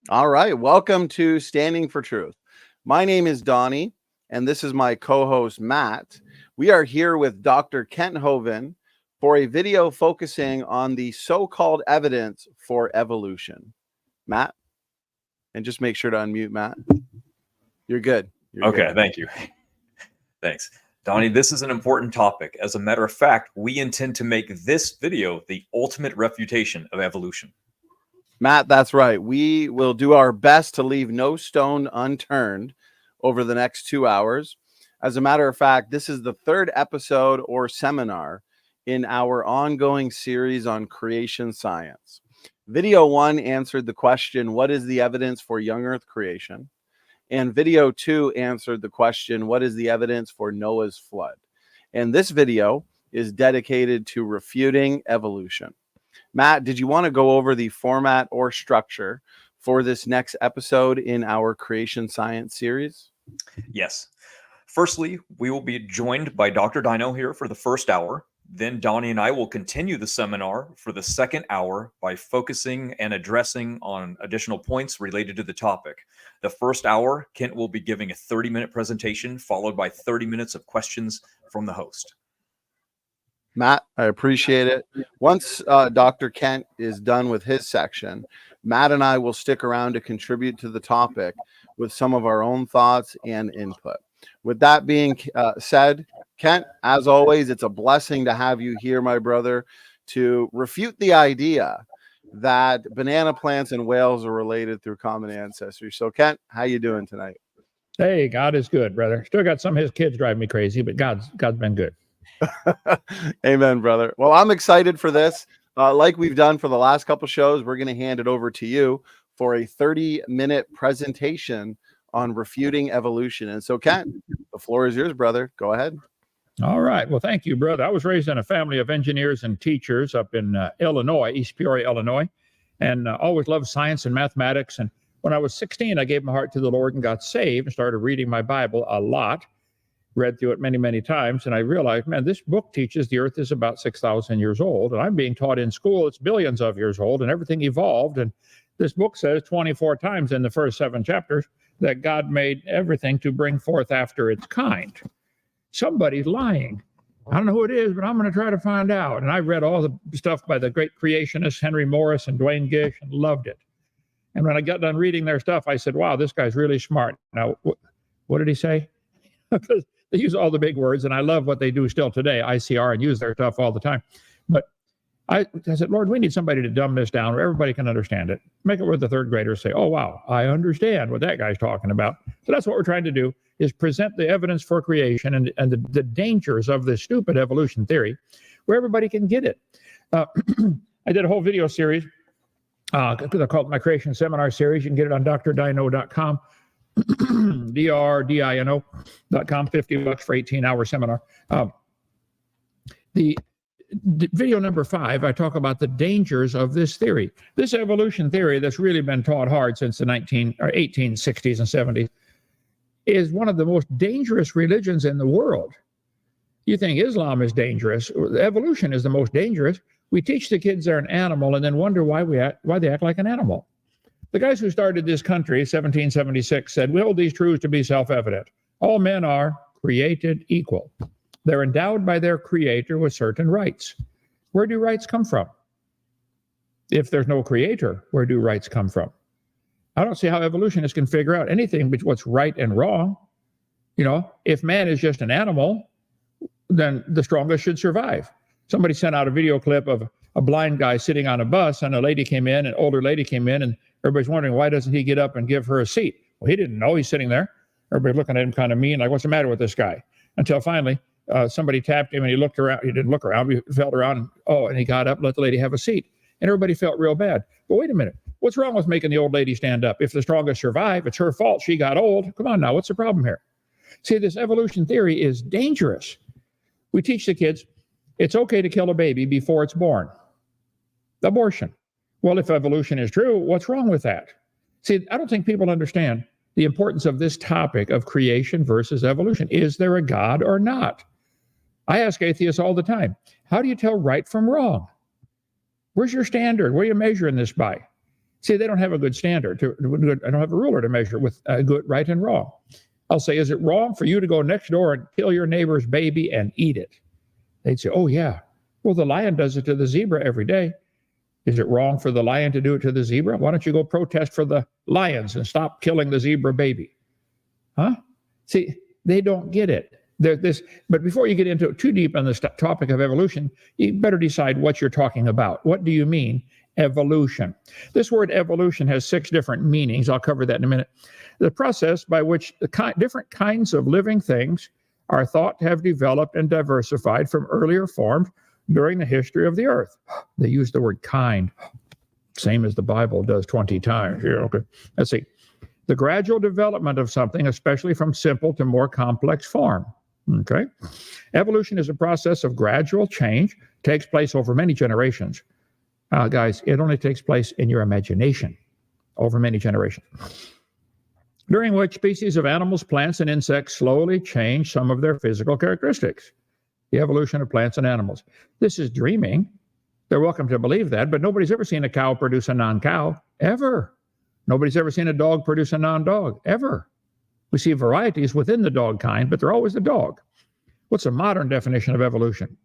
All right. Welcome to Standing for Truth. My name is Donny, and this is my co-host, Matt. We are here with Dr. Kent Hovind for a video focusing on the so-called evidence for evolution. Matt, and just make sure to unmute, Matt. You're good. Okay, thank you. Thanks. Donnie, this is an important topic. As a matter of fact, we intend to make this video the ultimate refutation of evolution. Matt, that's right. We will do our best to leave no stone unturned over the next 2 hours. As a matter of fact, this is the third episode or seminar in our ongoing series on creation science. Video 1 answered the question, what is the evidence for young Earth creation? And video 2 answered the question, what is the evidence for Noah's flood? And this video is dedicated to refuting evolution. Matt, did you want to go over the format or structure for this next episode in our creation science series? Yes. Firstly, we will be joined by Dr. Dino here for the first hour. Then Donnie and I will continue the seminar for the second hour by focusing and addressing on additional points related to the topic. The first hour, Kent will be giving a 30-minute presentation followed by 30 minutes of questions from the host. Matt, I appreciate it. Once Dr. Kent is done with his section, Matt and I will stick around to contribute to the topic with some of our own thoughts and input. With that being said, Kent, as always, it's a blessing to have you here, my brother, to refute the idea that banana plants and whales are related through common ancestry. So, Kent, how you doing tonight? Hey, God is good, brother. Still got some of his kids driving me crazy, but God's been good. Amen, brother. Well, I'm excited for this. Like we've done for the last couple shows, we're going to hand it over to you for a 30-minute presentation on refuting evolution. And so, Kent, the floor is yours, brother. Go ahead. All right. Well, thank you, brother. I was raised in a family of engineers and teachers up in Illinois, East Peoria, Illinois, and always loved science and mathematics. And when I was 16, I gave my heart to the Lord and got saved and started reading my Bible a lot. Read through it many, many times, and I realized, man, this book teaches the earth is about 6,000 years old, and I'm being taught in school it's billions of years old, and everything evolved. And this book says 24 times in the first 7 chapters that God made everything to bring forth after its kind. Somebody's lying. I don't know who it is, but I'm going to try to find out. And I read all the stuff by the great creationists, Henry Morris and Dwayne Gish, and loved it. And when I got done reading their stuff, I said, wow, this guy's really smart. Now, what did he say? Because they use all the big words, and I love what they do still today, ICR, and use their stuff all the time. But I said, Lord, we need somebody to dumb this down where everybody can understand it. Make it where the third graders say, oh, wow, I understand what that guy's talking about. So that's what we're trying to do, is present the evidence for creation and the dangers of this stupid evolution theory where everybody can get it. I did a whole video series. I call it my creation seminar series. You can get it on drdino.com. drdino.com, $50 for 18-hour seminar. The video number 5, I talk about the dangers of this theory. This evolution theory that's really been taught hard since the 1860s and 70s is one of the most dangerous religions in the world. You think Islam is dangerous. Evolution is the most dangerous. We teach the kids they're an animal and then wonder why they act like an animal. The guys who started this country, 1776, said, we hold these truths to be self-evident. All men are created equal. They're endowed by their creator with certain rights. Where do rights come from? If there's no creator, where do rights come from? I don't see how evolutionists can figure out anything but what's right and wrong. You know, if man is just an animal, then the strongest should survive. Somebody sent out a video clip of a blind guy sitting on a bus, and a lady came in, an older lady came in, and everybody's wondering, why doesn't he get up and give her a seat? Well, he didn't know. He's sitting there. Everybody's looking at him kind of mean, like, what's the matter with this guy? Until finally, somebody tapped him, and he looked around. He didn't look around. He felt around, and he got up, let the lady have a seat. And everybody felt real bad. But wait a minute. What's wrong with making the old lady stand up? If the strongest survive, it's her fault. She got old. Come on now. What's the problem here? See, this evolution theory is dangerous. We teach the kids it's okay to kill a baby before it's born. Abortion. Well, if evolution is true, what's wrong with that? See, I don't think people understand the importance of this topic of creation versus evolution. Is there a God or not? I ask atheists all the time, how do you tell right from wrong? Where's your standard? What are you measuring this by? See, they don't have a good standard. I don't have a ruler to measure with good, right, and wrong. I'll say, is it wrong for you to go next door and kill your neighbor's baby and eat it? They'd say, oh, yeah. Well, the lion does it to the zebra every day. Is it wrong for the lion to do it to the zebra? Why don't you go protest for the lions and stop killing the zebra baby? Huh? See, they don't get it. But before you get into too deep on this topic of evolution, you better decide what you're talking about. What do you mean, evolution? This word evolution has 6 different meanings. I'll cover that in a minute. The process by which the different kinds of living things are thought to have developed and diversified from earlier forms during the history of the earth. They use the word kind, same as the Bible does 20 times. Yeah, okay. Let's see. The gradual development of something, especially from simple to more complex form. Okay. Evolution is a process of gradual change, takes place over many generations. Guys, it only takes place in your imagination over many generations, during which species of animals, plants, and insects slowly change some of their physical characteristics. The evolution of plants and animals. This is dreaming. They're welcome to believe that, but nobody's ever seen a cow produce a non-cow, ever. Nobody's ever seen a dog produce a non-dog, ever. We see varieties within the dog kind, but they're always the dog. What's a modern definition of evolution?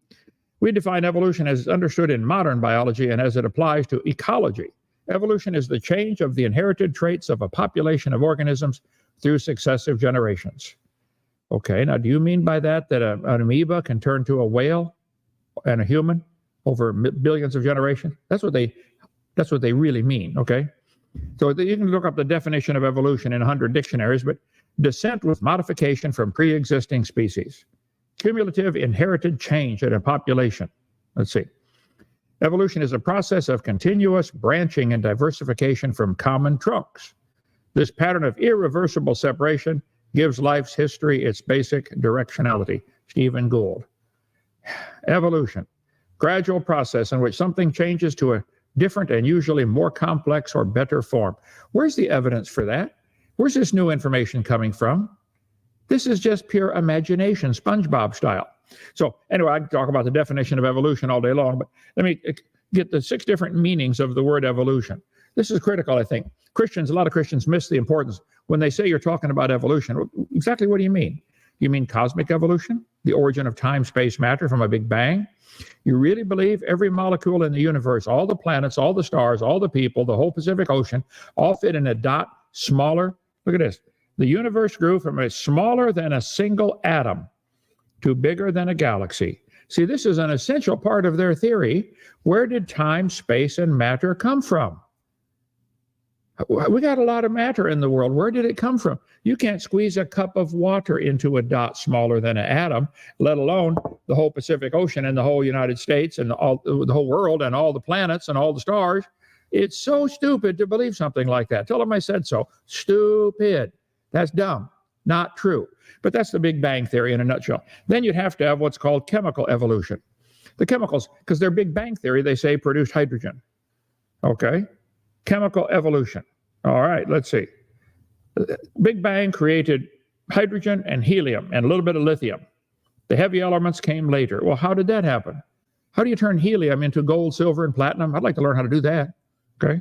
We define evolution as understood in modern biology and as it applies to ecology. Evolution is the change of the inherited traits of a population of organisms through successive generations. Okay, now do you mean by that an amoeba can turn to a whale and a human over billions of generations? That's what they really mean, okay? So you can look up the definition of evolution in 100 dictionaries, but descent with modification from pre-existing species. Cumulative inherited change in a population. Let's see. Evolution is a process of continuous branching and diversification from common trunks. This pattern of irreversible separation gives life's history its basic directionality. Stephen Gould. Evolution. Gradual process in which something changes to a different and usually more complex or better form. Where's the evidence for that? Where's this new information coming from? This is just pure imagination, SpongeBob style. So anyway, I can talk about the definition of evolution all day long, but let me get the 6 different meanings of the word evolution. This is critical, I think. A lot of Christians miss the importance. When they say you're talking about evolution, exactly what do you mean? You mean cosmic evolution? The origin of time, space, matter from a big bang? You really believe every molecule in the universe, all the planets, all the stars, all the people, the whole Pacific Ocean, all fit in a dot smaller? Look at this. The universe grew from a smaller than a single atom to bigger than a galaxy. See, this is an essential part of their theory. Where did time, space, and matter come from? We got a lot of matter in the world. Where did it come from? You can't squeeze a cup of water into a dot smaller than an atom, let alone the whole Pacific Ocean and the whole United States and the whole world and all the planets and all the stars. It's so stupid to believe something like that. Tell them I said so. Stupid. That's dumb. Not true. But that's the Big Bang Theory in a nutshell. Then you'd have to have what's called chemical evolution. The chemicals, because their Big Bang Theory, they say, produced hydrogen. Okay? Chemical evolution. All right, let's see. Big Bang created hydrogen and helium and a little bit of lithium. The heavy elements came later. Well, how did that happen? How do you turn helium into gold, silver, and platinum? I'd like to learn how to do that. Okay?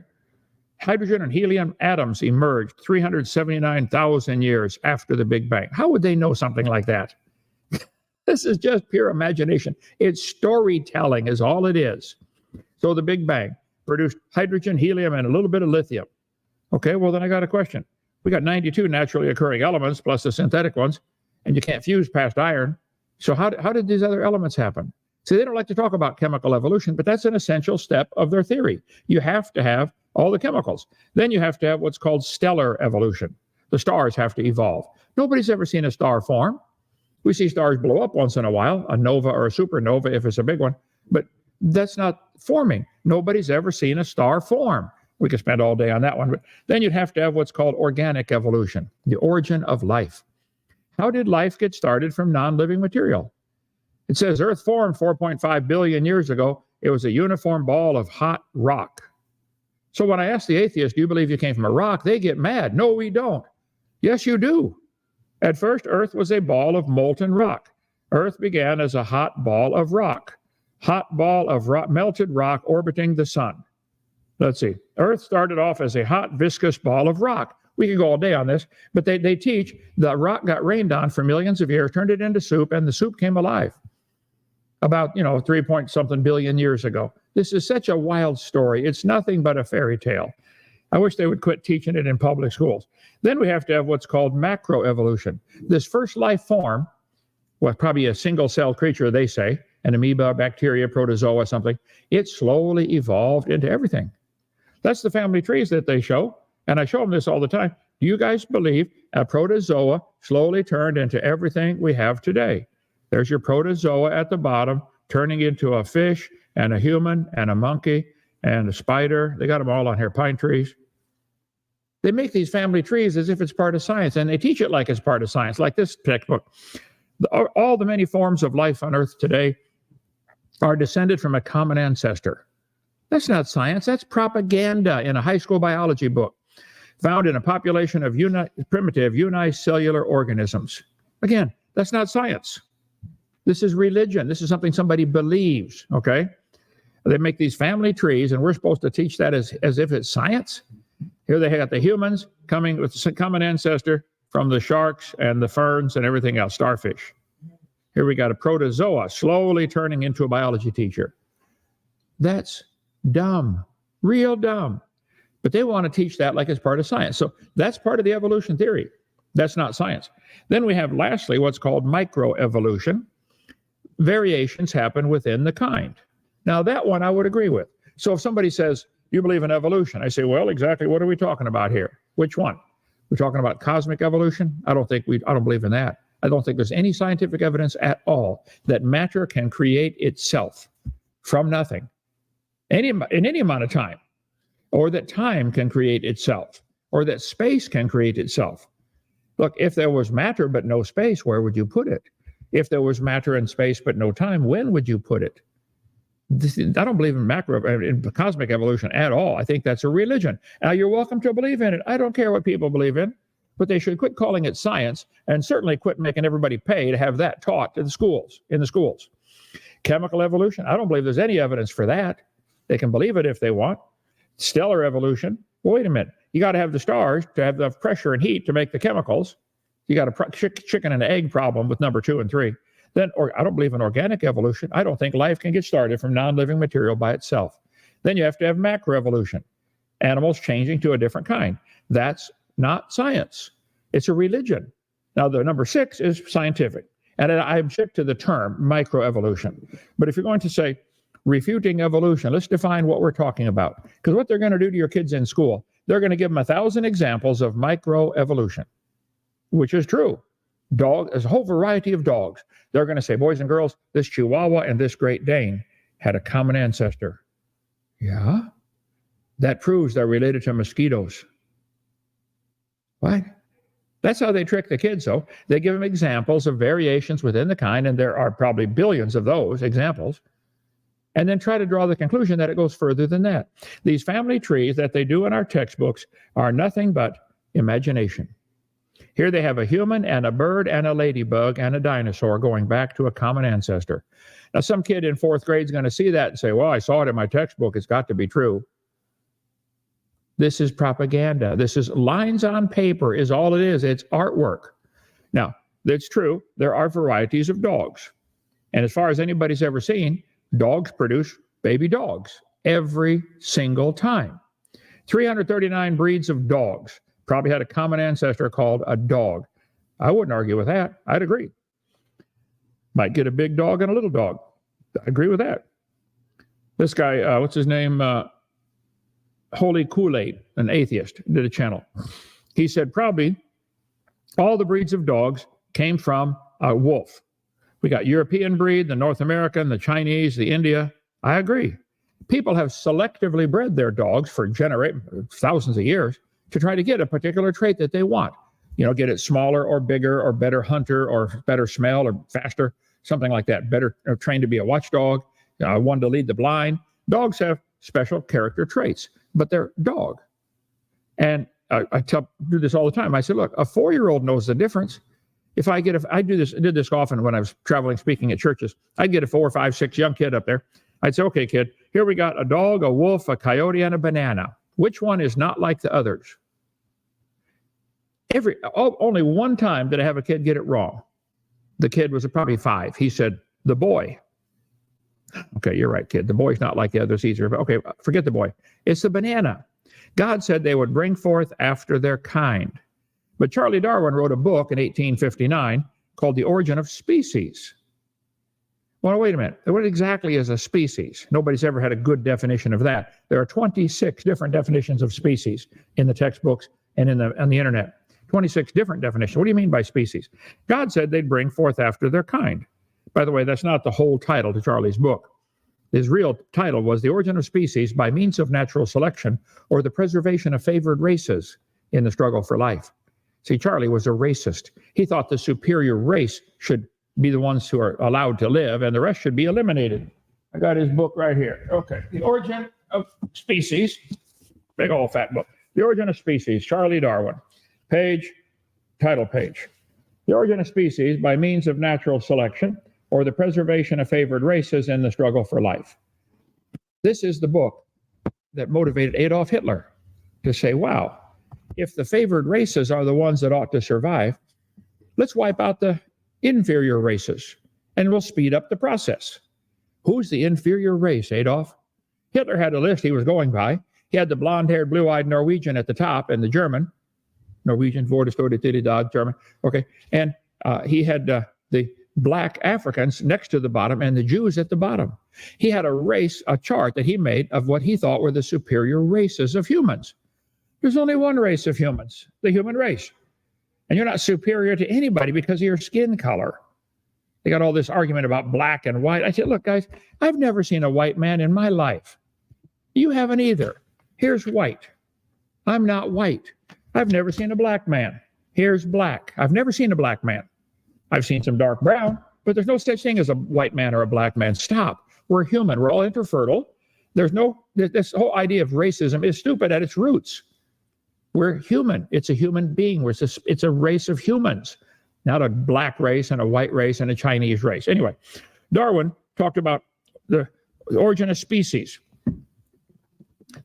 Hydrogen and helium atoms emerged 379,000 years after the Big Bang. How would they know something like that? This is just pure imagination. It's storytelling is all it is. So the Big Bang produced hydrogen, helium, and a little bit of lithium. Okay, well, then I got a question. We got 92 naturally occurring elements plus the synthetic ones, and you can't fuse past iron. So how did these other elements happen? See, they don't like to talk about chemical evolution, but that's an essential step of their theory. You have to have all the chemicals. Then you have to have what's called stellar evolution. The stars have to evolve. Nobody's ever seen a star form. We see stars blow up once in a while, a nova or a supernova if it's a big one, but that's not forming. Nobody's ever seen a star form. We could spend all day on that one. But then you'd have to have what's called organic evolution, the origin of life. How did life get started from non-living material? It says Earth formed 4.5 billion years ago. It was a uniform ball of hot rock. So when I ask the atheist, do you believe you came from a rock? They get mad. No, we don't. Yes, you do. At first, Earth was a ball of molten rock. Earth began as a hot ball of rock. Hot ball of rock, melted rock orbiting the sun. Let's see. Earth started off as a hot, viscous ball of rock. We could go all day on this, but they teach the rock got rained on for millions of years, turned it into soup, and the soup came alive about, 3-point-something billion years ago. This is such a wild story. It's nothing but a fairy tale. I wish they would quit teaching it in public schools. Then we have to have what's called macroevolution. This first life form, well, probably a single-celled creature, they say, an amoeba, bacteria, protozoa, something, it slowly evolved into everything. That's the family trees that they show, and I show them this all the time. Do you guys believe a protozoa slowly turned into everything we have today? There's your protozoa at the bottom, turning into a fish and a human and a monkey and a spider. They got them all on here, pine trees. They make these family trees as if it's part of science, and they teach it like it's part of science, like this textbook. All the many forms of life on Earth today are descended from a common ancestor. That's not science. That's propaganda in a high school biology book found in a population of primitive unicellular organisms. Again, that's not science. This is religion. This is something somebody believes, okay? They make these family trees, and we're supposed to teach that as if it's science? Here they got the humans coming with a common ancestor from the sharks and the ferns and everything else, starfish. Here we got a protozoa slowly turning into a biology teacher. That's dumb, real dumb. But they want to teach that like it's part of science. So that's part of the evolution theory. That's not science. Then we have, lastly, what's called microevolution. Variations happen within the kind. Now, that one I would agree with. So if somebody says, you believe in evolution, I say, well, exactly what are we talking about here? Which one? We're talking about cosmic evolution? I don't believe in that. I don't think there's any scientific evidence at all that matter can create itself from nothing in any amount of time, or that time can create itself, or that space can create itself. Look, if there was matter but no space, where would you put it? If there was matter and space but no time, when would you put it? I don't believe in cosmic evolution at all. I think that's a religion. Now, you're welcome to believe in it. I don't care what people believe in, but they should quit calling it science, and certainly quit making everybody pay to have that taught in the schools. Chemical evolution, I don't believe there's any evidence for that. They can believe it if they want. Stellar evolution, well, wait a minute. You got to have the stars to have the pressure and heat to make the chemicals. You got a chicken and egg problem with number 2 and 3. Then, I don't believe in organic evolution. I don't think life can get started from non-living material by itself. Then you have to have macroevolution, animals changing to a different kind. That's not science. It's a religion. Now, the number 6 is scientific, and I object to the term microevolution. But if you're going to say refuting evolution, let's define what we're talking about. Because what they're going to do to your kids in school, they're going to give them 1,000 examples of microevolution, which is true. There's a whole variety of dogs. They're going to say, boys and girls, this Chihuahua and this Great Dane had a common ancestor. Yeah? That proves they're related to mosquitoes. What? That's how they trick the kids, though. They give them examples of variations within the kind, and there are probably billions of those examples, and then try to draw the conclusion that it goes further than that. These family trees that they do in our textbooks are nothing but imagination. Here they have a human and a bird and a ladybug and a dinosaur going back to a common ancestor. Now, some kid in 4th grade is going to see that and say, well, I saw it in my textbook. It's got to be true. This is propaganda. This is lines on paper is all it is. It's artwork. Now, it's true. There are varieties of dogs. And as far as anybody's ever seen, dogs produce baby dogs every single time. 339 breeds of dogs probably had a common ancestor called a dog. I wouldn't argue with that. I'd agree. Might get a big dog and a little dog. I agree with that. This guy, what's his name? Holy Kool-Aid, an atheist, did a channel. He said probably all the breeds of dogs came from a wolf. We got European breed, the North American, the Chinese, the India. I agree. People have selectively bred their dogs for thousands of years to try to get a particular trait that they want. Get it smaller or bigger or better hunter or better smell or faster, something like that. Better trained to be a watchdog, one to lead the blind. Dogs have special character traits, but they're dog. And I do this all the time. I say, look, a 4-year-old knows the difference. If I did this often when I was traveling, speaking at churches. I'd get a 4, 5, 6 young kid up there. I'd say, okay, kid, here we got a dog, a wolf, a coyote, and a banana. Which one is not like the others? Only one time did I have a kid get it wrong. The kid was probably 5. He said, the boy. Okay, you're right, kid. The boy's not like the others either. But okay, forget the boy. It's the banana. God said they would bring forth after their kind. But Charlie Darwin wrote a book in 1859 called The Origin of Species. Well, wait a minute. What exactly is a species? Nobody's ever had a good definition of that. There are 26 different definitions of species in the textbooks and on the internet. 26 different definitions. What do you mean by species? God said they'd bring forth after their kind. By the way, that's not the whole title to Charlie's book. His real title was The Origin of Species by Means of Natural Selection or the Preservation of Favored Races in the Struggle for Life. See, Charlie was a racist. He thought the superior race should be the ones who are allowed to live and the rest should be eliminated. I got his book right here. Okay, The Origin of Species. Big old fat book. The Origin of Species, Charlie Darwin. Title page. The Origin of Species by Means of Natural Selection or the Preservation of Favored Races in the Struggle for Life. This is the book that motivated Adolf Hitler to say, wow, if the favored races are the ones that ought to survive, let's wipe out the inferior races and we'll speed up the process. Who's the inferior race, Adolf? Hitler had a list he was going by. He had the blonde-haired, blue-eyed Norwegian at the top and the German. Norwegian, German. Okay. And he had the black Africans next to the bottom and the Jews at the bottom. He had a chart that he made of what he thought were the superior races of humans. There's only one race of humans, the human race. And you're not superior to anybody because of your skin color. They got all this argument about black and white. I said, look, guys, I've never seen a white man in my life. You haven't either. Here's white. I'm not white. I've never seen a black man. Here's black. I've never seen a black man. I've seen some dark brown, but there's no such thing as a white man or a black man. Stop. We're human. We're all interfertile. This whole idea of racism is stupid at its roots. We're human. It's a human being. It's a race of humans, not a black race and a white race and a Chinese race. Anyway, Darwin talked about the origin of species.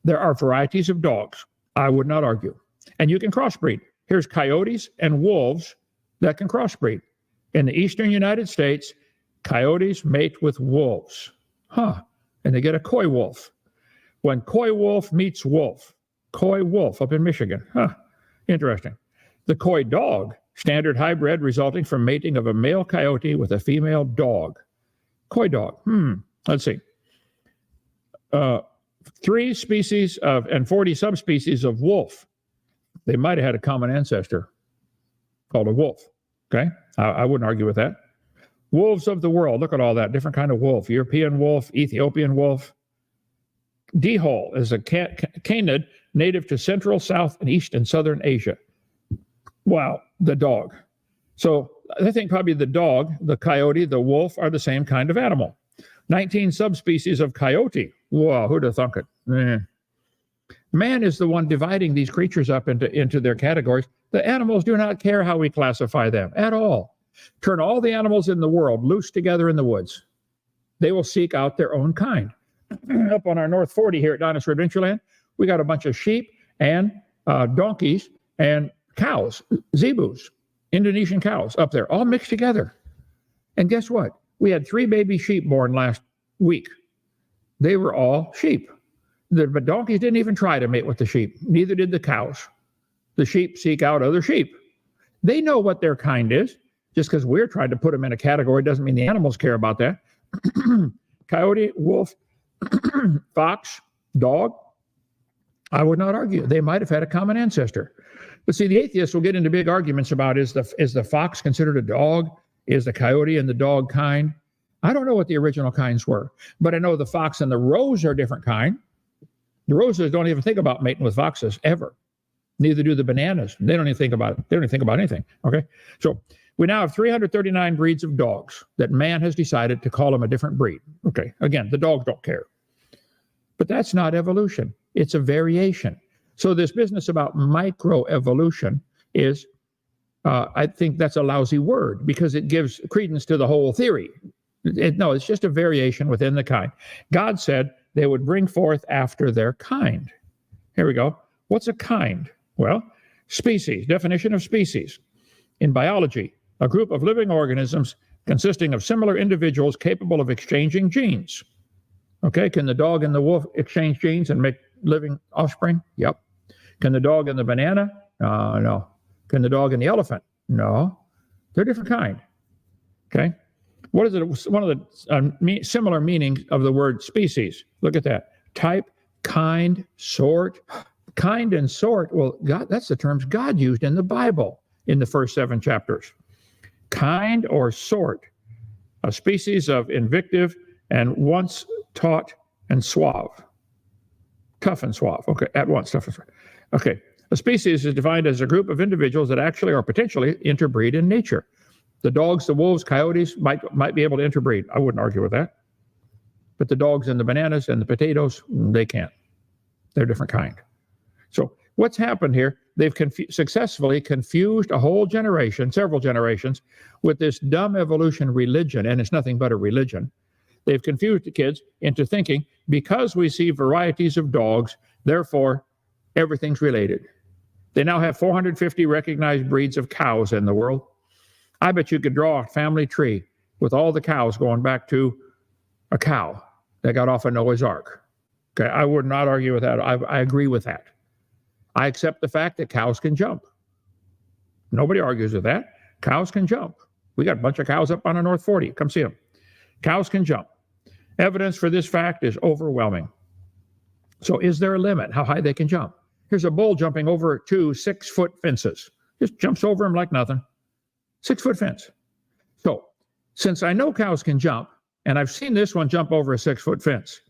There are varieties of dogs. I would not argue. And you can crossbreed. Here's coyotes and wolves that can crossbreed. In the eastern United States, coyotes mate with wolves. And they get a coy wolf. When coy wolf meets wolf, coy wolf up in Michigan. Interesting. The coy dog, standard hybrid resulting from mating of a male coyote with a female dog. Coy dog. Let's see. 3 species and 40 subspecies of wolf. They might have had a common ancestor called a wolf. Okay? I wouldn't argue with that. Wolves of the world. Look at all that. Different kind of wolf. European wolf, Ethiopian wolf. Dehol is a canid native to Central, South, and East and Southern Asia. Wow, the dog. So I think probably the dog, the coyote, the wolf are the same kind of animal. 19 subspecies of coyote. Wow, who'd have thunk it? Man is the one dividing these creatures up into their categories. The animals do not care how we classify them at all. Turn all the animals in the world loose together in the woods. They will seek out their own kind. Up on our North 40 here at Dinosaur Adventureland, we got a bunch of sheep and donkeys and cows, zebus, Indonesian cows up there, all mixed together. And guess what? We had 3 baby sheep born last week. They were all sheep. The donkeys didn't even try to mate with the sheep. Neither did the cows. The sheep seek out other sheep. They know what their kind is. Just because we're trying to put them in a category doesn't mean the animals care about that. Coyote, wolf, fox, dog. I would not argue. They might have had a common ancestor. But see, the atheists will get into big arguments about is the fox considered a dog? Is the coyote and the dog kind? I don't know what the original kinds were, but I know the fox and the rose are a different kind. The roses don't even think about mating with foxes ever. Neither do the bananas. They don't even think about it. They don't even think about anything. Okay. So we now have 339 breeds of dogs that man has decided to call them a different breed. Okay. Again, the dogs don't care. But that's not evolution. It's a variation. So this business about microevolution is, I think that's a lousy word because it gives credence to the whole theory. No, it's just a variation within the kind. God said they would bring forth after their kind. Here we go. What's a kind? Well, species, definition of species. In biology, a group of living organisms consisting of similar individuals capable of exchanging genes. Okay, can the dog and the wolf exchange genes and make living offspring? Yep. Can the dog and the banana? No. Can the dog and the elephant? No. They're a different kind. Okay. What is it? One of the similar meanings of the word species. Look at that. Type, kind, sort. Kind and sort. Well, God, that's the terms God used in the Bible in the first 7 chapters. Kind or sort. A species of invective and once taught and suave. Tough and suave. Okay. At once, tough and suave. Okay. A species is defined as a group of individuals that actually or potentially interbreed in nature. The dogs, the wolves, coyotes might be able to interbreed. I wouldn't argue with that. But the dogs and the bananas and the potatoes, they can't. They're a different kind. So what's happened here, they've successfully confused a whole generation, several generations, with this dumb evolution religion, and it's nothing but a religion. They've confused the kids into thinking because we see varieties of dogs, therefore everything's related. They now have 450 recognized breeds of cows in the world. I bet you could draw a family tree with all the cows going back to a cow that got off of Noah's Ark. Okay, I would not argue with that. I agree with that. I accept the fact that cows can jump. Nobody argues with that. Cows can jump. We got a bunch of cows up on the North 40. Come see them. Cows can jump. Evidence for this fact is overwhelming. So is there a limit how high they can jump? Here's a bull jumping over 2 6-foot fences. Just jumps over them like nothing. 6-foot fence. So since I know cows can jump, and I've seen this one jump over a 6-foot fence,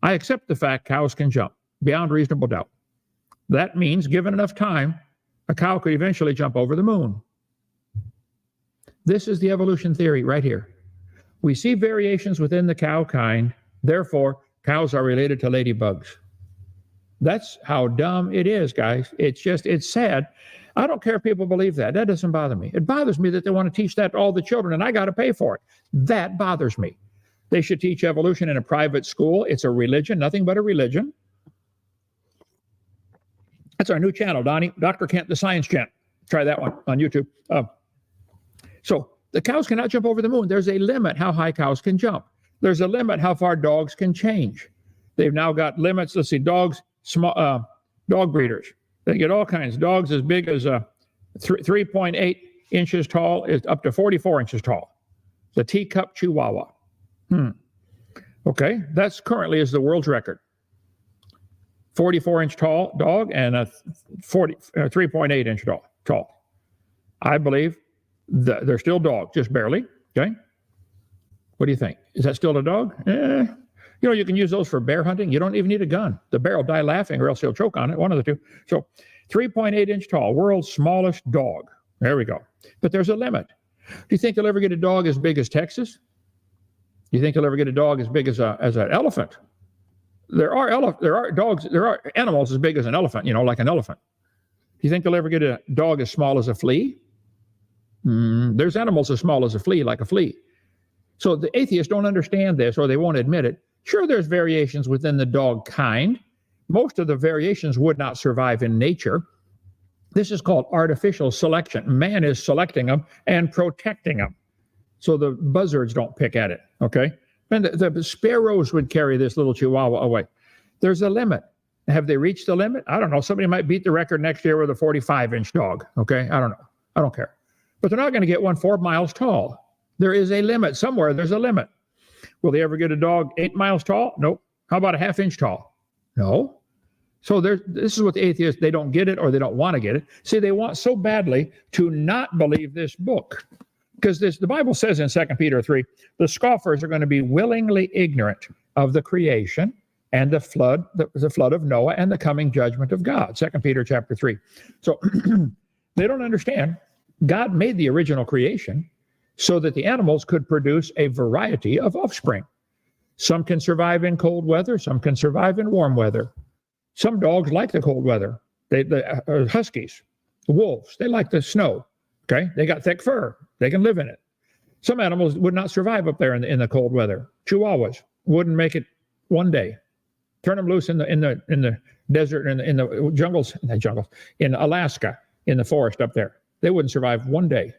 I accept the fact cows can jump beyond reasonable doubt. That means, given enough time, a cow could eventually jump over the moon. This is the evolution theory right here. We see variations within the cow kind, therefore, cows are related to ladybugs. That's how dumb it is, guys. It's sad. I don't care if people believe that. That doesn't bother me. It bothers me that they want to teach that to all the children, and I got to pay for it. That bothers me. They should teach evolution in a private school. It's a religion, nothing but a religion. That's our new channel, Donny. Dr. Kent, the Science Channel. Try that one on YouTube. So the cows cannot jump over the moon. There's a limit how high cows can jump. There's a limit how far dogs can change. They've now got limits. Let's see, dogs, dog breeders. They get all kinds. Dogs as big as 3.8 inches tall is up to 44 inches tall. The teacup Chihuahua. Okay, that's currently is the world's record. 44-inch tall dog and a 3.8 inch tall. I believe they're still dogs, just barely. Okay. What do you think? Is that still a dog? You can use those for bear hunting. You don't even need a gun. The bear will die laughing or else he'll choke on it, one of the two. So 3.8 inch tall, world's smallest dog. There we go. But there's a limit. Do you think you'll ever get a dog as big as Texas? Do you think you'll ever get a dog as big as an elephant? There are animals as big as an elephant, like an elephant. Do you think you'll ever get a dog as small as a flea? There's animals as small as a flea, like a flea. So the atheists don't understand this, or they won't admit it. Sure, there's variations within the dog kind. Most of the variations would not survive in nature. This is called artificial selection. Man is selecting them and protecting them so the buzzards don't pick at it, okay? And the sparrows would carry this little Chihuahua away. There's a limit. Have they reached the limit? I don't know. Somebody might beat the record next year with a 45-inch dog, okay? I don't know. I don't care. But they're not going to get one 4 miles tall. There is a limit. Somewhere there's a limit. Will they ever get a dog 8 miles tall? Nope. How about a half-inch tall? No. So this is what the atheists, they don't get it or they don't want to get it. See, they want so badly to not believe this book. Because the Bible says in 2 Peter 3, the scoffers are going to be willingly ignorant of the creation and the flood of Noah and the coming judgment of God. 2 Peter chapter 3. So they don't understand. God made the original creation so that the animals could produce a variety of offspring. Some can survive in cold weather. Some can survive in warm weather. Some dogs like the cold weather. The huskies, the wolves, they like the snow. Okay, they got thick fur. They can live in it. Some animals would not survive up there in the cold weather. Chihuahuas wouldn't make it one day. Turn them loose in the desert, in the jungles, in Alaska, in the forest up there. They wouldn't survive one day.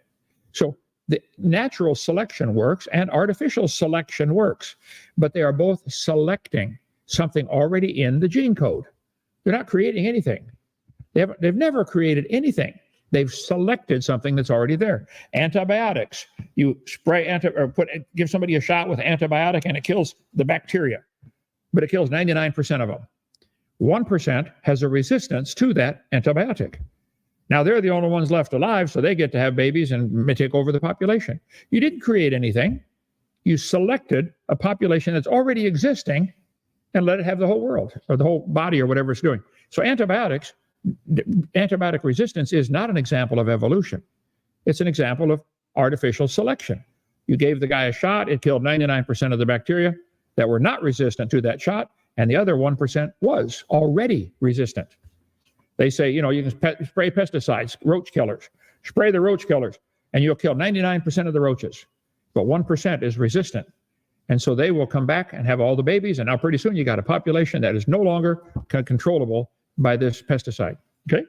So the natural selection works and artificial selection works, but they are both selecting something already in the gene code. They're not creating anything. They've never created anything. They've selected something that's already there. Antibiotics. You give somebody a shot with antibiotic and it kills the bacteria, but it kills 99% of them. 1% has a resistance to that antibiotic. Now they're the only ones left alive, so they get to have babies and may take over the population. You didn't create anything. You selected a population that's already existing and let it have the whole world or the whole body or whatever it's doing. So antibiotic resistance is not an example of evolution. It's an example of artificial selection. You gave the guy a shot, it killed 99% of the bacteria that were not resistant to that shot, and the other 1% was already resistant. They say, you can spray pesticides, roach killers, spray the roach killers, and you'll kill 99% of the roaches, but 1% is resistant. And so they will come back and have all the babies, and now pretty soon you got a population that is no longer controllable by this pesticide. Okay?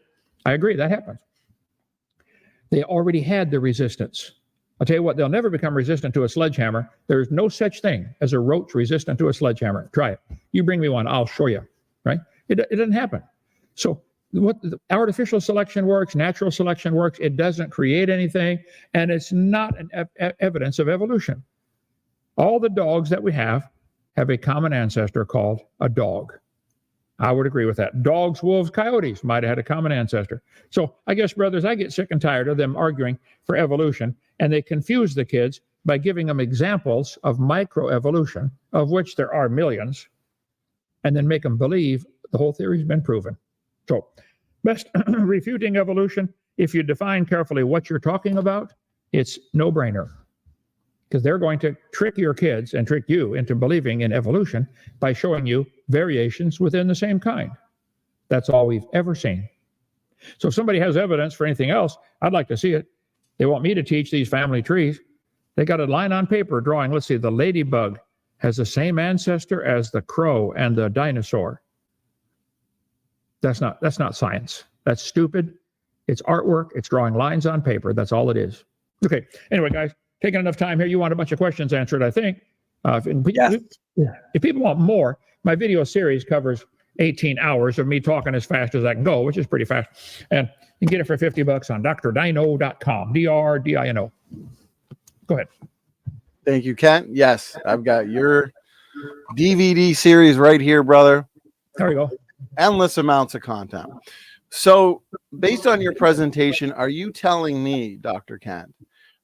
I agree, that happens. They already had the resistance. I'll tell you what, they'll never become resistant to a sledgehammer. There's no such thing as a roach resistant to a sledgehammer. Try it. You bring me one, I'll show you, right? It doesn't happen. So artificial selection works, natural selection works, it doesn't create anything, and it's not an evidence of evolution. All the dogs that we have a common ancestor called a dog. I would agree with that. Dogs, wolves, coyotes might have had a common ancestor. So I guess, brothers, I get sick and tired of them arguing for evolution, and they confuse the kids by giving them examples of microevolution, of which there are millions, and then make them believe the whole theory's been proven. So, best refuting evolution, if you define carefully what you're talking about, it's no-brainer. Because they're going to trick your kids and trick you into believing in evolution by showing you variations within the same kind. That's all we've ever seen. So if somebody has evidence for anything else, I'd like to see it. They want me to teach these family trees. They got a line on paper drawing, let's see, the ladybug has the same ancestor as the crow and the dinosaur. That's not science. That's stupid. It's artwork. It's drawing lines on paper. That's all it is. Okay. Anyway, guys, taking enough time here. You want a bunch of questions answered, I think. If people want more, my video series covers 18 hours of me talking as fast as I can go, which is pretty fast. And you can get it for $50 on drdino.com. DRDINO. Go ahead. Thank you, Kent. Yes, I've got your DVD series right here, brother. There we go. Endless amounts of content. So based on your presentation, are you telling me, Dr. Kent,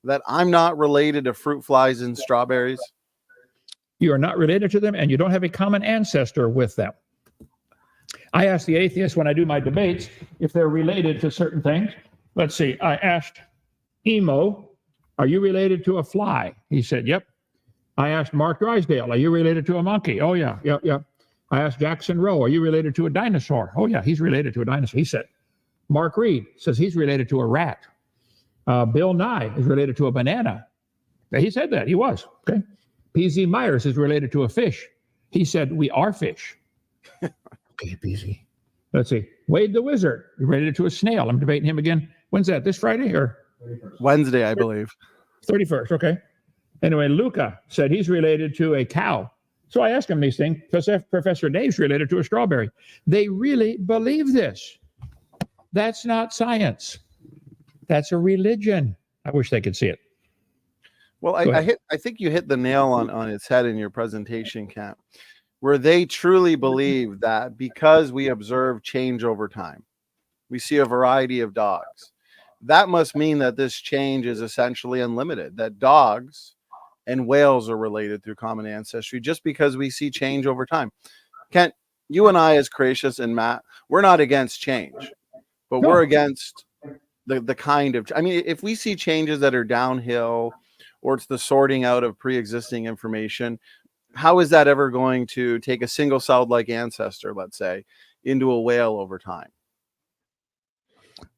that I'm not related to fruit flies and strawberries? You are not related to them, and you don't have a common ancestor with them. I ask the atheists when I do my debates if they're related to certain things. Let's see. I asked Emo, are you related to a fly? He said, yep. I asked Mark Drysdale, are you related to a monkey? Oh, yeah. I asked Jackson Rowe, are you related to a dinosaur? Oh, yeah, he's related to a dinosaur. He said, Mark Reed says he's related to a rat. Bill Nye is related to a banana. He said that. He was. Okay. PZ Myers is related to a fish. He said, we are fish. Okay, PZ. Let's see. Wade the Wizard is related to a snail. I'm debating him again. When's that? This Friday or? Wednesday, I believe. 31st. Okay. Anyway, Luca said he's related to a cow. So I asked him these things. Professor Dave's related to a strawberry. They really believe this. That's not science. That's a religion. I wish they could see it. Well, I think you hit the nail on its head in your presentation, Kent, where they truly believe that because we observe change over time, we see a variety of dogs. That must mean that this change is essentially unlimited, that dogs and whales are related through common ancestry just because we see change over time. Kent, you and I as creationists and Matt, we're not against change, but we're against the kind of, I mean, if we see changes that are downhill or it's the sorting out of pre-existing information, how is that ever going to take a single-celled like ancestor, let's say, into a whale over time?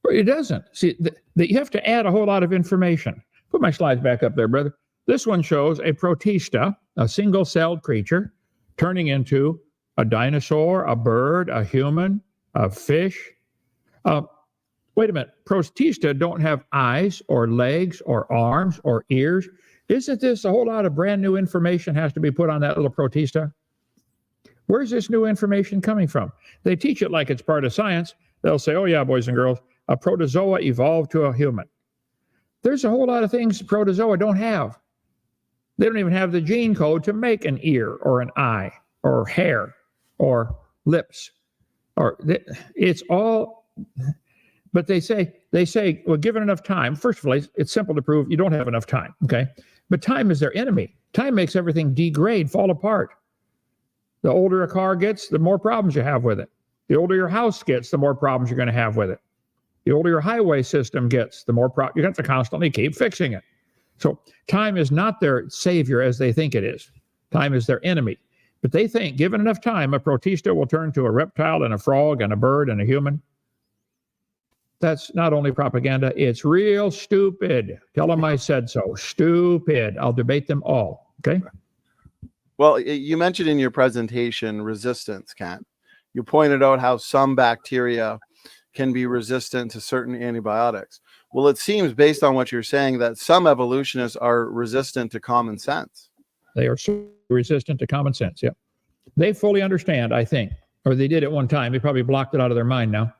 It doesn't. See, you have to add a whole lot of information. Put my slides back up there, brother. This one shows a protista, a single-celled creature, turning into a dinosaur, a bird, a human, a fish. Wait a minute. Protista don't have eyes or legs or arms or ears. Isn't this a whole lot of brand new information has to be put on that little protista? Where's this new information coming from? They teach it like it's part of science. They'll say, oh yeah, boys and girls, a protozoa evolved to a human. There's a whole lot of things protozoa don't have. They don't even have the gene code to make an ear or an eye or hair or lips. It's all, but they say, well, given enough time, first of all, it's simple to prove you don't have enough time, okay? But time is their enemy. Time makes everything degrade, fall apart. The older a car gets, the more problems you have with it. The older your house gets, the more problems you're going to have with it. The older your highway system gets, the more you have to constantly keep fixing it. So time is not their savior as they think it is. Time is their enemy. But they think, given enough time, a protista will turn to a reptile and a frog and a bird and a human. That's not only propaganda, it's real stupid. Tell them I said so. Stupid. I'll debate them all. Okay? Well, you mentioned in your presentation resistance, Kent. You pointed out how some bacteria can be resistant to certain antibiotics. Well, it seems, based on what you're saying, that some evolutionists are resistant to common sense. They are so resistant to common sense, yeah. They fully understand, I think, or they did at one time. They probably blocked it out of their mind now.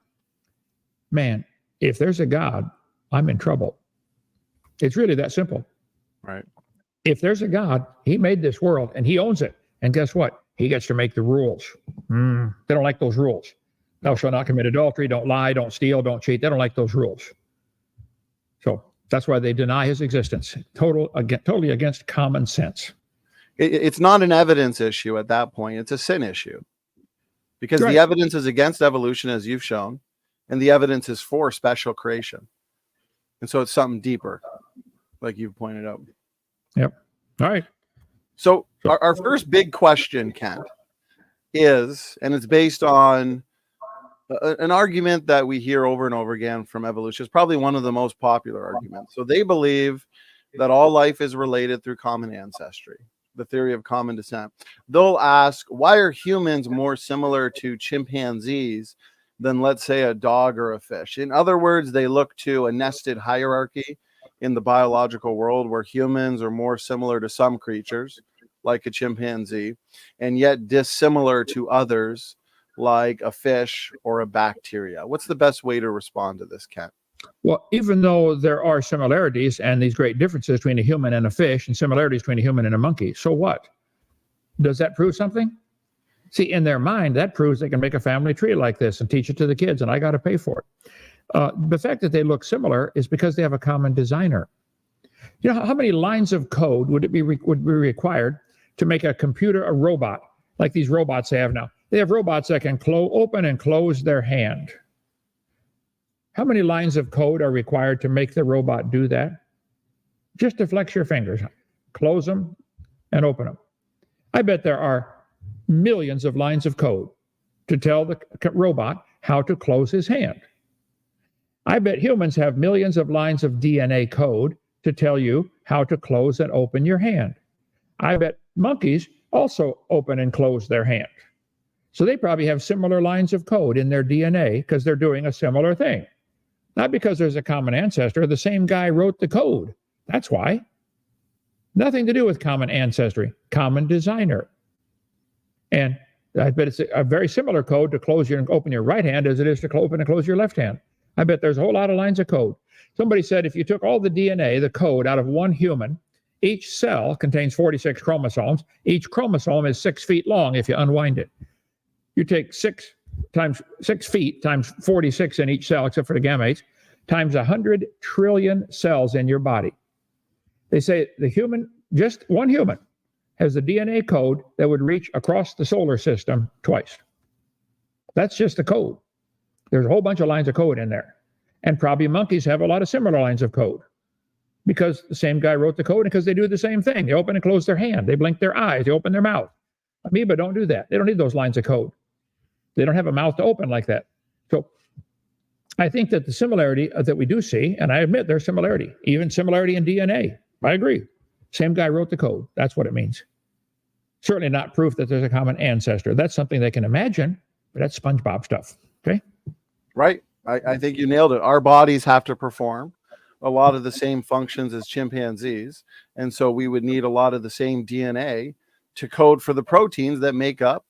Man, if there's a God, I'm in trouble. It's really that simple. Right. If there's a God, he made this world and he owns it. And guess what? He gets to make the rules. They don't like those rules. Thou shalt not commit adultery, don't lie, don't steal, don't cheat. They don't like those rules. So that's why they deny his existence. Totally against common sense. It's not an evidence issue at that point. It's a sin issue. Because Right. the evidence is against evolution, as you've shown, and the evidence is for special creation. And so it's something deeper, like you pointed out. Yep. All right. So our first big question, Kent, is, and it's based on an argument that we hear over and over again from evolution. It's probably one of the most popular arguments. So they believe that all life is related through common ancestry, the theory of common descent. They'll ask, why are humans more similar to chimpanzees than, let's say, a dog or a fish? In other words, they look to a nested hierarchy in the biological world where humans are more similar to some creatures, like a chimpanzee, and yet dissimilar to others, like a fish or a bacteria. What's the best way to respond to this, Kent? Well, even though there are similarities and these great differences between a human and a fish and similarities between a human and a monkey, so what? Does that prove something? See, in their mind, that proves they can make a family tree like this and teach it to the kids, and I got to pay for it. The fact that they look similar is because they have a common designer. You know how many lines of code would be required to make a computer a robot, like these robots they have now? They have robots that can open and close their hand. How many lines of code are required to make the robot do that? Just to flex your fingers, close them and open them. I bet there are millions of lines of code to tell the robot how to close his hand. I bet humans have millions of lines of DNA code to tell you how to close and open your hand. I bet monkeys also open and close their hand. So they probably have similar lines of code in their DNA because they're doing a similar thing. Not because there's a common ancestor. The same guy wrote the code. That's why. Nothing to do with common ancestry, common designer. And I bet it's a very similar code to close and open your right hand as it is to open and close your left hand. I bet there's a whole lot of lines of code. Somebody said if you took all the DNA, the code out of one human, each cell contains 46 chromosomes. Each chromosome is 6 feet long if you unwind it. You take 6 feet times 46 in each cell, except for the gametes, times 100 trillion cells in your body. They say the human, just one human, has the DNA code that would reach across the solar system twice. That's just the code. There's a whole bunch of lines of code in there. And probably monkeys have a lot of similar lines of code because the same guy wrote the code and because they do the same thing. They open and close their hand. They blink their eyes. They open their mouth. Amoeba don't do that. They don't need those lines of code. They don't have a mouth to open like that. So I think that the similarity that we do see, and I admit there's similarity, even similarity in DNA. I agree. Same guy wrote the code. That's what it means. Certainly not proof that there's a common ancestor. That's something they can imagine, but that's SpongeBob stuff. Okay? Right. I think you nailed it. Our bodies have to perform a lot of the same functions as chimpanzees. And so we would need a lot of the same DNA to code for the proteins that make up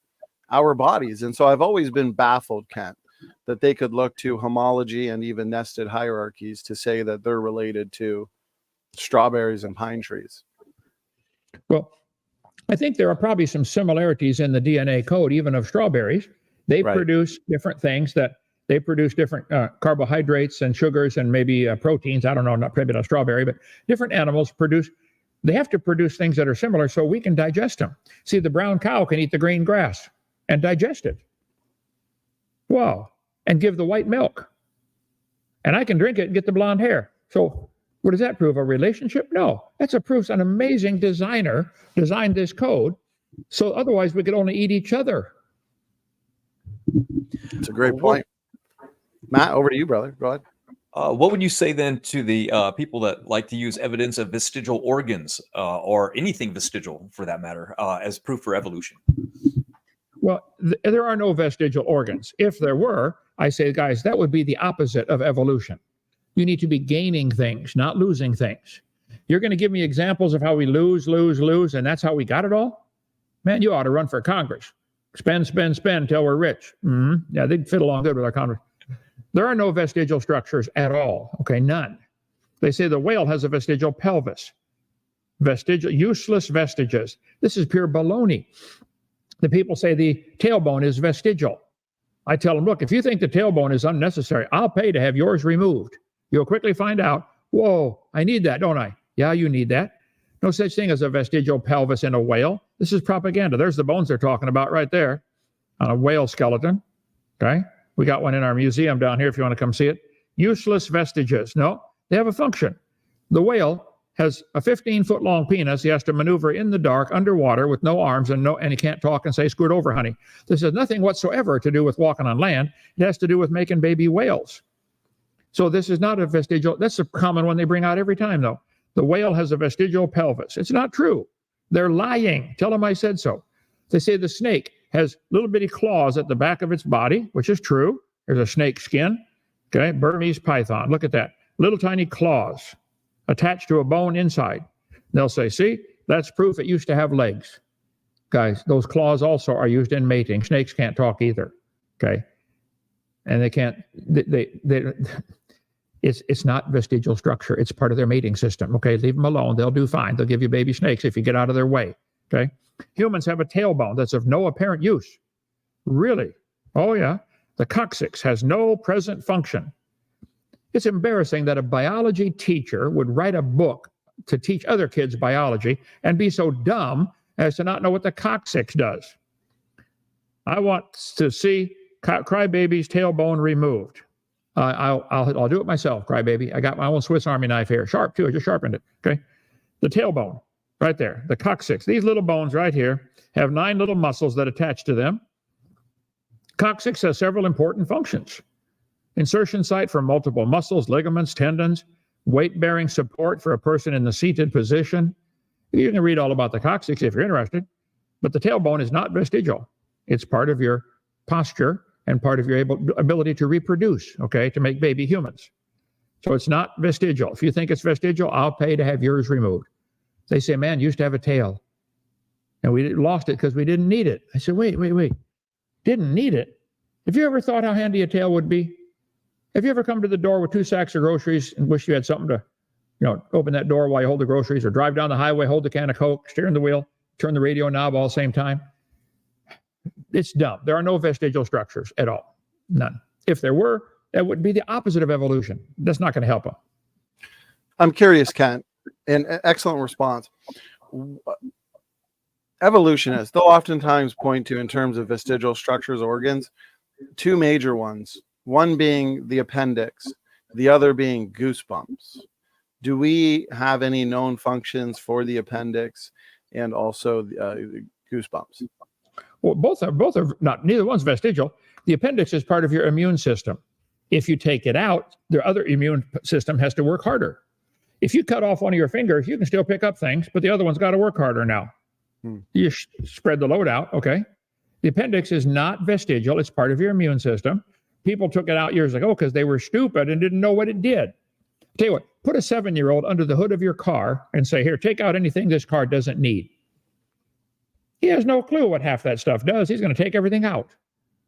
our bodies. And so I've always been baffled, Kent, that they could look to homology and even nested hierarchies to say that they're related to strawberries and pine trees. Well, I think there are probably some similarities in the DNA code, even of strawberries. They produce different things that they produce different carbohydrates and sugars and maybe proteins. I don't know, maybe not strawberry, but different animals they have to produce things that are similar so we can digest them. See, the brown cow can eat the green grass and digest it. Wow. And give the white milk. And I can drink it and get the blonde hair. So what does that prove? A relationship? No. That's a proof an amazing designer designed this code. So otherwise we could only eat each other. It's a great point. Matt, over to you, brother. Go ahead. What would you say then to the people that like to use evidence of vestigial organs or anything vestigial for that matter as proof for evolution? Well, there are no vestigial organs. If there were, I say, guys, that would be the opposite of evolution. You need to be gaining things, not losing things. You're going to give me examples of how we lose, and that's how we got it all? Man, you ought to run for Congress. Spend till we're rich. Yeah, they'd fit along good with our Congress. There are no vestigial structures at all. Okay, none. They say the whale has a vestigial pelvis. Useless vestiges. This is pure baloney. The people say the tailbone is vestigial. I tell them, look, if you think the tailbone is unnecessary, I'll pay to have yours removed. You'll quickly find out, whoa, I need that, don't I? Yeah, you need that. No such thing as a vestigial pelvis in a whale. This is propaganda. There's the bones they're talking about right there on a whale skeleton. Okay? We got one in our museum down here if you want to come see it. Useless vestiges. No, they have a function. The whale has a 15-foot long penis. He has to maneuver in the dark underwater with no arms and he can't talk and say, scoot over, honey. This has nothing whatsoever to do with walking on land. It has to do with making baby whales. So this is not a vestigial. That's a common one they bring out every time, though. The whale has a vestigial pelvis. It's not true. They're lying. Tell them I said so. They say the snake has little bitty claws at the back of its body, which is true. There's a snake skin. Okay, Burmese python. Look at that. Little tiny claws attached to a bone inside. They'll say, see, that's proof it used to have legs. Guys, those claws also are used in mating. Snakes can't talk either. Okay, and they can't. It's not vestigial structure. It's part of their mating system. Okay, leave them alone. They'll do fine. They'll give you baby snakes if you get out of their way. Okay. Humans have a tailbone that's of no apparent use. Really? Oh, yeah. The coccyx has no present function. It's embarrassing that a biology teacher would write a book to teach other kids biology and be so dumb as to not know what the coccyx does. I want to see Crybaby's tailbone removed. I'll do it myself, Crybaby. I got my own Swiss Army knife here. Sharp, too. I just sharpened it. Okay. The tailbone. Right there, the coccyx. These little bones right here have 9 little muscles that attach to them. Coccyx has several important functions. Insertion site for multiple muscles, ligaments, tendons, weight-bearing support for a person in the seated position. You can read all about the coccyx if you're interested, but the tailbone is not vestigial. It's part of your posture and part of your ability to reproduce, okay, to make baby humans. So it's not vestigial. If you think it's vestigial, I'll pay to have yours removed. They say, man, used to have a tail. And we lost it because we didn't need it. I said, wait. Didn't need it? Have you ever thought how handy a tail would be? Have you ever come to the door with 2 sacks of groceries and wish you had something to, open that door while you hold the groceries, or drive down the highway, hold the can of Coke, steering the wheel, turn the radio knob all at the same time? It's dumb. There are no vestigial structures at all. None. If there were, that would be the opposite of evolution. That's not going to help them. I'm curious, Kent. An excellent response. Evolutionists, they'll oftentimes point to, in terms of vestigial structures, organs, 2 major ones, one being the appendix, the other being goosebumps. Do we have any known functions for the appendix and also goosebumps? Well, both are not, neither one's vestigial. The appendix is part of your immune system. If you take it out, the other immune system has to work harder. If you cut off one of your fingers, you can still pick up things, but the other one's got to work harder now. You spread the load out, okay? The appendix is not vestigial. It's part of your immune system. People took it out years ago because they were stupid and didn't know what it did. Tell you what, put a 7-year-old under the hood of your car and say, here, take out anything this car doesn't need. He has no clue what half that stuff does. He's going to take everything out.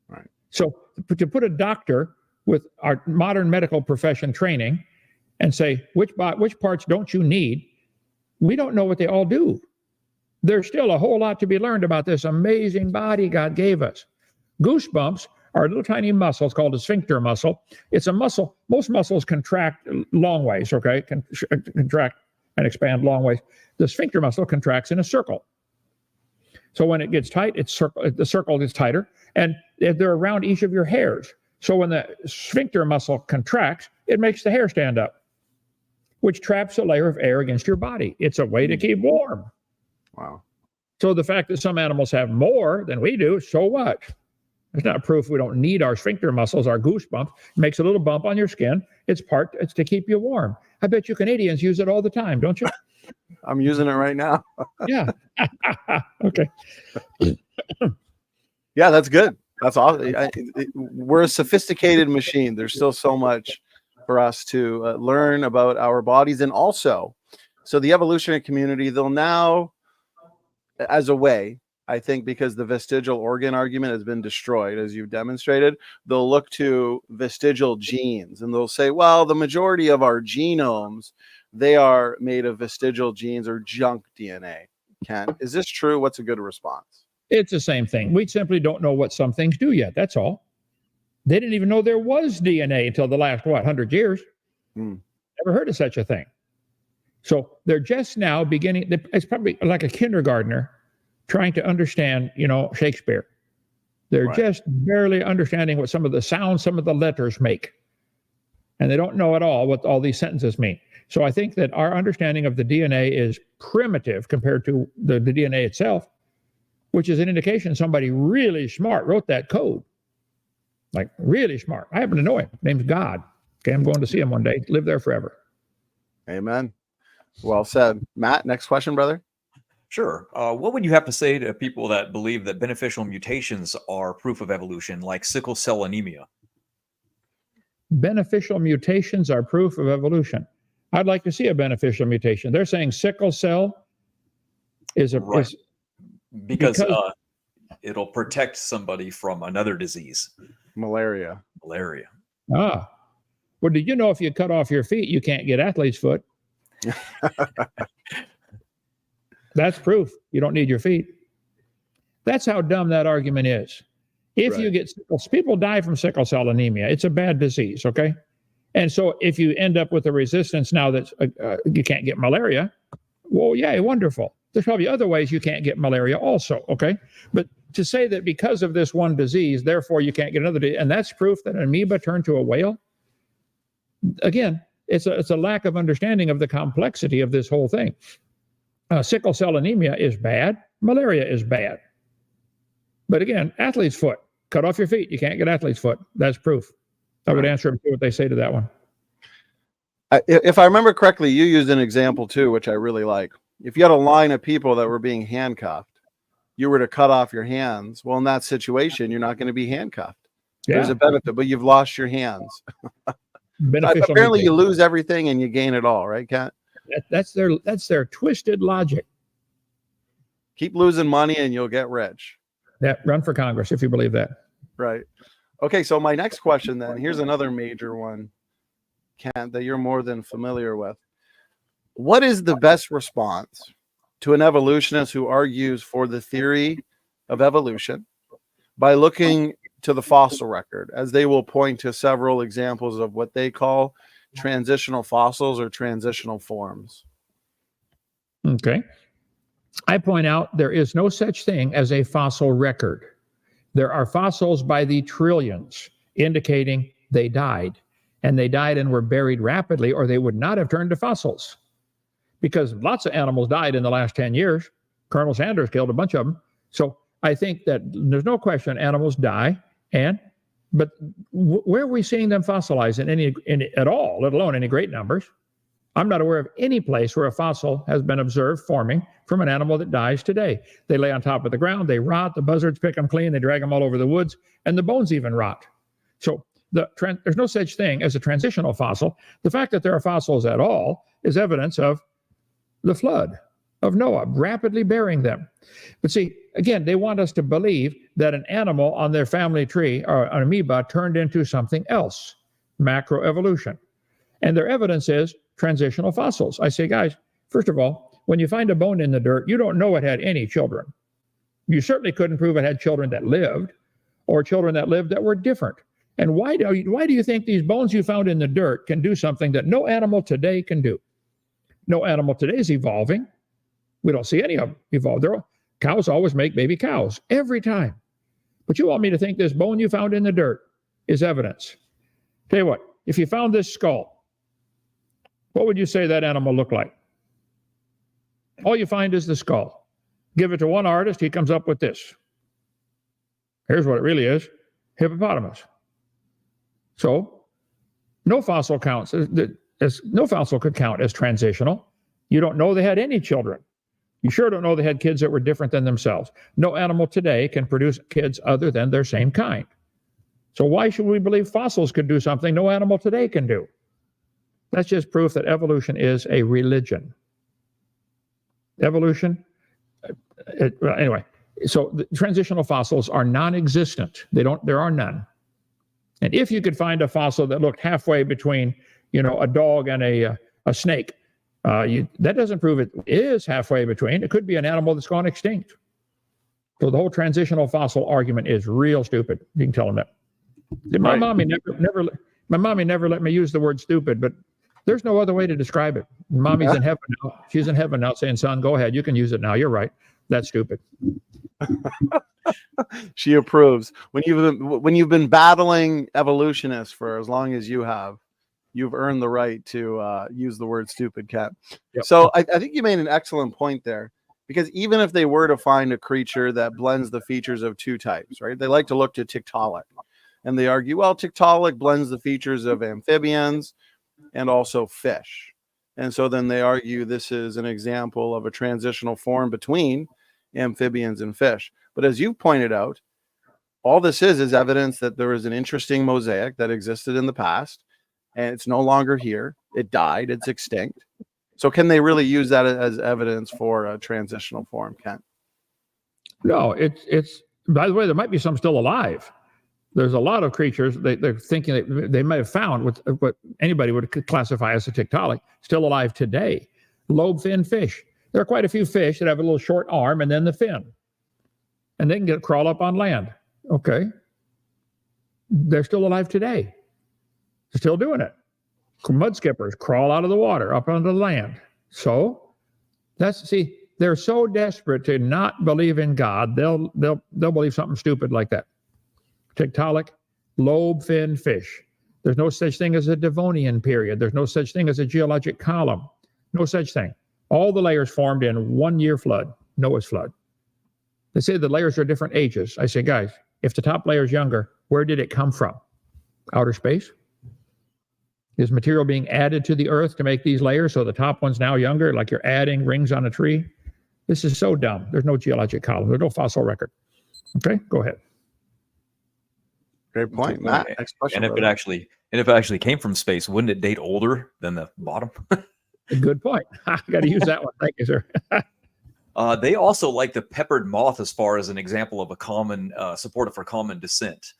Right. So to put a doctor with our modern medical profession training and say, which parts don't you need? We don't know what they all do. There's still a whole lot to be learned about this amazing body God gave us. Goosebumps are little tiny muscles called a sphincter muscle. It's a muscle. Most muscles contract long ways, okay? Contract and expand long ways. The sphincter muscle contracts in a circle. So when it gets tight, the circle gets tighter, and they're around each of your hairs. So when the sphincter muscle contracts, it makes the hair stand up, which traps a layer of air against your body. It's a way to keep warm. Wow. So the fact that some animals have more than we do, so what? It's not proof we don't need our sphincter muscles, our goosebumps. It makes a little bump on your skin. It's to keep you warm. I bet you Canadians use it all the time, don't you? I'm using it right now. Yeah. Okay. Yeah, that's good. That's awesome. We're a sophisticated machine. There's still so much for us to learn about our bodies. And also, so the evolutionary community, they'll now, as a way, I think, because the vestigial organ argument has been destroyed, as you've demonstrated, they'll look to vestigial genes and they'll say, well, the majority of our genomes, they are made of vestigial genes or junk DNA. Ken, is this true? What's a good response? It's the same thing. We simply don't know what some things do yet. That's all. They didn't even know there was DNA until the last, 100 years. Never heard of such a thing. So they're just now beginning. It's probably like a kindergartner trying to understand, Shakespeare. They're just barely understanding what some of the sounds, some of the letters make. And they don't know at all what all these sentences mean. So I think that our understanding of the DNA is primitive compared to the DNA itself, which is an indication somebody really smart wrote that code. Like really smart. I happen to know him. Name's God. Okay, I'm going to see him one day. Live there forever. Amen. Well said. Matt, next question, brother. Sure. What would you have to say to people that believe that beneficial mutations are proof of evolution, like sickle cell anemia? Beneficial mutations are proof of evolution. I'd like to see a beneficial mutation. They're saying sickle cell is because it'll protect somebody from another disease. Malaria. Well, did you know if you cut off your feet, you can't get athlete's foot? That's proof you don't need your feet. That's how dumb that argument is. If you get people die from sickle cell anemia. It's a bad disease, okay? And so if you end up with a resistance now that you can't get malaria, well, yeah, wonderful. There's probably other ways you can't get malaria also, okay? But to say that because of this one disease, therefore you can't get another disease, and that's proof that an amoeba turned to a whale, again, it's a lack of understanding of the complexity of this whole thing. Sickle cell anemia is bad. Malaria is bad. But again, athlete's foot. Cut off your feet. You can't get athlete's foot. That's proof. I would answer them, see what they say to that one. If I remember correctly, you used an example too, which I really like. If you had a line of people that were being handcuffed, you were to cut off your hands. Well, in that situation, you're not going to be handcuffed. Yeah. There's a benefit, but you've lost your hands. Apparently, you lose everything and you gain it all, right, Kat? That's their twisted logic. Keep losing money and you'll get rich. Yeah, run for Congress if you believe that. Right. Okay, so my next question then, here's another major one, Kent, that you're more than familiar with. What is the best response to an evolutionist who argues for the theory of evolution by looking to the fossil record, as they will point to several examples of what they call transitional fossils or transitional forms? Okay. I point out there is no such thing as a fossil record. There are fossils by the trillions, indicating they died. And they died and were buried rapidly, or they would not have turned to fossils. Because lots of animals died in the last 10 years. Colonel Sanders killed a bunch of them. So I think that there's no question animals die. But where are we seeing them fossilize in any at all, let alone any great numbers? I'm not aware of any place where a fossil has been observed forming from an animal that dies today. They lay on top of the ground, they rot, the buzzards pick them clean, they drag them all over the woods, and the bones even rot. So there's no such thing as a transitional fossil. The fact that there are fossils at all is evidence of the flood of Noah, rapidly burying them. But see, again, they want us to believe that an animal on their family tree, or an amoeba, turned into something else, macroevolution. And their evidence is transitional fossils. I say, guys, first of all, when you find a bone in the dirt, you don't know it had any children. You certainly couldn't prove it had children that lived, or children that lived that were different. And why do you think these bones you found in the dirt can do something that no animal today can do? No animal today is evolving. We don't see any of them evolve. Cows always make baby cows, every time. But you want me to think this bone you found in the dirt is evidence. Tell you what, if you found this skull, what would you say that animal looked like? All you find is the skull. Give it to one artist, he comes up with this. Here's what it really is, hippopotamus. So, no fossil counts, no fossil could count as transitional. You don't know they had any children. You sure don't know they had kids that were different than themselves. No animal today can produce kids other than their same kind. So why should we believe fossils could do something no animal today can do? That's just proof that evolution is a religion. Evolution, anyway, so the transitional fossils are non-existent. There are none. And if you could find a fossil that looked halfway between, a dog and a snake, that doesn't prove it is halfway between. It could be an animal that's gone extinct. So the whole transitional fossil argument is real stupid. You can tell them that. My mommy never let me use the word stupid, but there's no other way to describe it. Mommy's in heaven now. She's in heaven now saying, son, go ahead. You can use it now. You're right. That's stupid. She approves. When you've been battling evolutionists for as long as you have, you've earned the right to use the word stupid, Kat. Yep. So I think you made an excellent point there, because even if they were to find a creature that blends the features of two types, right? They like to look to Tiktaalik, and they argue, well, Tiktaalik blends the features of amphibians and also fish. And so then they argue this is an example of a transitional form between amphibians and fish. But as you pointed out, all this is evidence that there is an interesting mosaic that existed in the past, and it's no longer here. It died. It's extinct. So can they really use that as evidence for a transitional form, Kent? No, it's by the way, there might be some still alive. There's a lot of creatures they're thinking that they might have found what anybody would classify as a Tiktaalik still alive today. Lobe fin fish. There are quite a few fish that have a little short arm and then the fin. And they can crawl up on land. Okay. They're still alive today. They're still doing it. Mud skippers crawl out of the water up onto the land. So they're so desperate to not believe in God, they'll believe something stupid like that. Tiktaalik, lobe fin fish. There's no such thing as a Devonian period. There's no such thing as a geologic column. No such thing. All the layers formed in 1 year flood, Noah's flood. They say the layers are different ages. I say, guys, if the top layer is younger, where did it come from? Outer space? Is material being added to the earth to make these layers so the top one's now younger, like you're adding rings on a tree? This is so dumb. There's no geologic column. There's no fossil record. Okay, go ahead. Great point, Matt. Next question, and if it actually came from space, wouldn't it date older than the bottom? Good point. I got to use that one. Thank you, sir. They also like the peppered moth as far as an example of a common supportive for common descent.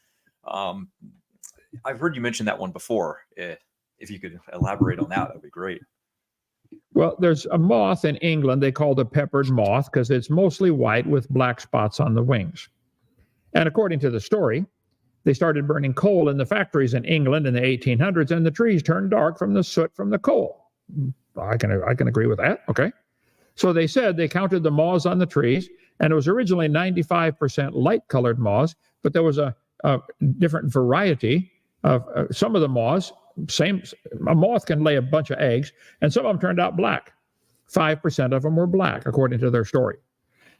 I've heard you mention that one before. If you could elaborate on that, that'd be great. Well, there's a moth in England they call the peppered moth because it's mostly white with black spots on the wings. And according to the story, they started burning coal in the factories in England in the 1800s, and the trees turned dark from the soot from the coal. I can agree with that. Okay. So they said they counted the moths on the trees, and it was originally 95% light-colored moths, but there was a different variety of some of the moths. A moth can lay a bunch of eggs, and some of them turned out black. 5% of them were black, according to their story.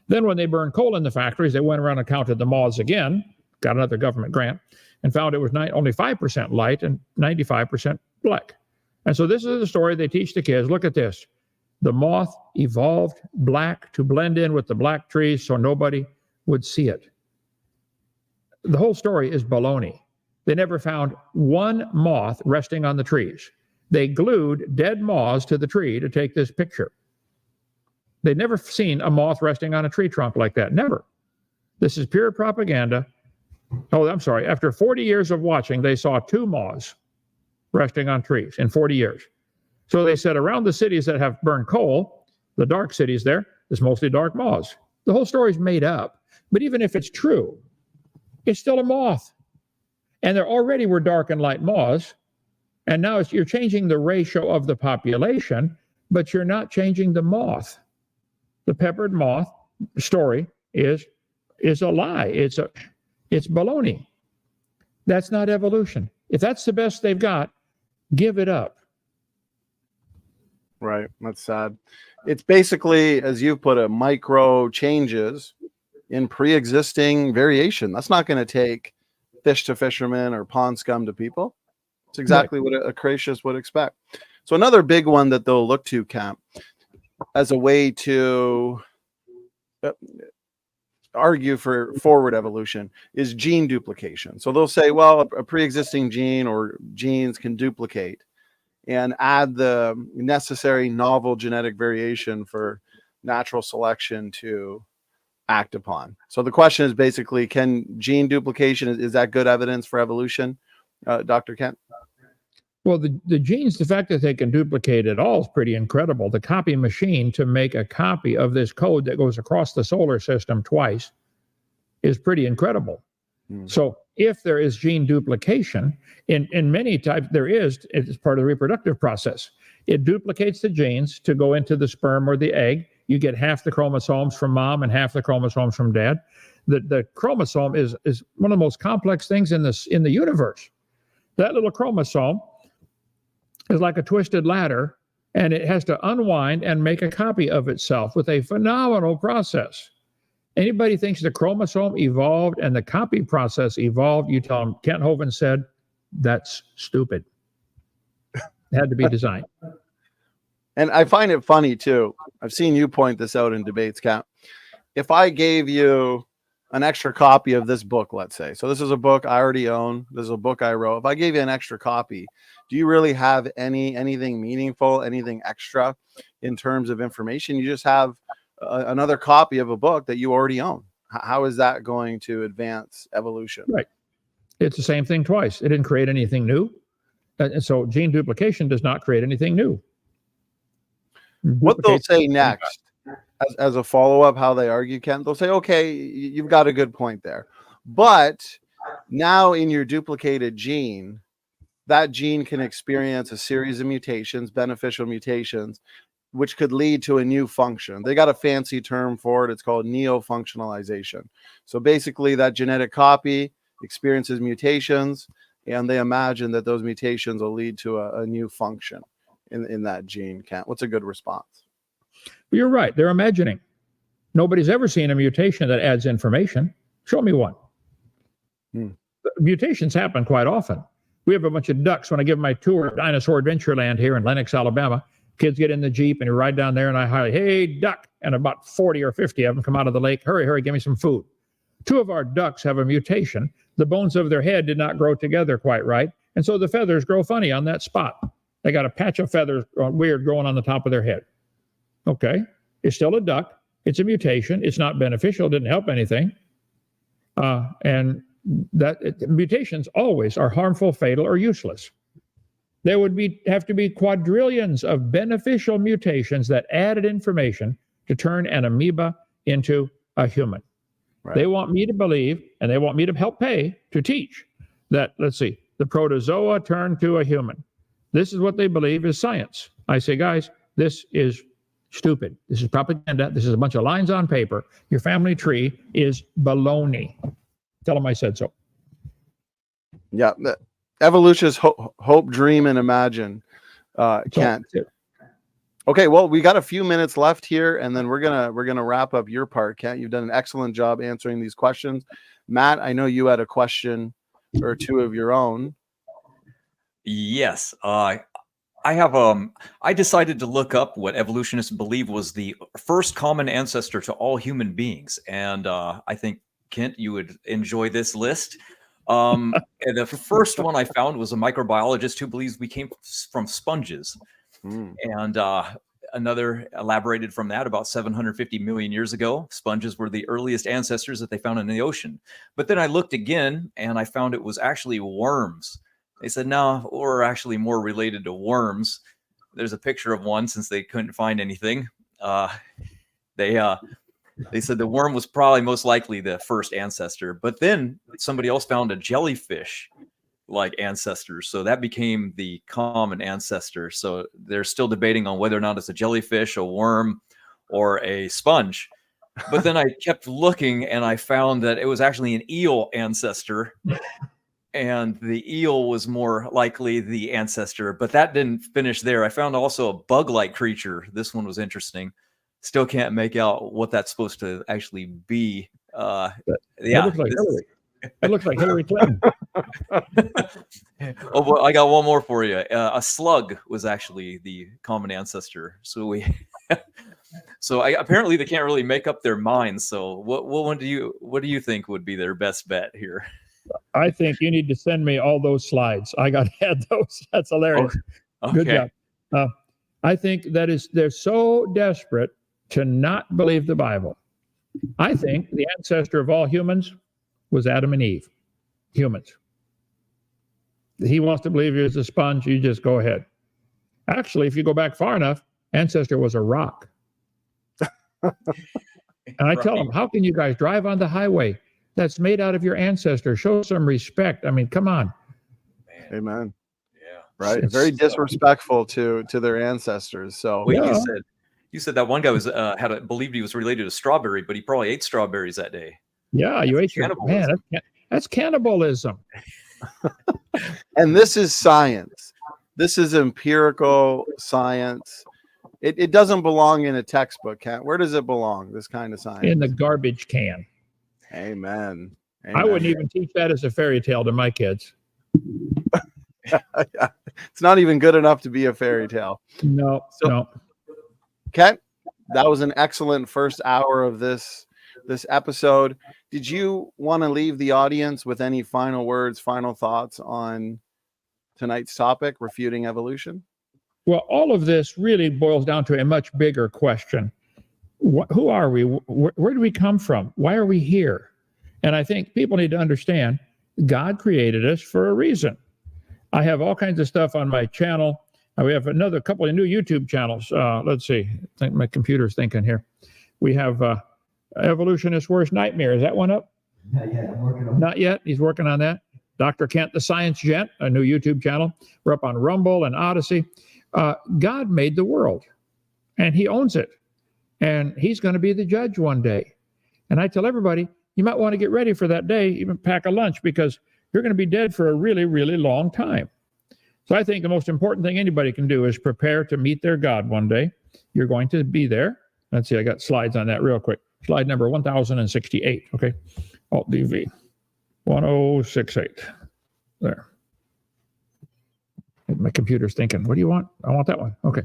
Then when they burned coal in the factories, they went around and counted the moths again, got another government grant, and found it was only 5% light and 95% black. And so this is the story they teach the kids. Look at this. The moth evolved black to blend in with the black trees so nobody would see it. The whole story is baloney. They never found one moth resting on the trees. They glued dead moths to the tree to take this picture. They'd never seen a moth resting on a tree trunk like that. Never. This is pure propaganda. Oh, I'm sorry. After 40 years of watching, they saw 2 moths resting on trees in 40 years. So they said around the cities that have burned coal, the dark cities there, there's mostly dark moths. The whole story is made up. But even if it's true, it's still a moth. And there already were dark and light moths. And now you're changing the ratio of the population, but you're not changing the moth. The peppered moth story is a lie. It's baloney. That's not evolution. If that's the best they've got, give it up. Right. That's sad. It's basically, as you put it, micro changes in pre-existing variation. That's not going to take fish to fishermen or pond scum to people. It's exactly what a creationist would expect. So another big one that they'll look to, Camp, as a way to argue for forward evolution is gene duplication. So they'll say, well, a pre-existing gene or genes can duplicate and add the necessary novel genetic variation for natural selection to act upon. So the question is basically, can gene duplication, is that good evidence for evolution, Dr. Kent? Well, the genes, the fact that they can duplicate at all is pretty incredible. The copy machine to make a copy of this code that goes across the solar system twice is pretty incredible. So if there is gene duplication, in many types there is, it's part of the reproductive process. It duplicates the genes to go into the sperm or the egg. You get half the chromosomes from mom and half the chromosomes from dad. The chromosome is one of the most complex things in the universe. That little chromosome is like a twisted ladder, and it has to unwind and make a copy of itself with a phenomenal process. Anybody thinks the chromosome evolved and the copy process evolved, you tell them, Kent Hovind said, that's stupid. It had to be designed. And I find it funny, too. I've seen you point this out in debates, Cap. If I gave you an extra copy of this book, let's say, so this is a book I already own, this is a book I wrote. If I gave you an extra copy, do you really have anything meaningful, anything extra in terms of information? You just have another copy of a book that you already own. How is that going to advance evolution? Right. It's the same thing twice. It didn't create anything new. And so gene duplication does not create anything new. What they'll say next, as a follow-up, how they argue, Kent, they'll say, okay, you've got a good point there. But now in your duplicated gene, that gene can experience a series of mutations, beneficial mutations, which could lead to a new function. They got a fancy term for it. It's called neo-functionalization. So basically that genetic copy experiences mutations, and they imagine that those mutations will lead to a new function in that gene. Kent, what's a good response? You're right. They're imagining. Nobody's ever seen a mutation that adds information. Show me one. Mutations happen quite often. We have a bunch of ducks when I give my tour of Dinosaur Adventureland here in Lenox, Alabama. Kids get in the Jeep and you ride down there and I holler, hey, duck. And about 40 or 50 of them come out of the lake. Hurry, hurry, give me some food. 2 of our ducks have a mutation. The bones of their head did not grow together quite right. And so the feathers grow funny on that spot. They got a patch of feathers weird growing on the top of their head. Okay. It's still a duck. It's a mutation. It's not beneficial. It didn't help anything. And mutations always are harmful, fatal, or useless. There would have to be quadrillions of beneficial mutations that added information to turn an amoeba into a human. Right. They want me to believe, and they want me to help pay to teach that, let's see, the protozoa turned to a human. This is what they believe is science. I say, guys, this is stupid. This is propaganda. This is a bunch of lines on paper. Your family tree is baloney. Tell them I said so. Yeah. Evolution is hope, dream, and imagine. Kent. Okay, well, we got a few minutes left here, and then we're gonna wrap up your part, Kent. You've done an excellent job answering these questions. Matt, I know you had a question or two of your own. Yes. I decided to look up what evolutionists believe was the first common ancestor to all human beings, and I think Kent, you would enjoy this list. And the first one I found was a microbiologist who believes we came from sponges, and another elaborated from that about 750 million years ago. Sponges were the earliest ancestors that they found in the ocean. But then I looked again, and I found it was actually worms. They said, no, we're actually more related to worms. There's a picture of one since they couldn't find anything. They said the worm was probably most likely the first ancestor. But then somebody else found a jellyfish like ancestors. So that became the common ancestor. So they're still debating on whether or not it's a jellyfish, a worm, or a sponge. But then I kept looking and I found that it was actually an eel ancestor. And the eel was more likely the ancestor, but that didn't finish there. I found also a bug-like creature. This one was interesting. Still can't make out what that's supposed to actually be. Yeah, it looks like Hillary. It looks like Hillary Clinton. Oh, well, I got one more for you. A slug was actually the common ancestor. So apparently they can't really make up their minds. So what do you think would be their best bet here? I think you need to send me all those slides. I got to add those. That's hilarious. Okay. Good job. I think they're so desperate to not believe the Bible. I think the ancestor of all humans was Adam and Eve, humans. He wants to believe he was a sponge. You just go ahead. Actually, if you go back far enough, ancestor was a rock. And I tell them, how can you guys drive on the highway that's made out of your ancestor? Show some respect. I mean, come on. Man. Amen. Yeah. Right. Very disrespectful to their ancestors. So wait, you said that one guy was believed he was related to strawberry, but he probably ate strawberries that day. Yeah, you ate your man. That's cannibalism. And this is science. This is empirical science. It doesn't belong in a textbook, Kent. Where does it belong? This kind of science in the garbage can. Amen. I wouldn't even teach that as a fairy tale to my kids. It's not even good enough to be a fairy tale. No. Kent, that was an excellent first hour of this episode. Did you want to leave the audience with any final words, final thoughts on tonight's topic, refuting evolution? Well, all of this really boils down to a much bigger question. Who are we? Where do we come from? Why are we here? And I think people need to understand God created us for a reason. I have all kinds of stuff on my channel. We have another couple of new YouTube channels. Let's see. I think my computer's thinking here. We have Evolutionist's Worst Nightmare. Is that one up? Not yet. I'm working on it. Not yet. He's working on that. Dr. Kent, the Science Gent, a new YouTube channel. We're up on Rumble and Odyssey. God made the world, and he owns it. And he's going to be the judge one day. And I tell everybody, you might want to get ready for that day, even pack a lunch, because you're going to be dead for a really, really long time. So I think the most important thing anybody can do is prepare to meet their God one day. You're going to be there. Let's see, I got slides on that real quick. Slide number 1068, okay? Alt-DV, 1068, there. My computer's thinking, what do you want? I want that one, okay.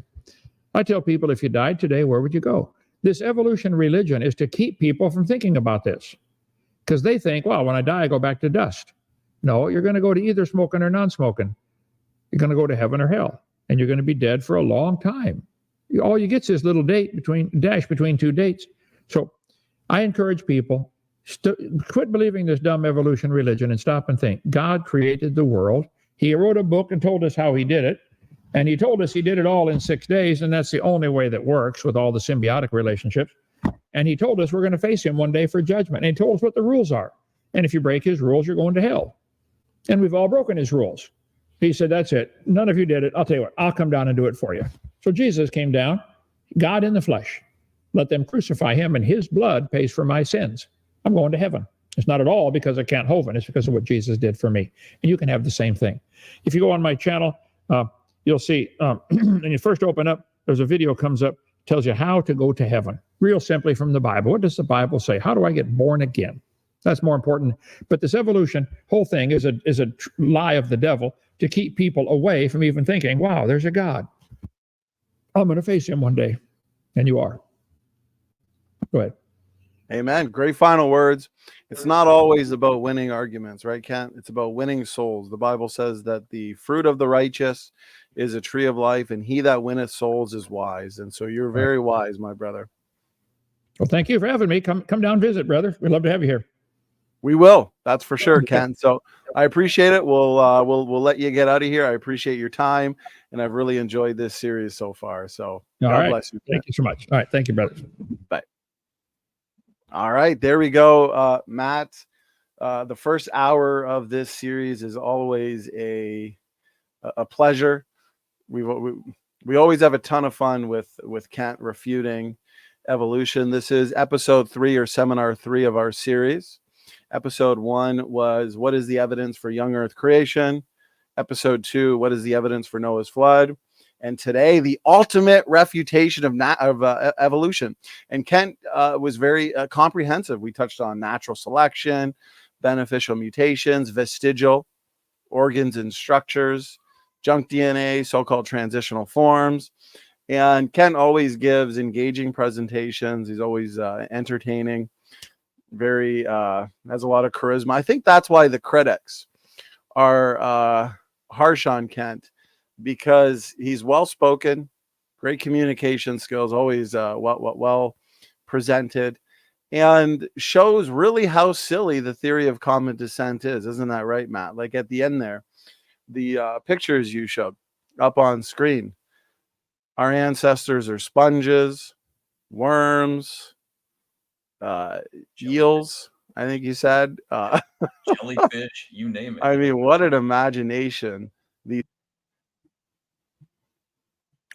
I tell people, if you died today, where would you go? This evolution religion is to keep people from thinking about this, because they think, well, when I die, I go back to dust. No, you're going to go to either smoking or non-smoking. You're going to go to heaven or hell, and you're going to be dead for a long time. All you get is this little dash between two dates. So I encourage people, quit believing this dumb evolution religion and stop and think. God created the world. He wrote a book and told us how he did it. And he told us he did it all in 6 days, and that's the only way that works with all the symbiotic relationships. And he told us we're going to face him one day for judgment. And he told us what the rules are. And if you break his rules, you're going to hell. And we've all broken his rules. He said, that's it. None of you did it. I'll tell you what, I'll come down and do it for you. So Jesus came down, God in the flesh. Let them crucify him, and his blood pays for my sins. I'm going to heaven. It's not at all because I can't Hovind. It's because of what Jesus did for me. And you can have the same thing. If you go on my channel, you'll see, when you first open up, there's a video comes up, tells you how to go to heaven. Real simply from the Bible. What does the Bible say? How do I get born again? That's more important. But this evolution whole thing is a lie of the devil to keep people away from even thinking, wow, there's a God. I'm going to face him one day. And you are. Go ahead. Amen. Great final words. It's not always about winning arguments, right, Kent? It's about winning souls. The Bible says that the fruit of the righteous is a tree of life, and he that winneth souls is wise. And so you're very wise, my brother. Well, thank you for having me. Come down visit, brother. We'd love to have you here. We will. That's for sure, Ken. So I appreciate it. We'll let you get out of here. I appreciate your time, and I've really enjoyed this series so far. So God bless you. Thank you so much. All right. Thank you, brother. Bye. All right, there we go, Matt. The first hour of this series is always a pleasure. We always have a ton of fun with Kent refuting evolution. This is episode 3 or seminar 3 of our series. Episode 1 was what is the evidence for young Earth creation? Episode 2, what is the evidence for Noah's flood? And today, the ultimate refutation of evolution. And Kent was very comprehensive. We touched on natural selection, beneficial mutations, vestigial, organs and structures, junk DNA, so-called transitional forms. And Kent always gives engaging presentations. He's always entertaining, very has a lot of charisma. I think that's why the critics are harsh on Kent, because he's well-spoken, great communication skills, always well presented, and shows really how silly the theory of common descent is. Isn't that right, Matt? Like at the end there, the pictures you showed up on screen, our ancestors are sponges, worms, eels, I think you said. Jellyfish, you name it. I mean, what an imagination.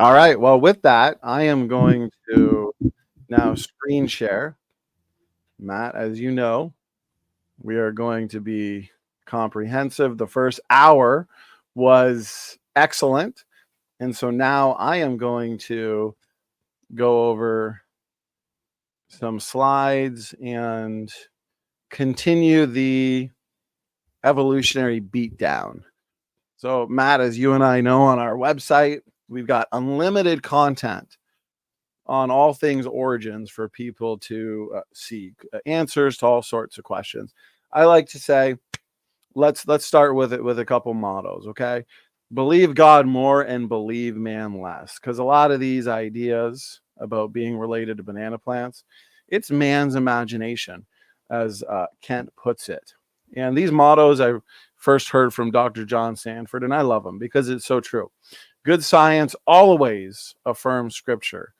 All right. Well, with that, I am going to now screen share. Matt, as you know, we are going to be comprehensive. The first hour was excellent. And so now I am going to go over some slides and continue the evolutionary beatdown. So, Matt, as you and I know, on our website, we've got unlimited content on all things origins for people to seek answers to all sorts of questions. I like to say, let's start with a couple mottos, okay? Believe God more and believe man less, because a lot of these ideas about being related to banana plants, it's man's imagination, as Kent puts it. And these mottos I first heard from Dr. John Sanford, and I love them because it's so true. Good science always affirms scripture.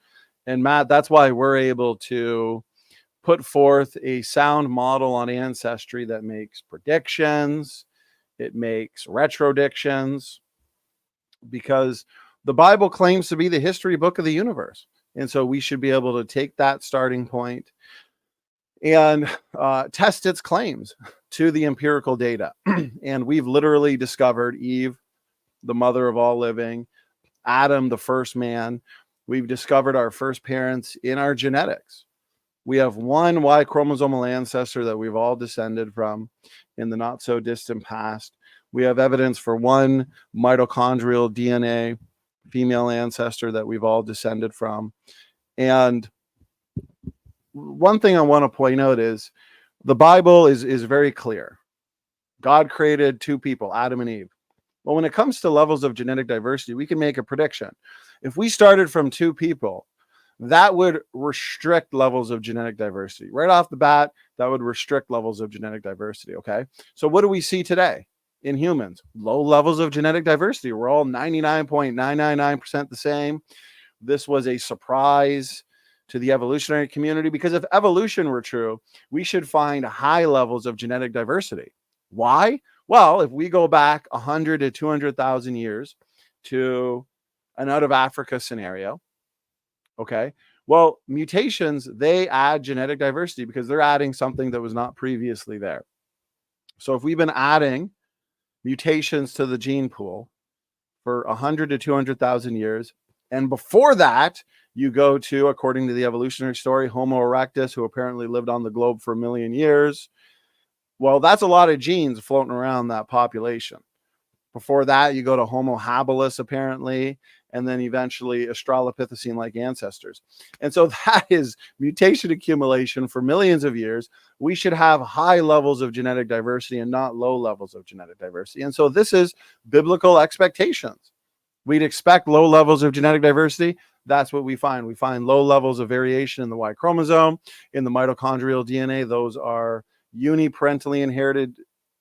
And Matt, that's why we're able to put forth a sound model on ancestry that makes predictions, it makes retrodictions, because the Bible claims to be the history book of the universe. And so we should be able to take that starting point and test its claims to the empirical data. And we've literally discovered Eve, the mother of all living, Adam, the first man. We've discovered our first parents in our genetics. We have one Y chromosomal ancestor that we've all descended from in the not so distant past. We have evidence for one mitochondrial DNA female ancestor that we've all descended from. And one thing I want to point out is the Bible is very clear. God created two people, Adam and Eve. Well, when it comes to levels of genetic diversity, we can make a prediction. If we started from two people, that would restrict levels of genetic diversity. Right off the bat, that would restrict levels of genetic diversity, okay? So what do we see today in humans? Low levels of genetic diversity. We're all 99.999% the same. This was a surprise to the evolutionary community, because if evolution were true, we should find high levels of genetic diversity. Why? Well, if we go back 100 to 200,000 years to an out of Africa scenario, okay, well, mutations, they add genetic diversity because they're adding something that was not previously there. So if we've been adding mutations to the gene pool for 100 to 200,000 years, and before that, you go to, according to the evolutionary story, Homo erectus, who apparently lived on the globe for 1 million years. Well, that's a lot of genes floating around that population. Before that, you go to Homo habilis, apparently, and then eventually Australopithecine-like ancestors. And so that is mutation accumulation for millions of years. We should have high levels of genetic diversity and not low levels of genetic diversity. And so this is biblical expectations. We'd expect low levels of genetic diversity. That's what we find. We find low levels of variation in the Y chromosome, in the mitochondrial DNA. Those are uniparentally inherited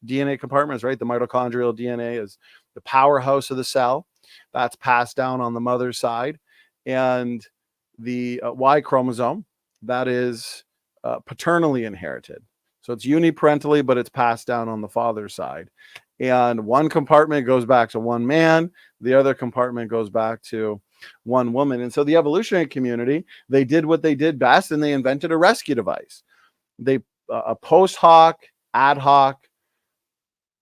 DNA compartments, right? The mitochondrial DNA is the powerhouse of the cell. That's passed down on the mother's side. And the Y chromosome, that is paternally inherited. So it's uniparentally, but it's passed down on the father's side. And one compartment goes back to one man. The other compartment goes back to one woman. And so the evolutionary community, they did what they did best, and they invented a rescue device. They a post hoc, ad hoc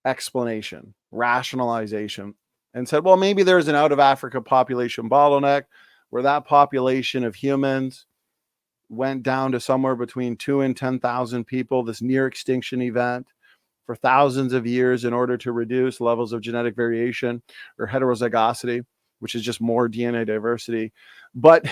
explanation, rationalization, and said, well, maybe there's an out of Africa population bottleneck where that population of humans went down to somewhere between 2 and 10,000 people, this near extinction event, for thousands of years in order to reduce levels of genetic variation or heterozygosity, which is just more DNA diversity. But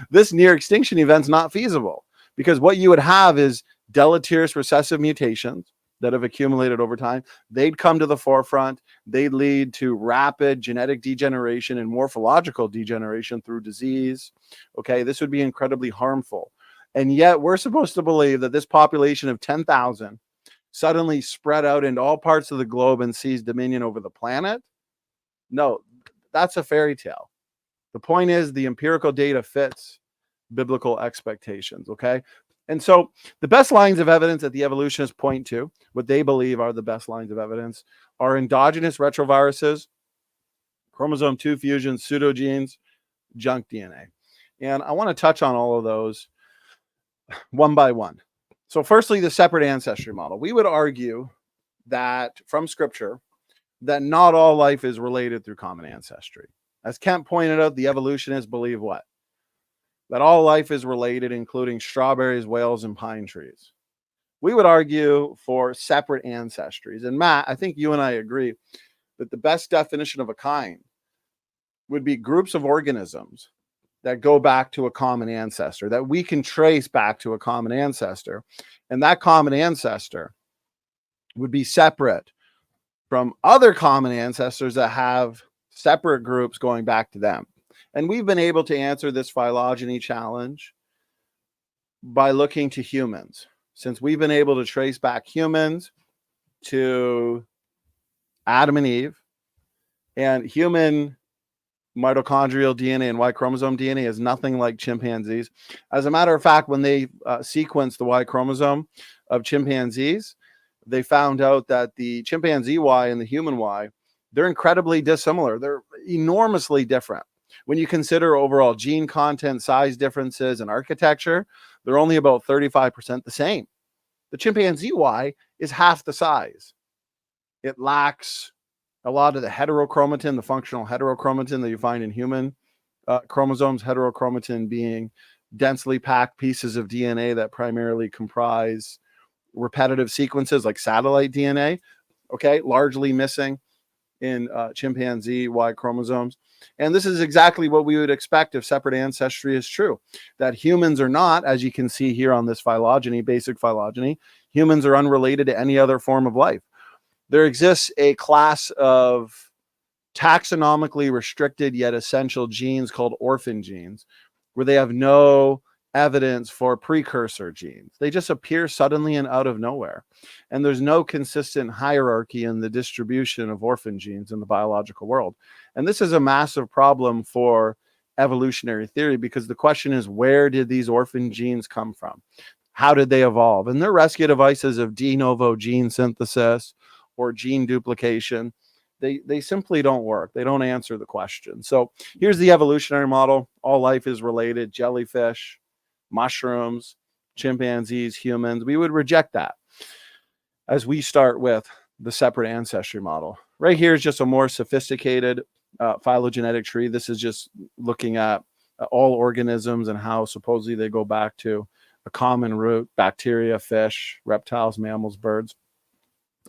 this near extinction event's not feasible, because what you would have is deleterious recessive mutations that have accumulated over time. They'd come to the forefront. They'd lead to rapid genetic degeneration and morphological degeneration through disease. Okay, this would be incredibly harmful. And yet we're supposed to believe that this population of 10,000 suddenly spread out into all parts of the globe and seized dominion over the planet? No, that's a fairy tale. The point is the empirical data fits biblical expectations, okay? And so the best lines of evidence that the evolutionists point to, what they believe are the best lines of evidence, are endogenous retroviruses, chromosome 2 fusions, pseudogenes, junk DNA. And I want to touch on all of those one by one. So firstly, the separate ancestry model. We would argue that from scripture, that not all life is related through common ancestry. As Kent pointed out, the evolutionists believe what? That all life is related, including strawberries, whales, and pine trees. We would argue for separate ancestries. And Matt, I think you and I agree that the best definition of a kind would be groups of organisms that go back to a common ancestor, that we can trace back to a common ancestor. And that common ancestor would be separate from other common ancestors that have separate groups going back to them. And we've been able to answer this phylogeny challenge by looking to humans. Since we've been able to trace back humans to Adam and Eve, and human mitochondrial DNA and Y chromosome DNA is nothing like chimpanzees. As a matter of fact, when they sequenced the Y chromosome of chimpanzees, they found out that the chimpanzee Y and the human Y, they're incredibly dissimilar. They're enormously different. When you consider overall gene content, size differences, and architecture, they're only about 35% the same. The chimpanzee Y is half the size. It lacks a lot of the heterochromatin, the functional heterochromatin that you find in human chromosomes, heterochromatin being densely packed pieces of DNA that primarily comprise repetitive sequences like satellite DNA, okay, largely missing in chimpanzee Y chromosomes. And this is exactly what we would expect if separate ancestry is true, that humans are not, as you can see here on this phylogeny, basic phylogeny, humans are unrelated to any other form of life. There exists a class of taxonomically restricted yet essential genes called orphan genes, where they have no evidence for precursor genes. They just appear suddenly and out of nowhere. And there's no consistent hierarchy in the distribution of orphan genes in the biological world. And this is a massive problem for evolutionary theory, because the question is, where did these orphan genes come from? How did they evolve? And they're rescue devices of de novo gene synthesis or gene duplication. They simply don't work. They don't answer the question. So here's the evolutionary model. All life is related: jellyfish, mushrooms, chimpanzees, humans. We would reject that as we start with the separate ancestry model. Right here is just a more sophisticated phylogenetic tree. This is just looking at all organisms and how supposedly they go back to a common root: bacteria, fish, reptiles, mammals, birds.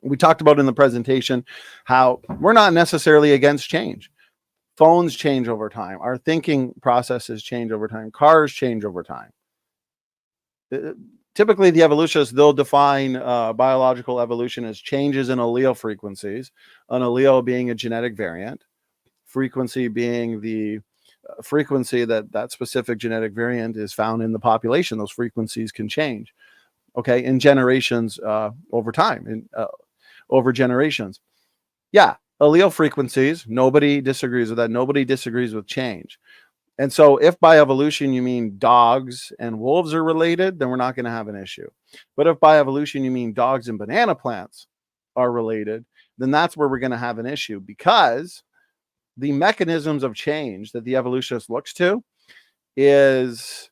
We talked about in the presentation how we're not necessarily against change. Phones change over time. Our thinking processes change over time. Cars change over time. Typically, the evolutionists, they'll define biological evolution as changes in allele frequencies, an allele being a genetic variant, frequency being the frequency that specific genetic variant is found in the population. Those frequencies can change, okay, in generations over time, over generations. Yeah, allele frequencies, nobody disagrees with that. Nobody disagrees with change. And so if by evolution you mean dogs and wolves are related, then we're not going to have an issue. But if by evolution you mean dogs and banana plants are related, then that's where we're going to have an issue, because the mechanisms of change that the evolutionist looks to is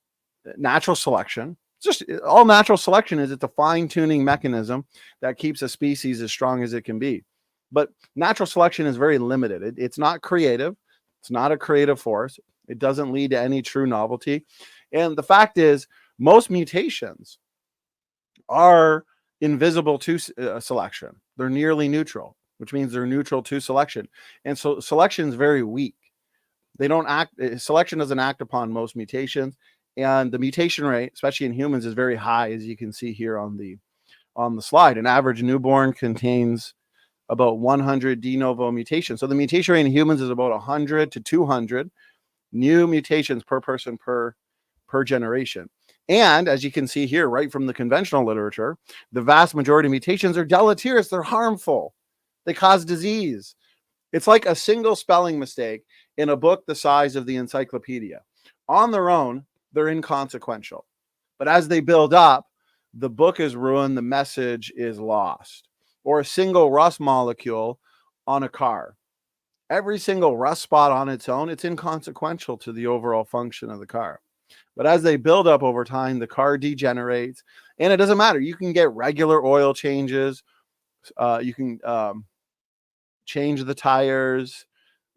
natural selection. Just all natural selection is, it's a fine-tuning mechanism that keeps a species as strong as it can be. But natural selection is very limited. It's not creative. It's not a creative force. It doesn't lead to any true novelty. And the fact is, most mutations are invisible to selection. They're nearly neutral, which means they're neutral to selection. And so selection is very weak. They don't act, selection doesn't act upon most mutations. And the mutation rate, especially in humans, is very high, as you can see here on the slide. An average newborn contains about 100 de novo mutations. So the mutation rate in humans is about 100 to 200 new mutations per person per generation. And as you can see here, right from the conventional literature, the vast majority of mutations are deleterious. They're harmful. They cause disease. It's like a single spelling mistake in a book the size of the encyclopedia. On their own, they're inconsequential. But as they build up, the book is ruined, the message is lost. Or a single rust molecule on a car. Every single rust spot on its own, it's inconsequential to the overall function of the car. But as they build up over time, the car degenerates, and it doesn't matter. You can get regular oil changes. You can change the tires.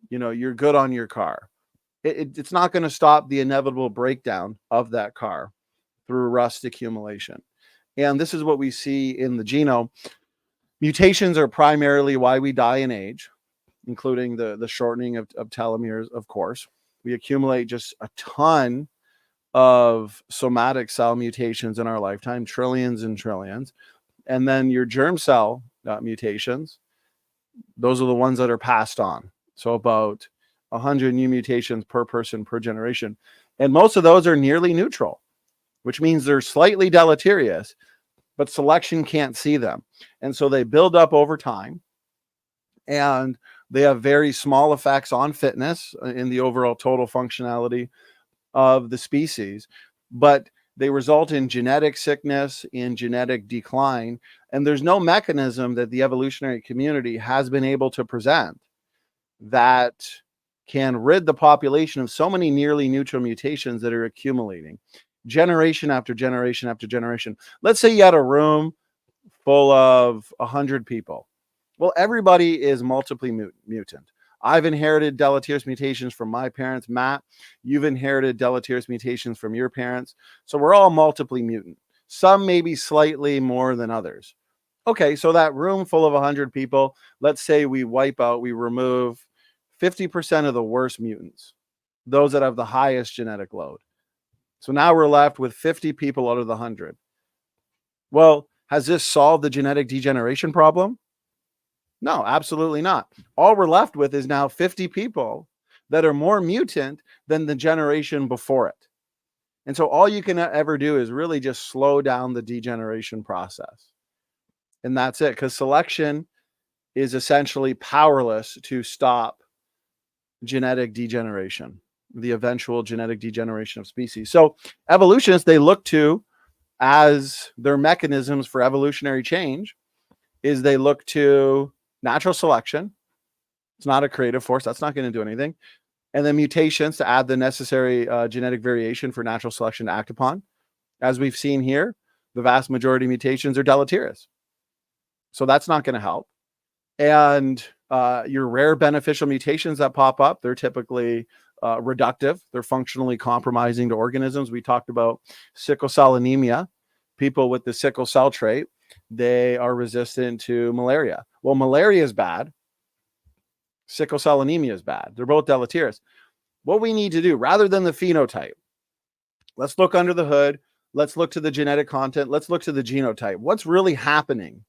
You know, you're good on your car. It's not going to stop the inevitable breakdown of that car through rust accumulation. And this is what we see in the genome. Mutations are primarily why we die in age, including the shortening of telomeres, of course. We accumulate just a ton of somatic cell mutations in our lifetime, trillions and trillions. And then your germ cell mutations, those are the ones that are passed on. So about 100 new mutations per person per generation. And most of those are nearly neutral, which means they're slightly deleterious, but selection can't see them. And so they build up over time, and they have very small effects on fitness in the overall total functionality of the species, but they result in genetic sickness, in genetic decline. And there's no mechanism that the evolutionary community has been able to present that can rid the population of so many nearly neutral mutations that are accumulating generation after generation after generation. Let's say you had a room full of 100 people. Well, everybody is multiply mutant. I've inherited deleterious mutations from my parents. Matt, you've inherited deleterious mutations from your parents. So we're all multiply mutant. Some maybe slightly more than others. Okay, so that room full of 100 people, let's say we remove 50% of the worst mutants, those that have the highest genetic load. So now we're left with 50 people out of the 100. Well, has this solved the genetic degeneration problem? No, absolutely not. All we're left with is now 50 people that are more mutant than the generation before it. And so all you can ever do is really just slow down the degeneration process. And that's it, because selection is essentially powerless to stop genetic degeneration, the eventual genetic degeneration of species. So evolutionists, they look to, as their mechanisms for evolutionary change, is they look to natural selection. It's not a creative force. That's not going to do anything. And then mutations to add the necessary genetic variation for natural selection to act upon. As we've seen here, the vast majority of mutations are deleterious. So that's not going to help. And your rare beneficial mutations that pop up, they're typically reductive. They're functionally compromising to organisms. We talked about sickle cell anemia. People with the sickle cell trait, they are resistant to malaria. Well, malaria is bad. Sickle cell anemia is bad. They're both deleterious. What we need to do, rather than the phenotype, let's look under the hood. Let's look to the genetic content. Let's look to the genotype. What's really happening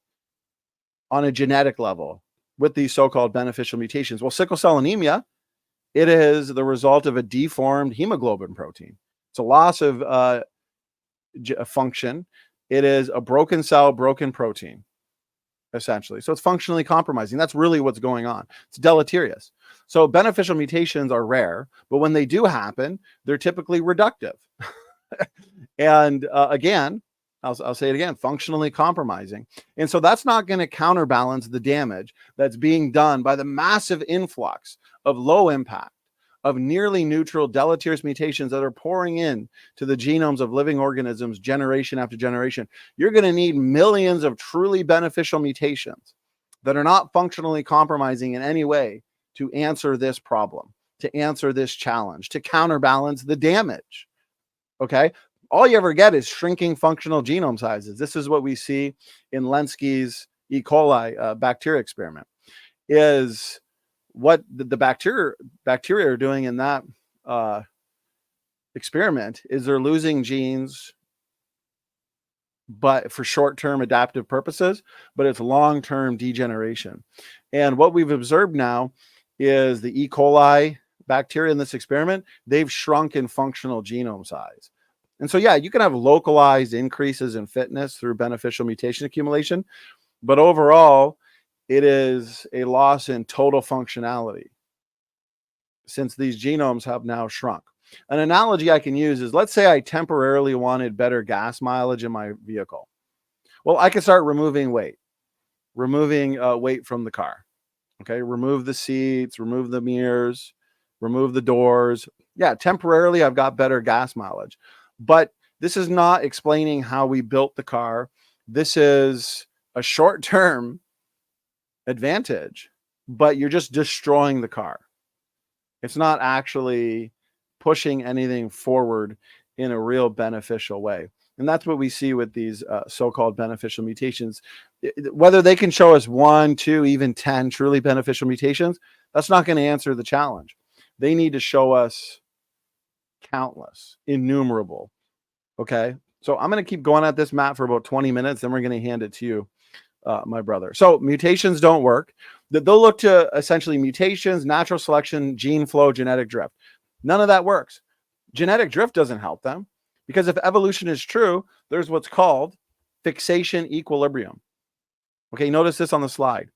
on a genetic level with these so-called beneficial mutations? Well, sickle cell anemia, it is the result of a deformed hemoglobin protein. It's a loss of function. It is a broken cell, broken protein, essentially. So it's functionally compromising. That's really what's going on. It's deleterious. So beneficial mutations are rare, but when they do happen, they're typically reductive. And again, I'll say it again, functionally compromising. And so that's not going to counterbalance the damage that's being done by the massive influx of low impact, of nearly neutral deleterious mutations that are pouring in to the genomes of living organisms generation after generation. You're going to need millions of truly beneficial mutations that are not functionally compromising in any way to answer this problem, to answer this challenge, to counterbalance the damage. Okay? All you ever get is shrinking functional genome sizes. This is what we see in Lenski's E. coli bacteria experiment, is what the bacteria are doing in that experiment is they're losing genes, but for short-term adaptive purposes, but it's long-term degeneration. And what we've observed now is the E. coli bacteria in this experiment, they've shrunk in functional genome size. And so, yeah, you can have localized increases in fitness through beneficial mutation accumulation, but overall, it is a loss in total functionality since these genomes have now shrunk. An analogy I can use is, let's say I temporarily wanted better gas mileage in my vehicle. Well, I can start removing weight from the car. Okay, remove the seats, remove the mirrors, remove the doors. Yeah, temporarily I've got better gas mileage. But this is not explaining how we built the car. This is a short-term advantage, but you're just destroying the car. It's not actually pushing anything forward in a real beneficial way. And that's what we see with these so-called beneficial mutations. Whether they can show us 1, 2, even 10 truly beneficial mutations, that's not going to answer the challenge. They need to show us countless, innumerable. Okay. So I'm going to keep going at this, Matt, for about 20 minutes. Then we're going to hand it to you, my brother. So mutations don't work. They'll look to essentially mutations, natural selection, gene flow, genetic drift. None of that works. Genetic drift doesn't help them, because if evolution is true, there's what's called fixation equilibrium. Okay. Notice this on the slide.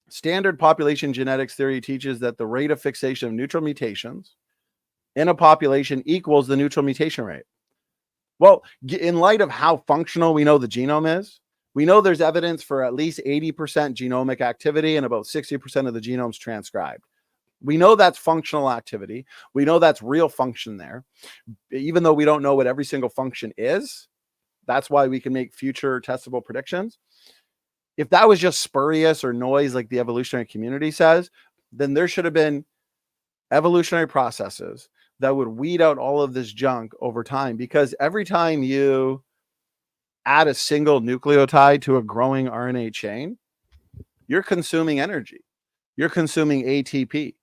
Standard population genetics theory teaches that the rate of fixation of neutral mutations in a population equals the neutral mutation rate. Well, in light of how functional we know the genome is, we know there's evidence for at least 80% genomic activity and about 60% of the genome's transcribed. We know that's functional activity. We know that's real function there. Even though we don't know what every single function is, that's why we can make future testable predictions. If that was just spurious or noise like the evolutionary community says, then there should have been evolutionary processes that would weed out all of this junk over time, because every time you add a single nucleotide to a growing RNA chain, you're consuming energy. You're consuming ATP.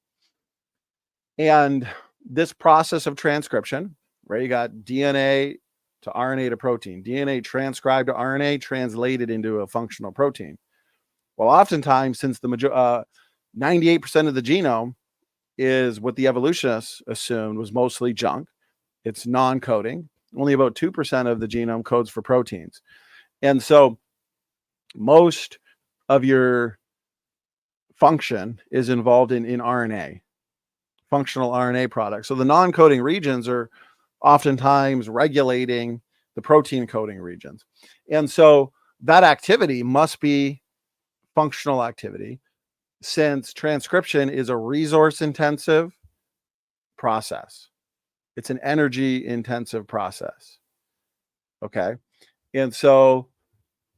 And this process of transcription, right? You got DNA to RNA to protein, DNA transcribed to RNA, translated into a functional protein. Well, oftentimes, since the 98% of the genome is what the evolutionists assumed was mostly junk, it's non-coding. Only about 2% of the genome codes for proteins. And so most of your function is involved in RNA, functional RNA products. So the non-coding regions are oftentimes regulating the protein coding regions. And so that activity must be functional activity, since transcription is a resource intensive process. It's an energy intensive process. Okay. And so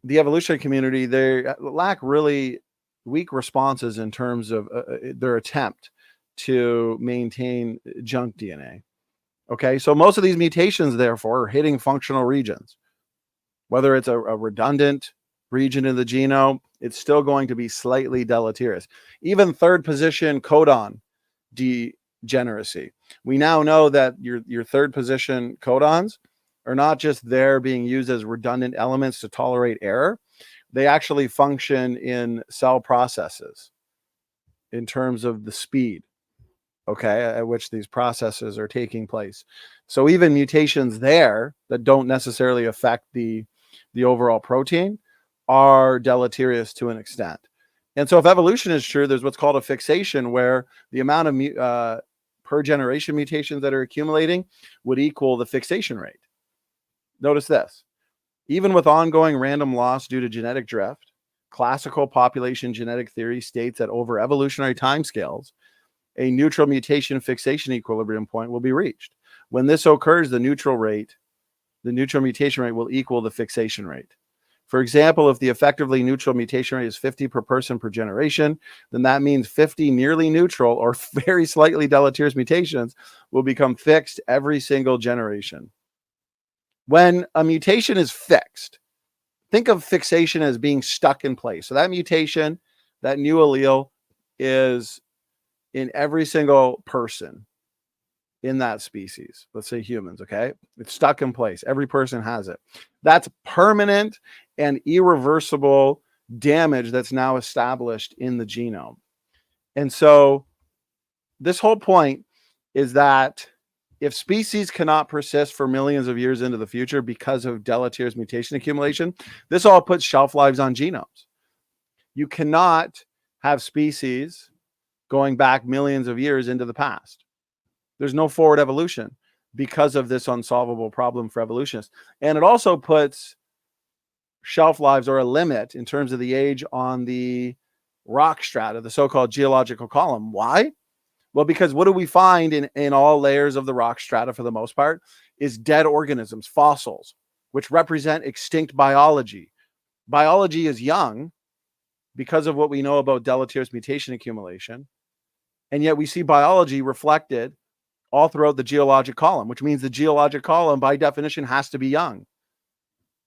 the evolutionary community, they lack really weak responses in terms of their attempt to maintain junk DNA. Okay. So most of these mutations, therefore, are hitting functional regions, whether it's a redundant region of the genome, it's still going to be slightly deleterious. Even third position codon degeneracy. We now know that your third position codons are not just there being used as redundant elements to tolerate error. They actually function in cell processes in terms of the speed, okay, at which these processes are taking place. So even mutations there that don't necessarily affect the overall protein are deleterious to an extent. And so if evolution is true, there's what's called a fixation, where the amount of per generation mutations that are accumulating would equal the fixation rate. Notice this. Even with ongoing random loss due to genetic drift, classical population genetic theory states that over evolutionary timescales, a neutral mutation fixation equilibrium point will be reached. When this occurs, the neutral mutation rate will equal the fixation rate. For example, if the effectively neutral mutation rate is 50 per person per generation, then that means 50 nearly neutral or very slightly deleterious mutations will become fixed every single generation. When a mutation is fixed, think of fixation as being stuck in place. So that mutation, that new allele, is in every single person in that species. Let's say humans, okay? It's stuck in place. Every person has it. That's permanent and irreversible damage that's now established in the genome. And so this whole point is that if species cannot persist for millions of years into the future because of deleterious mutation accumulation, this all puts shelf lives on genomes. You cannot have species going back millions of years into the past. There's no forward evolution because of this unsolvable problem for evolutionists. And it also puts shelf lives, or a limit in terms of the age, on the rock strata, the so-called geological column. Why? Well, because what do we find in all layers of the rock strata for the most part is dead organisms, fossils, which represent extinct biology. Biology is young because of what we know about deleterious mutation accumulation. And yet we see biology reflected all throughout the geologic column, which means the geologic column by definition has to be young.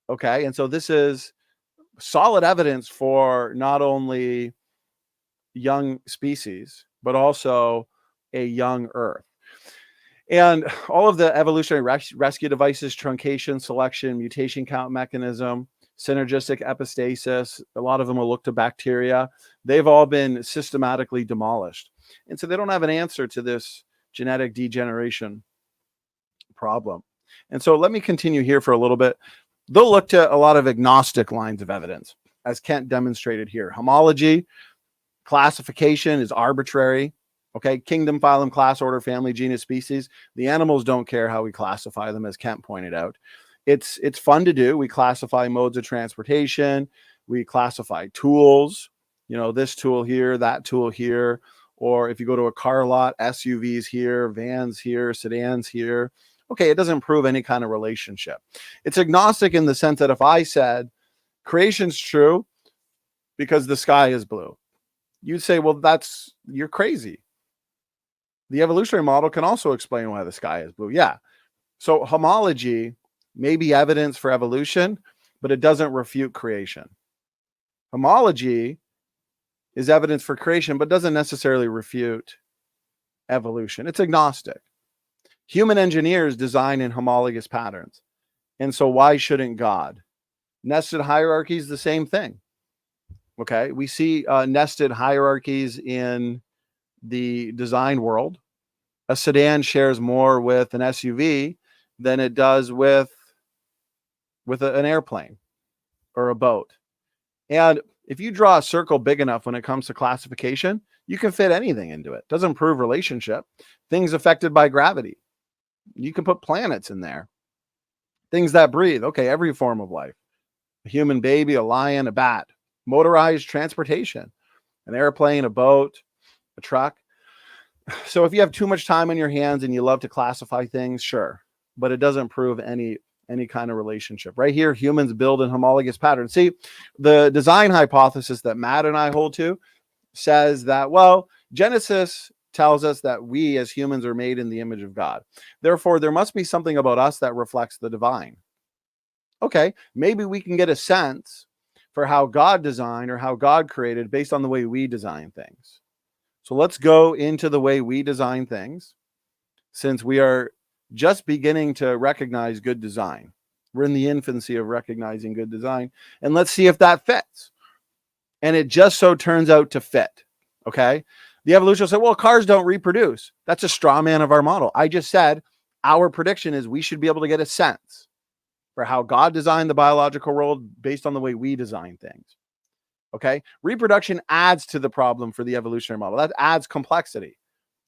Okay. And so this is solid evidence for not only young species, but also a young Earth. And all of the evolutionary rescue devices, truncation, selection, mutation count mechanism, synergistic epistasis, a lot of them will look to bacteria. They've all been systematically demolished. And so they don't have an answer to this genetic degeneration problem. And so let me continue here for a little bit. They'll look to a lot of agnostic lines of evidence, as Kent demonstrated here. Homology, classification is arbitrary. Okay, kingdom, phylum, class, order, family, genus, species. The animals don't care how we classify them, as Kent pointed out. It's fun to do. We classify modes of transportation. We classify tools. You know, this tool here, that tool here. Or if you go to a car lot, SUVs here, vans here, sedans here. Okay, it doesn't prove any kind of relationship. It's agnostic in the sense that if I said creation's true because the sky is blue, you'd say, well, you're crazy. The evolutionary model can also explain why the sky is blue. Yeah. So homology may be evidence for evolution, but it doesn't refute creation. Homology is evidence for creation, but doesn't necessarily refute evolution. It's agnostic. Human engineers design in homologous patterns. And so why shouldn't God? Nested hierarchies, the same thing. Okay. We see nested hierarchies in the design world. A sedan shares more with an SUV than it does with an airplane or a boat. And if you draw a circle big enough when it comes to classification, you can fit anything into it. Doesn't prove relationship. Things affected by gravity. You can put planets in there. Things that breathe. Okay, every form of life. A human baby, a lion, a bat. Motorized transportation. An airplane, a boat, a truck. So if you have too much time on your hands and you love to classify things, sure. But it doesn't prove any kind of relationship. Right here, humans build in homologous patterns. See, the design hypothesis that Matt and I hold to says that, well, Genesis tells us that we as humans are made in the image of God. Therefore, there must be something about us that reflects the divine. Okay, maybe we can get a sense for how God designed or how God created based on the way we design things. So let's go into the way we design things, since we are just beginning to recognize good design. We're in the infancy of recognizing good design, and let's see if that fits. And it just so turns out to fit. Okay. The evolutionist said, well, cars don't reproduce. That's a straw man of our model. I just said our prediction is we should be able to get a sense for how God designed the biological world based on the way we design things. Okay. Reproduction adds to the problem for the evolutionary model. That adds complexity.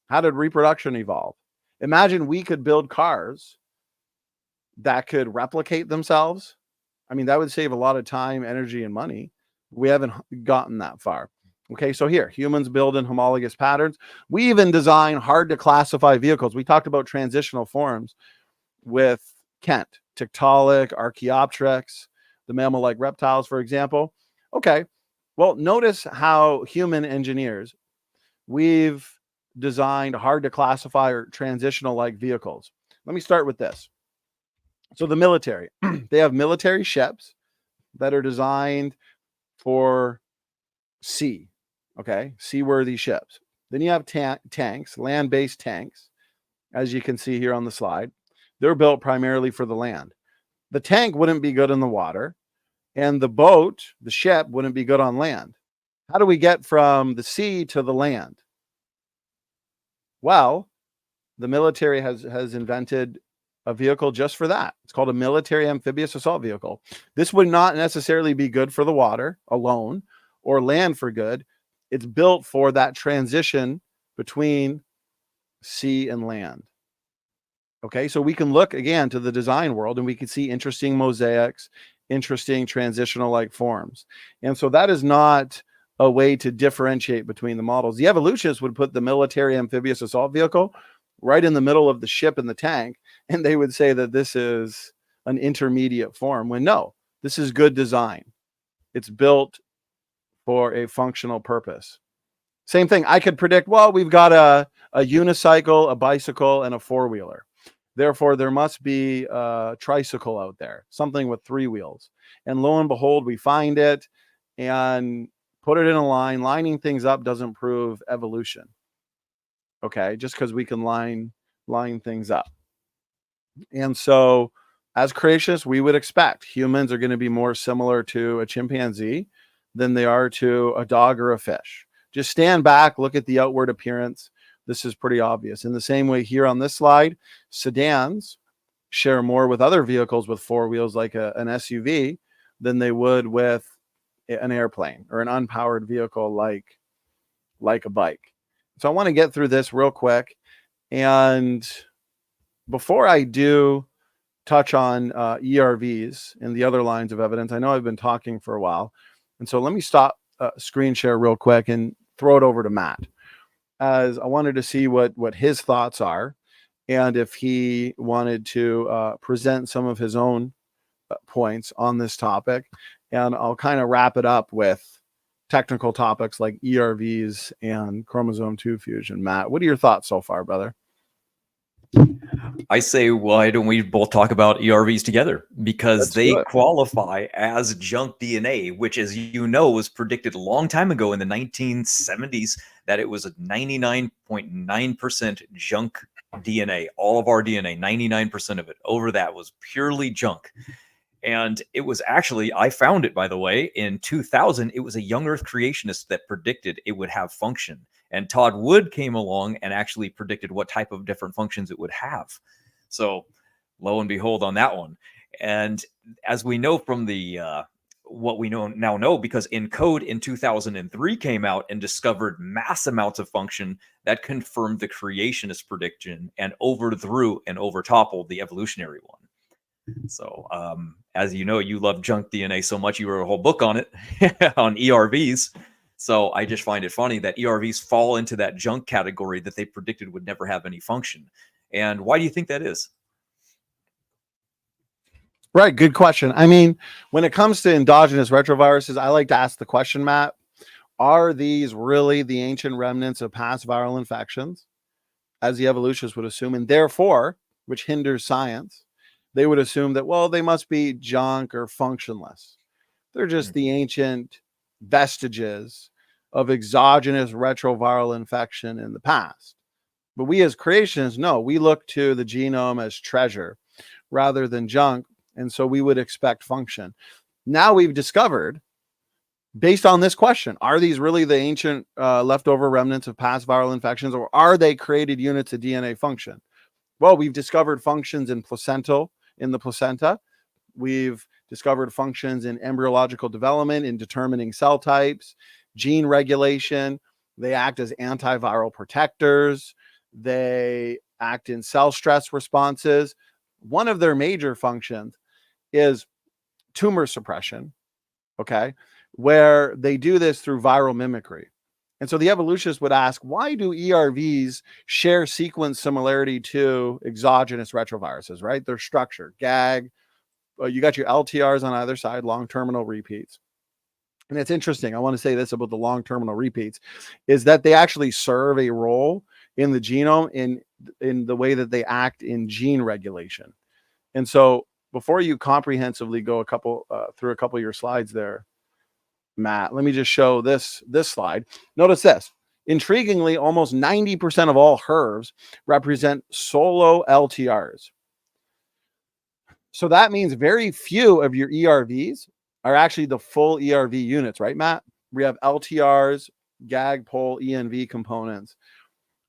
How did reproduction evolve? Imagine we could build cars that could replicate themselves. I mean, that would save a lot of time, energy, and money. We haven't gotten that far. Okay, so here, humans build in homologous patterns. We even design hard to classify vehicles. We talked about transitional forms with Kent, Tiktaalik, Archaeopteryx, the mammal-like reptiles, for example. Okay, well, notice how human engineers, we've designed hard to classify or transitional-like vehicles. Let me start with this. So the military, they have military ships that are designed for sea, okay, seaworthy ships. Then you have tanks, land-based tanks, as you can see here on the slide. They're built primarily for the land. The tank wouldn't be good in the water, and the boat, the ship, wouldn't be good on land. How do we get from the sea to the land? Well, the military has invented a vehicle just for that. It's called a military amphibious assault vehicle. This would not necessarily be good for the water alone or land for good. It's built for that transition between sea and land. Okay, so we can look again to the design world and we can see interesting mosaics, interesting transitional like forms. And so that is not a way to differentiate between the models. The evolutionists would put the military amphibious assault vehicle right in the middle of the ship and the tank, and they would say that this is an intermediate form, when no, this is good design. It's built for a functional purpose. Same thing, I could predict, well, we've got a unicycle, a bicycle, and a four-wheeler. Therefore, there must be a tricycle out there, something with three wheels. And lo and behold, we find it and put it in a line. Lining things up doesn't prove evolution. Okay, just because we can line things up. And so as creationists, we would expect humans are going to be more similar to a chimpanzee than they are to a dog or a fish. Just stand back, look at the outward appearance. This is pretty obvious. In the same way here on this slide, sedans share more with other vehicles with four wheels like an SUV than they would with an airplane or an unpowered vehicle like a bike. So I want to get through this real quick. And before I do touch on ERVs and the other lines of evidence, I know I've been talking for a while. And so let me stop screen share real quick and throw it over to Matt, as I wanted to see what his thoughts are and if he wanted to present some of his own points on this topic. And I'll kind of wrap it up with technical topics like ERVs and chromosome 2 fusion. Matt, what are your thoughts so far, brother? I say, why don't we both talk about ERVs together? Because they qualify as junk DNA, which, as you know, was predicted a long time ago in the 1970s that it was a 99.9% junk DNA. All of our DNA, 99% of it, over that was purely junk. And it was actually, I found it, by the way, in 2000, it was a young Earth creationist that predicted it would have function. And Todd Wood came along and actually predicted what type of different functions it would have. So lo and behold on that one. And as we know from the what we now know, because ENCODE in 2003 came out and discovered mass amounts of function that confirmed the creationist prediction and overthrew and overtoppled the evolutionary one. So as you know, you love junk DNA so much, you wrote a whole book on it, on ERVs. So I just find it funny that ERVs fall into that junk category that they predicted would never have any function. And why do you think that is? Right, good question. I mean, when it comes to endogenous retroviruses, I like to ask the question, Matt, are these really the ancient remnants of past viral infections, as the evolutionists would assume, and therefore, which hinders science, they would assume that, well, they must be junk or functionless. They're just the ancient vestiges of exogenous retroviral infection in the past. But we as creationists, no, we look to the genome as treasure rather than junk. And so we would expect function. Now we've discovered, based on this question, are these really the ancient leftover remnants of past viral infections, or are they created units of DNA function? Well, we've discovered functions in the placenta. We've discovered functions in embryological development, in determining cell types, gene regulation. They act as antiviral protectors. They act in cell stress responses. One of their major functions is tumor suppression, okay, where they do this through viral mimicry. And so the evolutionists would ask, why do ERVs share sequence similarity to exogenous retroviruses, right? Their structure, GAG, you got your LTRs on either side, long terminal repeats. And it's interesting. I want to say this about the long terminal repeats, is that they actually serve a role in the genome in the way that they act in gene regulation. And so before you comprehensively go through a couple of your slides there, Matt, let me just show this slide. Notice this. Intriguingly, almost 90% of all HERVs represent solo LTRs. So that means very few of your ERVs are actually the full ERV units, right, Matt? We have LTRs, GAG, POL, ENV components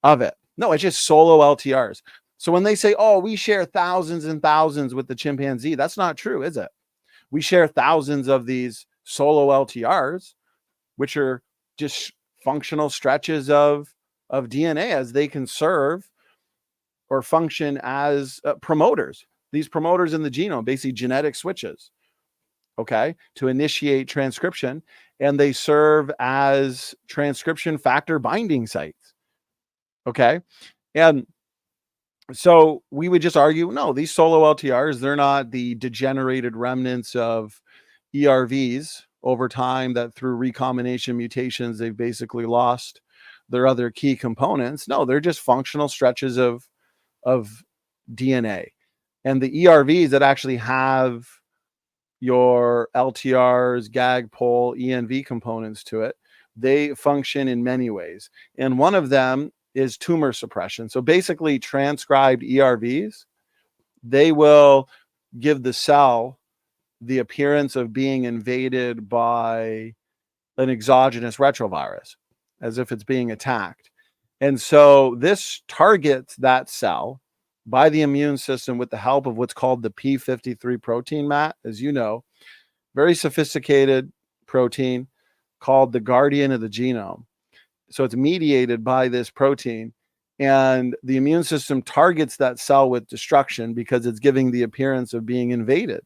of it. No, it's just solo LTRs. So when they say, oh, we share thousands and thousands with the chimpanzee, that's not true, is it? We share thousands of these solo LTRs, which are just functional stretches of DNA, as they can serve or function as promoters. These promoters in the genome, basically genetic switches, okay, to initiate transcription, and they serve as transcription factor binding sites, okay? And so we would just argue, no, these solo LTRs, they're not the degenerated remnants of ERVs over time that through recombination mutations, they've basically lost their other key components. No, they're just functional stretches of DNA. And the ERVs that actually have your LTRs, GAG, POL, ENV components to it, they function in many ways. And one of them is tumor suppression. So basically transcribed ERVs, they will give the cell the appearance of being invaded by an exogenous retrovirus, as if it's being attacked. And so this targets that cell by the immune system with the help of what's called the P53 protein, Matt, as you know, very sophisticated protein called the guardian of the genome. So it's mediated by this protein, and the immune system targets that cell with destruction because it's giving the appearance of being invaded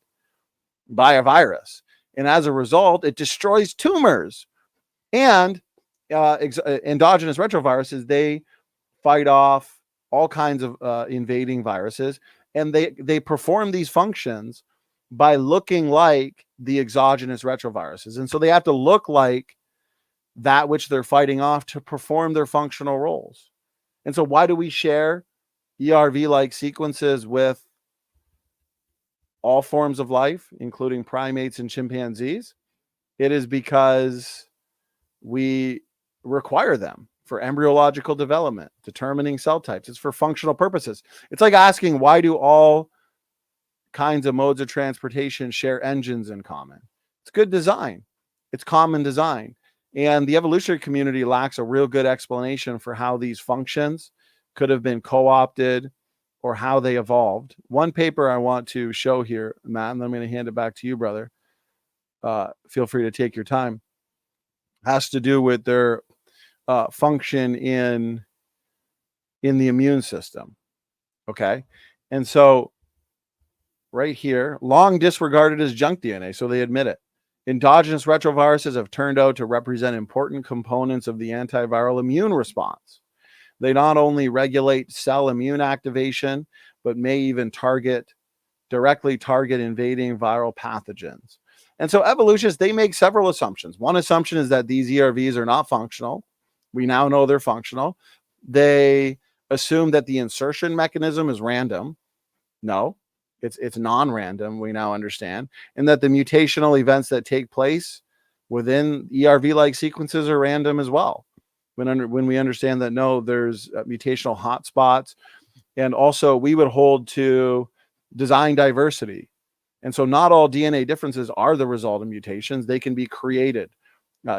by a virus. And as a result, it destroys tumors. And endogenous retroviruses, they fight off all kinds of invading viruses, and they perform these functions by looking like the exogenous retroviruses. And so they have to look like that which they're fighting off to perform their functional roles. And so why do we share ERV-like sequences with all forms of life, including primates and chimpanzees? It is because we require them for embryological development, determining cell types. It's for functional purposes. It's like asking, why do all kinds of modes of transportation share engines in common? It's good design. It's common design. And the evolutionary community lacks a real good explanation for how these functions could have been co-opted or how they evolved. One paper I want to show here, Matt, and I'm going to hand it back to you, brother. Feel free to take your time. Has to do with their function in the immune system. Okay. And so right here, long disregarded as junk DNA. So they admit it. Endogenous retroviruses have turned out to represent important components of the antiviral immune response. They not only regulate cell immune activation, but may even directly target invading viral pathogens. And so evolutionists, they make several assumptions. One assumption is that these ERVs are not functional. We now know they're functional. They assume that the insertion mechanism is random. No, It's non-random, we now understand, and that the mutational events that take place within ERV-like sequences are random as well. When we understand that, no, there's mutational hotspots, and also we would hold to design diversity. And so not all DNA differences are the result of mutations. They can be created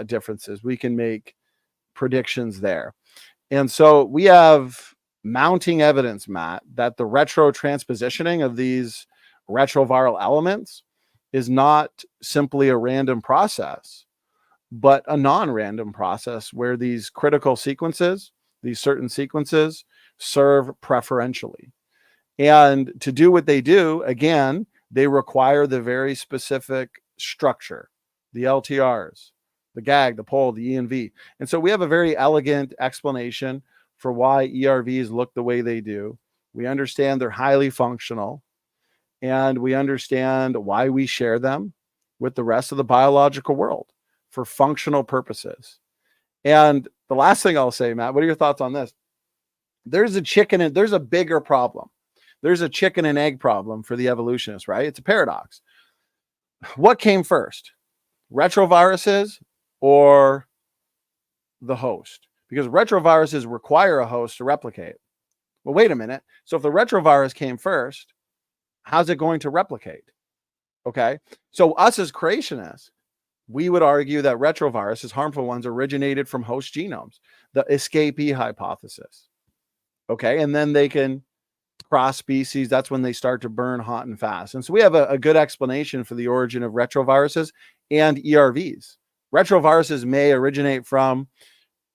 differences. We can make predictions there. And so we have mounting evidence, Matt, that the retrotranspositioning of these retroviral elements is not simply a random process, but a non-random process where these critical sequences, these certain sequences, serve preferentially. And to do what they do, again, they require the very specific structure, the LTRs, the GAG, the POL, the ENV. And so we have a very elegant explanation for why ERVs look the way they do. We understand they're highly functional, and we understand why we share them with the rest of the biological world for functional purposes. And the last thing I'll say, Matt, what are your thoughts on this? There's a bigger problem. There's a chicken and egg problem for the evolutionists, right? It's a paradox. What came first, retroviruses or the host? Because retroviruses require a host to replicate. Well, wait a minute. So if the retrovirus came first, how's it going to replicate? Okay. So us as creationists, we would argue that retroviruses, harmful ones, originated from host genomes, the escapee hypothesis. Okay. And then they can cross species. That's when they start to burn hot and fast. And so we have a good explanation for the origin of retroviruses and ERVs. Retroviruses may originate from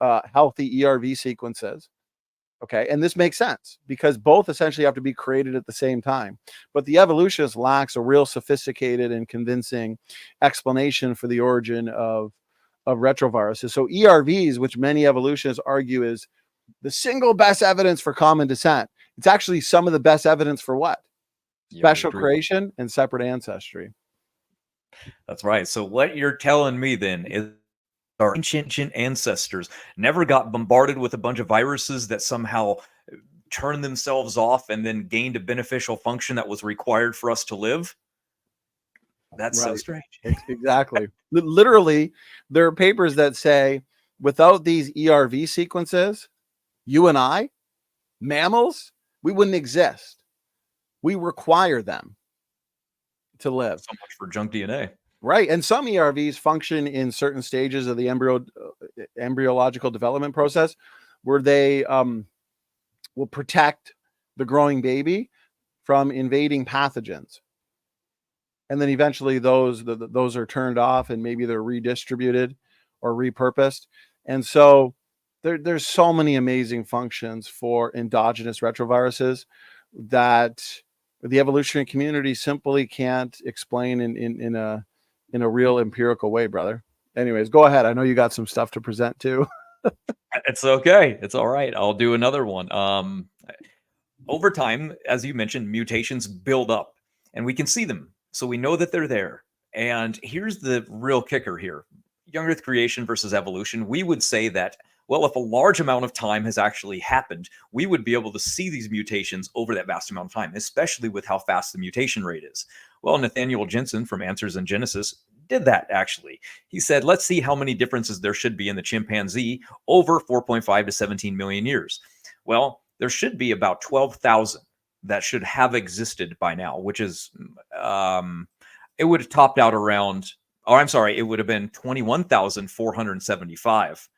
healthy ERV sequences. Okay. And this makes sense because both essentially have to be created at the same time. But the evolutionist lacks a real sophisticated and convincing explanation for the origin of retroviruses. So ERVs, which many evolutionists argue is the single best evidence for common descent, it's actually some of the best evidence for what? Special creation and separate ancestry. That's right. So what you're telling me then is our ancient ancestors never got bombarded with a bunch of viruses that somehow turned themselves off and then gained a beneficial function that was required for us to live. That's so strange. Exactly. Literally, there are papers that say without these ERV sequences, you and I, mammals, we wouldn't exist. We require them to live. So much for junk DNA. Right. And some ERVs function in certain stages of the embryological development process where they will protect the growing baby from invading pathogens. And then eventually those are turned off and maybe they're redistributed or repurposed. And so there's so many amazing functions for endogenous retroviruses that the evolutionary community simply can't explain in a real empirical way, brother. Anyways, go ahead. I know you got some stuff to present too. It's okay. It's all right. I'll do another one. Over time, as you mentioned, mutations build up and we can see them. So we know that they're there. And here's the real kicker here. Young Earth creation versus evolution. We would say that, well, if a large amount of time has actually happened, we would be able to see these mutations over that vast amount of time, especially with how fast the mutation rate is. Well, Nathaniel Jensen from Answers in Genesis did that, actually. He said, let's see how many differences there should be in the chimpanzee over 4.5 to 17 million years. Well, there should be about 12,000 that should have existed by now, which is, it would have topped out around, or I'm sorry, it would have been 21,475,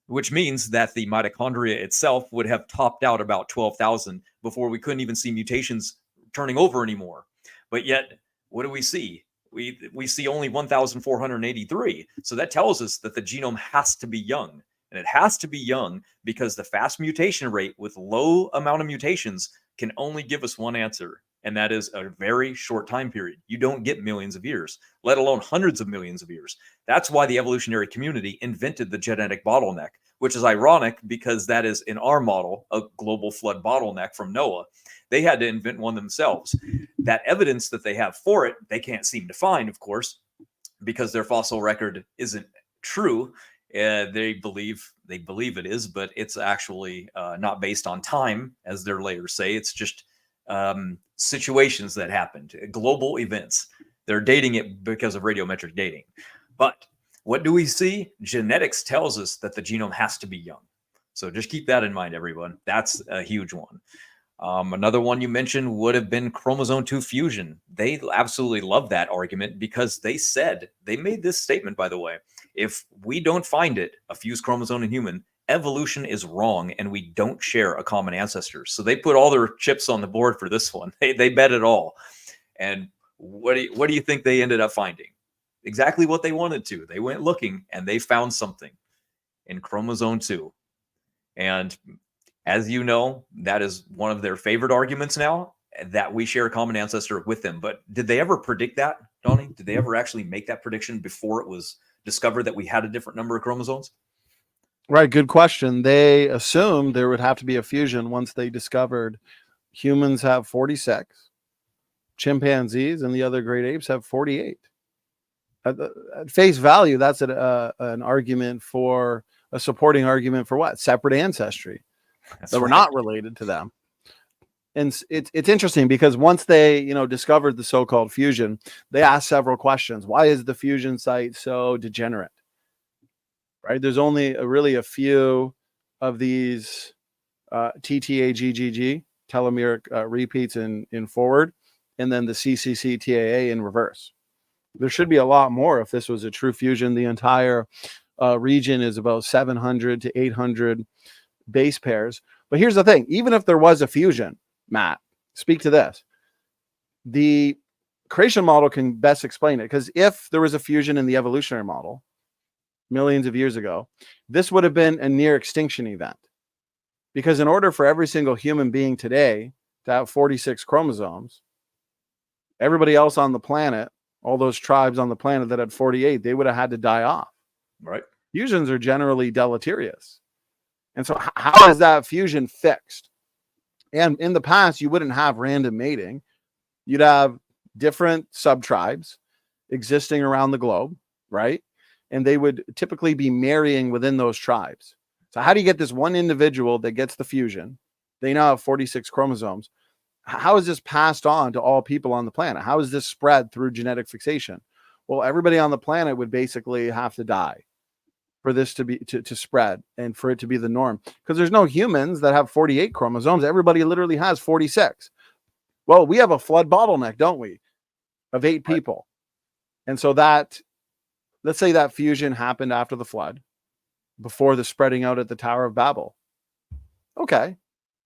which means that the mitochondria itself would have topped out about 12,000 before we couldn't even see mutations turning over anymore. But yet, what do we see? We see only 1,483. So that tells us that the genome has to be young. And it has to be young because the fast mutation rate with low amount of mutations can only give us one answer. And that is a very short time period. You don't get millions of years, let alone hundreds of millions of years. That's why the evolutionary community invented the genetic bottleneck, which is ironic because that is, in our model, a global flood bottleneck from Noah. They had to invent one themselves. That evidence that they have for it, they can't seem to find, of course, because their fossil record isn't true. They believe it is, but it's actually not based on time, as their layers say. It's just situations that happened, global events. They're dating it because of radiometric dating. But what do we see? Genetics tells us that the genome has to be young. So just keep that in mind, everyone. That's a huge one. Another one you mentioned would have been chromosome 2 fusion. They absolutely love that argument because they made this statement, by the way, if we don't find it, a fused chromosome in human, evolution is wrong and we don't share a common ancestor. So they put all their chips on the board for this one. They bet it all. And what do you think they ended up finding? Exactly what they wanted to. They went looking and they found something in chromosome 2. And as you know, that is one of their favorite arguments now, that we share a common ancestor with them. But did they ever predict that, Donny? Did they ever actually make that prediction before it was discovered that we had a different number of chromosomes? Right. Good question. They assumed there would have to be a fusion once they discovered humans have 46, chimpanzees and the other great apes have 48. At face value, that's an argument for a supporting argument for what? Separate ancestry. That's that were right. not related to them. And it's interesting because once they discovered the so-called fusion, they asked several questions. Why is the fusion site so degenerate? Right? There's only really a few of these TTAGGG telomeric repeats in forward, and then the CCCTAA in reverse. There should be a lot more if this was a true fusion. The entire region is about 700 to 800 base pairs. But here's the thing, even if there was a fusion, Matt, speak to this. The creation model can best explain it, because if there was a fusion in the evolutionary model millions of years ago, this would have been a near extinction event. Because in order for every single human being today to have 46 chromosomes, everybody else on the planet, all those tribes on the planet that had 48, they would have had to die off. Right. Fusions are generally deleterious. And so how is that fusion fixed? And in the past, you wouldn't have random mating. You'd have different sub-tribes existing around the globe, right? And they would typically be marrying within those tribes. So how do you get this one individual that gets the fusion? They now have 46 chromosomes. How is this passed on to all people on the planet? How is this spread through genetic fixation? Well, everybody on the planet would basically have to die for this to be to spread and for it to be the norm, because there's no humans that have 48 chromosomes. Everybody literally has 46. Well, we have a flood bottleneck, don't we, of 8 people. And so that, let's say that fusion happened after the flood, before the spreading out at the Tower of Babel. Okay,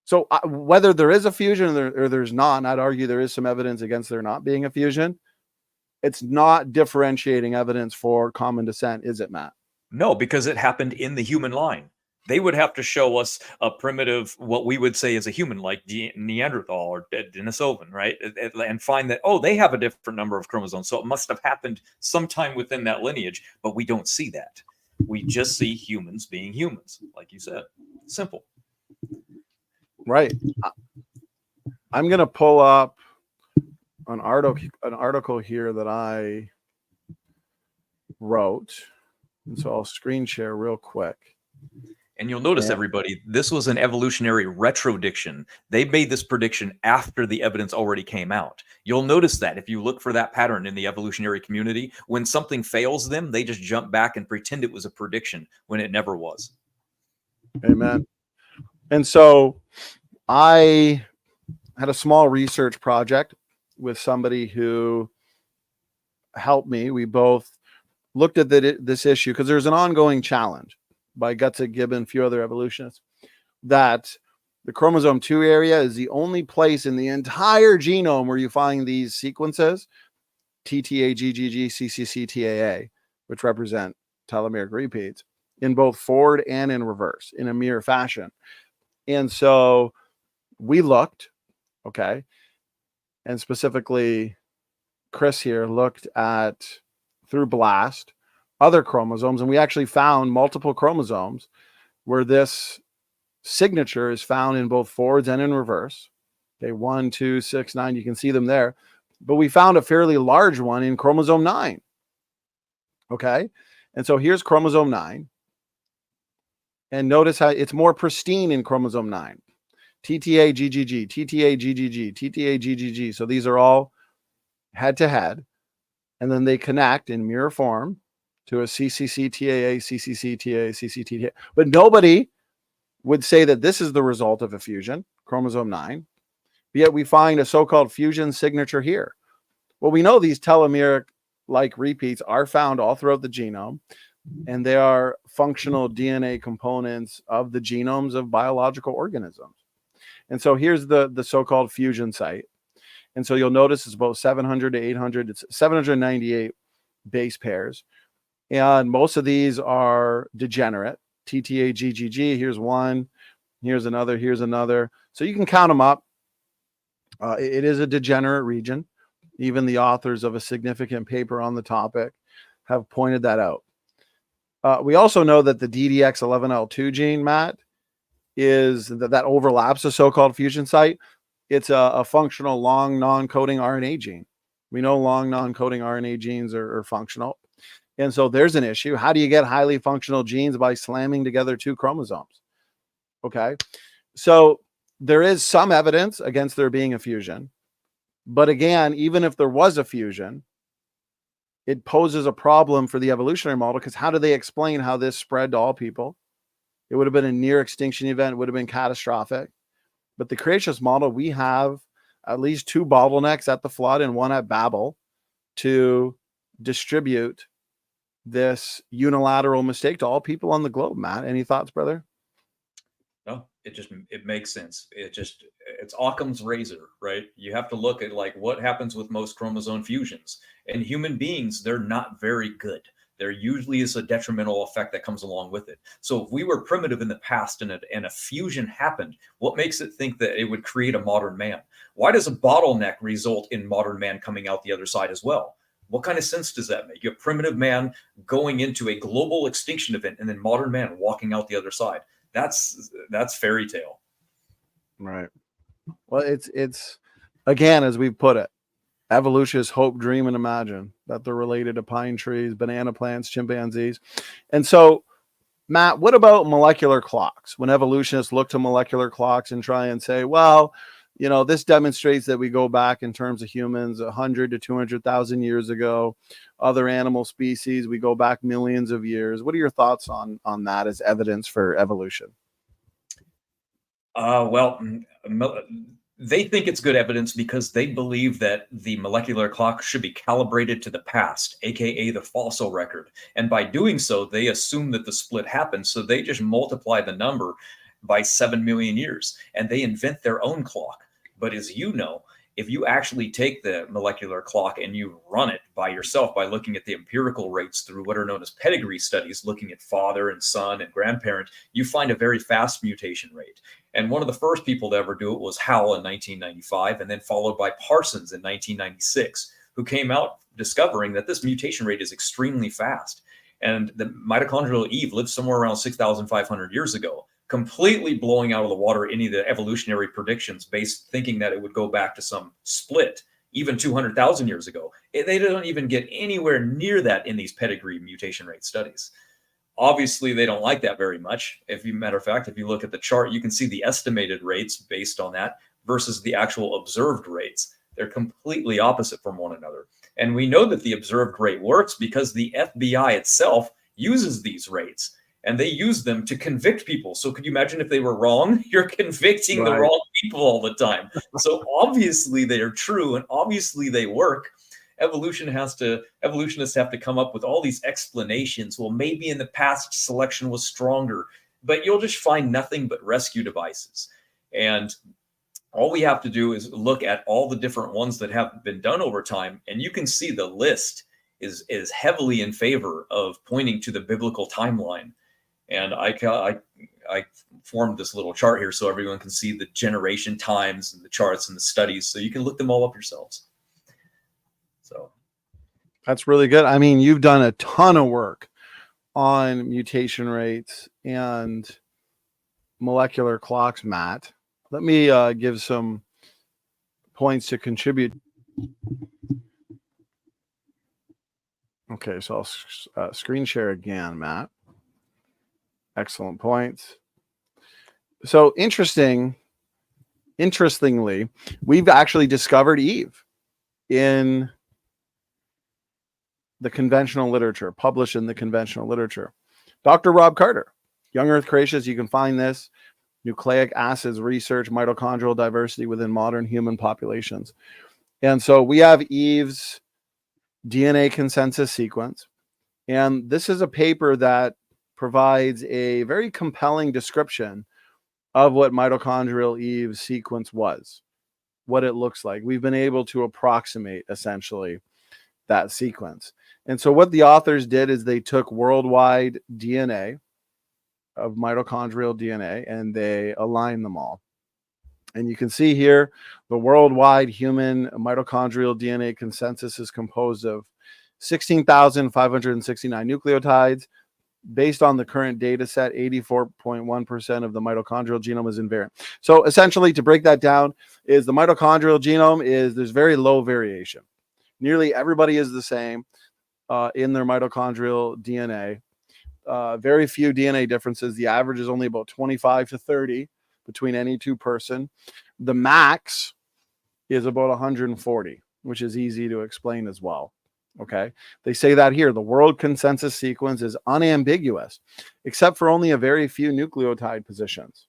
so whether there is a fusion or there's not, and I'd argue there is some evidence against there not being a fusion, it's not differentiating evidence for common descent, is it, Matt? No, because it happened in the human line. They would have to show us a primitive, what we would say is a human, like Neanderthal or Denisovan, right? And find that, oh, they have a different number of chromosomes. So it must have happened sometime within that lineage, but we don't see that. We just see humans being humans, like you said. Simple. Right. I'm going to pull up an article here that I wrote. And so I'll screen share real quick. And you'll notice, everybody, this was an evolutionary retrodiction. They made this prediction after the evidence already came out. You'll notice that if you look for that pattern in the evolutionary community, when something fails them, they just jump back and pretend it was a prediction when it never was. Amen. And so I had a small research project with somebody who helped me. We both looked at this issue because there's an ongoing challenge by Gutzig, Gibbon, a few other evolutionists, that the chromosome 2 area is the only place in the entire genome where you find these sequences, TTAGGG, CCCTAA, which represent telomeric repeats, in both forward and in reverse in a mirror fashion. And so we looked, okay, and specifically Chris here looked at, through BLAST, other chromosomes, and we actually found multiple chromosomes where this signature is found in both forwards and in reverse. Okay, 1, 2, 6, 9, you can see them there. But we found a fairly large one in chromosome 9. Okay, and so here's chromosome 9. And notice how it's more pristine in chromosome 9. TTA, GGG, TTA, GGG, TTA, GGG. So these are all head to head. And then they connect in mirror form to a CCC, TAA, CCC, TAA, CCC, TAA. But nobody would say that this is the result of a fusion, chromosome 9. Yet we find a so-called fusion signature here. Well, we know these telomeric-like repeats are found all throughout the genome, and they are functional DNA components of the genomes of biological organisms. And so here's the so-called fusion site. And so you'll notice it's about 700 to 800. It's 798 base pairs. And most of these are degenerate. TTA, GGG, here's one, here's another, here's another. So you can count them up. It is a degenerate region. Even the authors of a significant paper on the topic have pointed that out. We also know that the DDX11L2 gene, Matt, is that overlaps a so-called fusion site. It's a functional long non-coding RNA gene. We know long non-coding RNA genes are functional. And so there's an issue. How do you get highly functional genes? By slamming together two chromosomes. Okay. So there is some evidence against there being a fusion. But again, even if there was a fusion, it poses a problem for the evolutionary model, because how do they explain how this spread to all people? It would have been a near extinction event. It would have been catastrophic. But the creationist model, we have at least two bottlenecks at the flood and one at Babel to distribute this unilateral mistake to all people on the globe. Matt, any thoughts, brother? No, it makes sense. It's Occam's razor, right? You have to look at like what happens with most chromosome fusions. And human beings, they're not very good. There usually is a detrimental effect that comes along with it. So if we were primitive in the past and a fusion happened, what makes it think that it would create a modern man? Why does a bottleneck result in modern man coming out the other side as well? What kind of sense does that make? You have primitive man going into a global extinction event and then modern man walking out the other side. That's fairy tale. Right. Well, it's again, as we've put it, evolution is hope, dream, and imagine that they're related to pine trees, banana plants, chimpanzees. And so, Matt, what about molecular clocks? When evolutionists look to molecular clocks and try and say, well, you know, this demonstrates that we go back in terms of humans 100 to 200,000 years ago. Other animal species, we go back millions of years. What are your thoughts on that as evidence for evolution? They think it's good evidence because they believe that the molecular clock should be calibrated to the past, aka the fossil record. And by doing so, they assume that the split happened. So they just multiply the number by 7 million years and they invent their own clock. But as you know, if you actually take the molecular clock and you run it by yourself by looking at the empirical rates through what are known as pedigree studies, looking at father and son and grandparent, you find a very fast mutation rate. And one of the first people to ever do it was Howell in 1995, and then followed by Parsons in 1996, who came out discovering that this mutation rate is extremely fast. And the mitochondrial Eve lived somewhere around 6,500 years ago, completely blowing out of the water any of the evolutionary predictions based thinking that it would go back to some split even 200,000 years ago. They don't even get anywhere near that in these pedigree mutation rate studies. Obviously, they don't like that very much. Matter of fact, if you look at the chart, you can see the estimated rates based on that versus the actual observed rates. They're completely opposite from one another. And we know that the observed rate works because the FBI itself uses these rates. And they use them to convict people. So could you imagine if they were wrong? You're convicting the wrong people all the time. So obviously they are true and obviously they work. Evolutionists have to come up with all these explanations. Well, maybe in the past selection was stronger, but you'll just find nothing but rescue devices. And all we have to do is look at all the different ones that have been done over time. And you can see the list is heavily in favor of pointing to the biblical timeline. And I formed this little chart here so everyone can see the generation times and the charts and the studies, so you can look them all up yourselves. So that's really good. I mean, you've done a ton of work on mutation rates and molecular clocks, Matt. Let me give some points to contribute. Okay, so I'll screen share again, Matt. Excellent points. So interesting interestingly, we've actually discovered Eve in the conventional literature, published in the conventional literature. Dr. Rob Carter, Young Earth Creations, you can find this. Nucleic acids research, mitochondrial diversity within modern human populations. And so we have Eve's DNA consensus sequence. And this is a paper that provides a very compelling description of what mitochondrial Eve's sequence was, what it looks like. We've been able to approximate essentially that sequence. And so what the authors did is they took worldwide DNA of mitochondrial DNA and they aligned them all. And you can see here the worldwide human mitochondrial DNA consensus is composed of 16,569 nucleotides. Based on the current data set, 84.1% of the mitochondrial genome is invariant. So essentially, to break that down, is the mitochondrial genome there's very low variation. Nearly everybody is the same in their mitochondrial DNA. Very few DNA differences. The average is only about 25 to 30 between any two person. The max is about 140, which is easy to explain as well. Okay. They say that here, the world consensus sequence is unambiguous, except for only a very few nucleotide positions.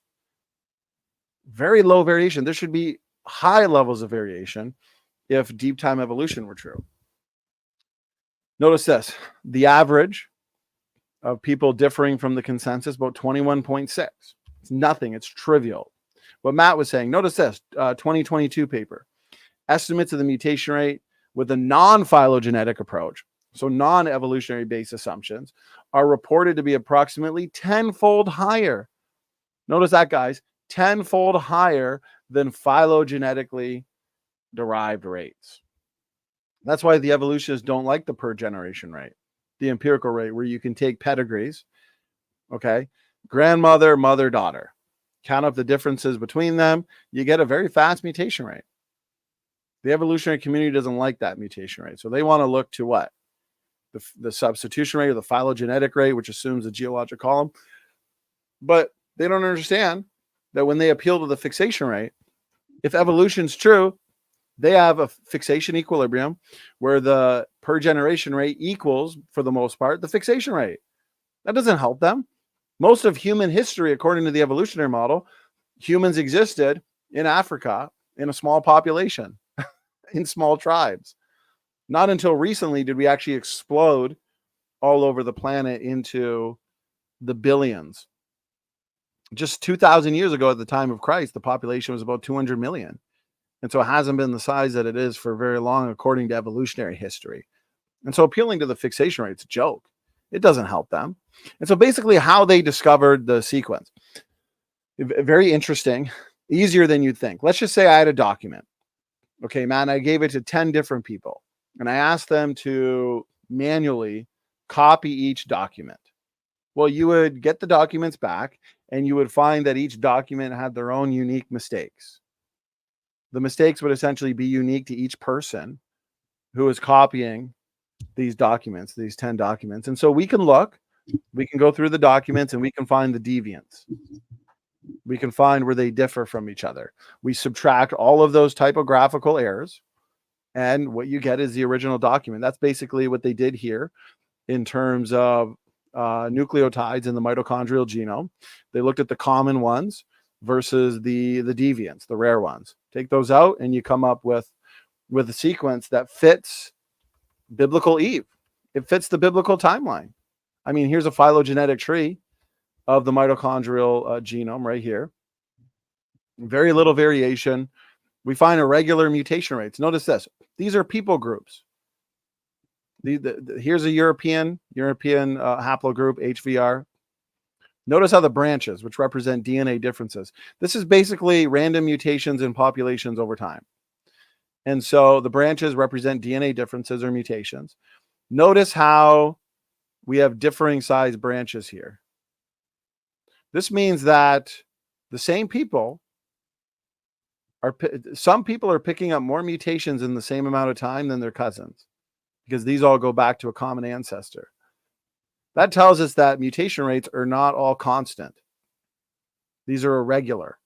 Very low variation. There should be high levels of variation if deep time evolution were true. Notice this, the average of people differing from the consensus, about 21.6. It's nothing. It's trivial. What Matt was saying, notice this, 2022 paper. Estimates of the mutation rate with a non-phylogenetic approach, so non-evolutionary based assumptions, are reported to be approximately 10-fold higher. Notice that, guys, 10-fold higher than phylogenetically derived rates. That's why the evolutionists don't like the per generation rate, the empirical rate, where you can take pedigrees, okay, grandmother, mother, daughter, count up the differences between them, you get a very fast mutation rate. The evolutionary community doesn't like that mutation rate. So they want to look to what? The substitution rate or the phylogenetic rate, which assumes a geologic column. But they don't understand that when they appeal to the fixation rate, if evolution's true, they have a fixation equilibrium where the per generation rate equals, for the most part, the fixation rate. That doesn't help them. Most of human history, according to the evolutionary model, humans existed in Africa in a small population, in small tribes. Not until recently did we actually explode all over the planet into the billions. Just 2,000 years ago, at the time of Christ, the population was about 200 million. And so it hasn't been the size that it is for very long, according to evolutionary history. And so appealing to the fixation rate is a joke. It doesn't help them. And so basically how they discovered the sequence, very interesting, easier than you'd think. Let's just say I had a document. Okay, man, I gave it to 10 different people and I asked them to manually copy each document. Well, you would get the documents back and you would find that each document had their own unique mistakes. The mistakes would essentially be unique to each person who is copying these documents, these 10 documents. And so we can go through the documents and we can find the deviants. We can find where they differ from each other. We subtract all of those typographical errors, and what you get is the original document. That's basically what they did here in terms of nucleotides in the mitochondrial genome. They looked at the common ones versus the deviants, the rare ones. Take those out, and you come up with a sequence that fits biblical Eve. It fits the biblical timeline. I mean, here's a phylogenetic tree of the mitochondrial genome right here. Very little variation. We find irregular mutation rates. Notice this. These are people groups. Here's a European haplogroup, HVR. Notice how the branches, which represent DNA differences. This is basically random mutations in populations over time. And so the branches represent DNA differences or mutations. Notice how we have differing size branches here. This means that the same people some people are picking up more mutations in the same amount of time than their cousins, because these all go back to a common ancestor. That tells us that mutation rates are not all constant. These are irregular.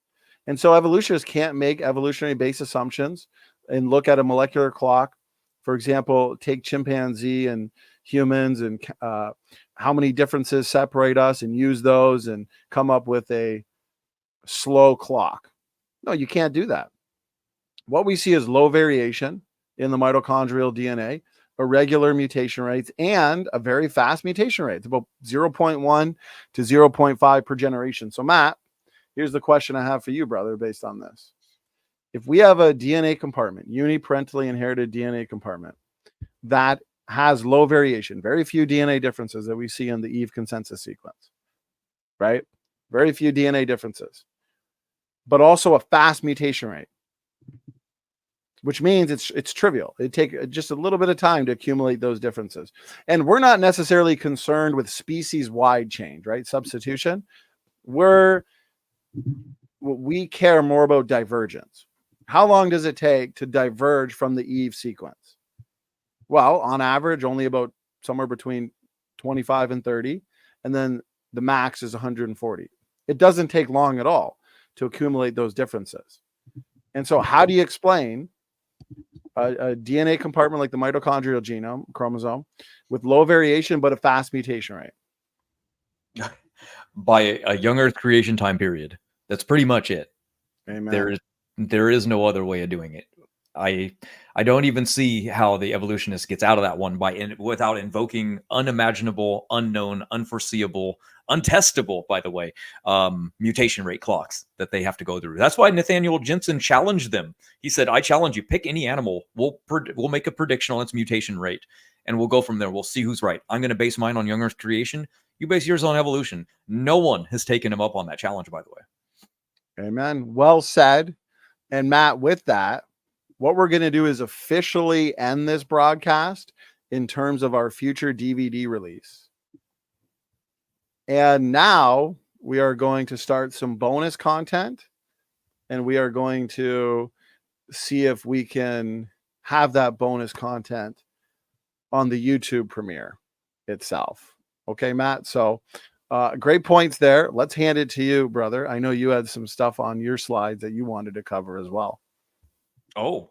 And so evolutionists can't make evolutionary based assumptions and look at a molecular clock. For example, take chimpanzee and humans and how many differences separate us and use those and come up with a slow clock. No, you can't do that. What we see is low variation in the mitochondrial DNA, irregular mutation rates, and a very fast mutation rate. It's about 0.1 to 0.5 per generation. So Matt, here's the question I have for you, brother, based on this. If we have a DNA compartment, uniparentally inherited DNA compartment that has low variation, very few DNA differences that we see in the Eve consensus sequence, right? Very few DNA differences, but also a fast mutation rate, which means it's trivial. It takes just a little bit of time to accumulate those differences. And we're not necessarily concerned with species-wide change, right? Substitution. We care more about divergence. How long does it take to diverge from the Eve sequence? Well, on average, only about somewhere between 25 and 30. And then the max is 140. It doesn't take long at all to accumulate those differences. And so how do you explain a DNA compartment like the mitochondrial genome, chromosome, with low variation but a fast mutation rate? By a young Earth creation time period. That's pretty much it. Amen. There is no other way of doing it. I don't even see how the evolutionist gets out of that one without invoking unimaginable, unknown, unforeseeable, untestable, by the way, mutation rate clocks that they have to go through. That's why Nathaniel Jensen challenged them. He said, "I challenge you. Pick any animal. We'll make a prediction on its mutation rate, and we'll go from there. We'll see who's right. I'm going to base mine on young Earth creation. You base yours on evolution." No one has taken him up on that challenge, by the way. Amen. Well said. And Matt, with that, what we're going to do is officially end this broadcast in terms of our future DVD release. And now we are going to start some bonus content, and we are going to see if we can have that bonus content on the YouTube premiere itself. Okay, Matt? So great points there. Let's hand it to you, brother. I know you had some stuff on your slides that you wanted to cover as well. Oh,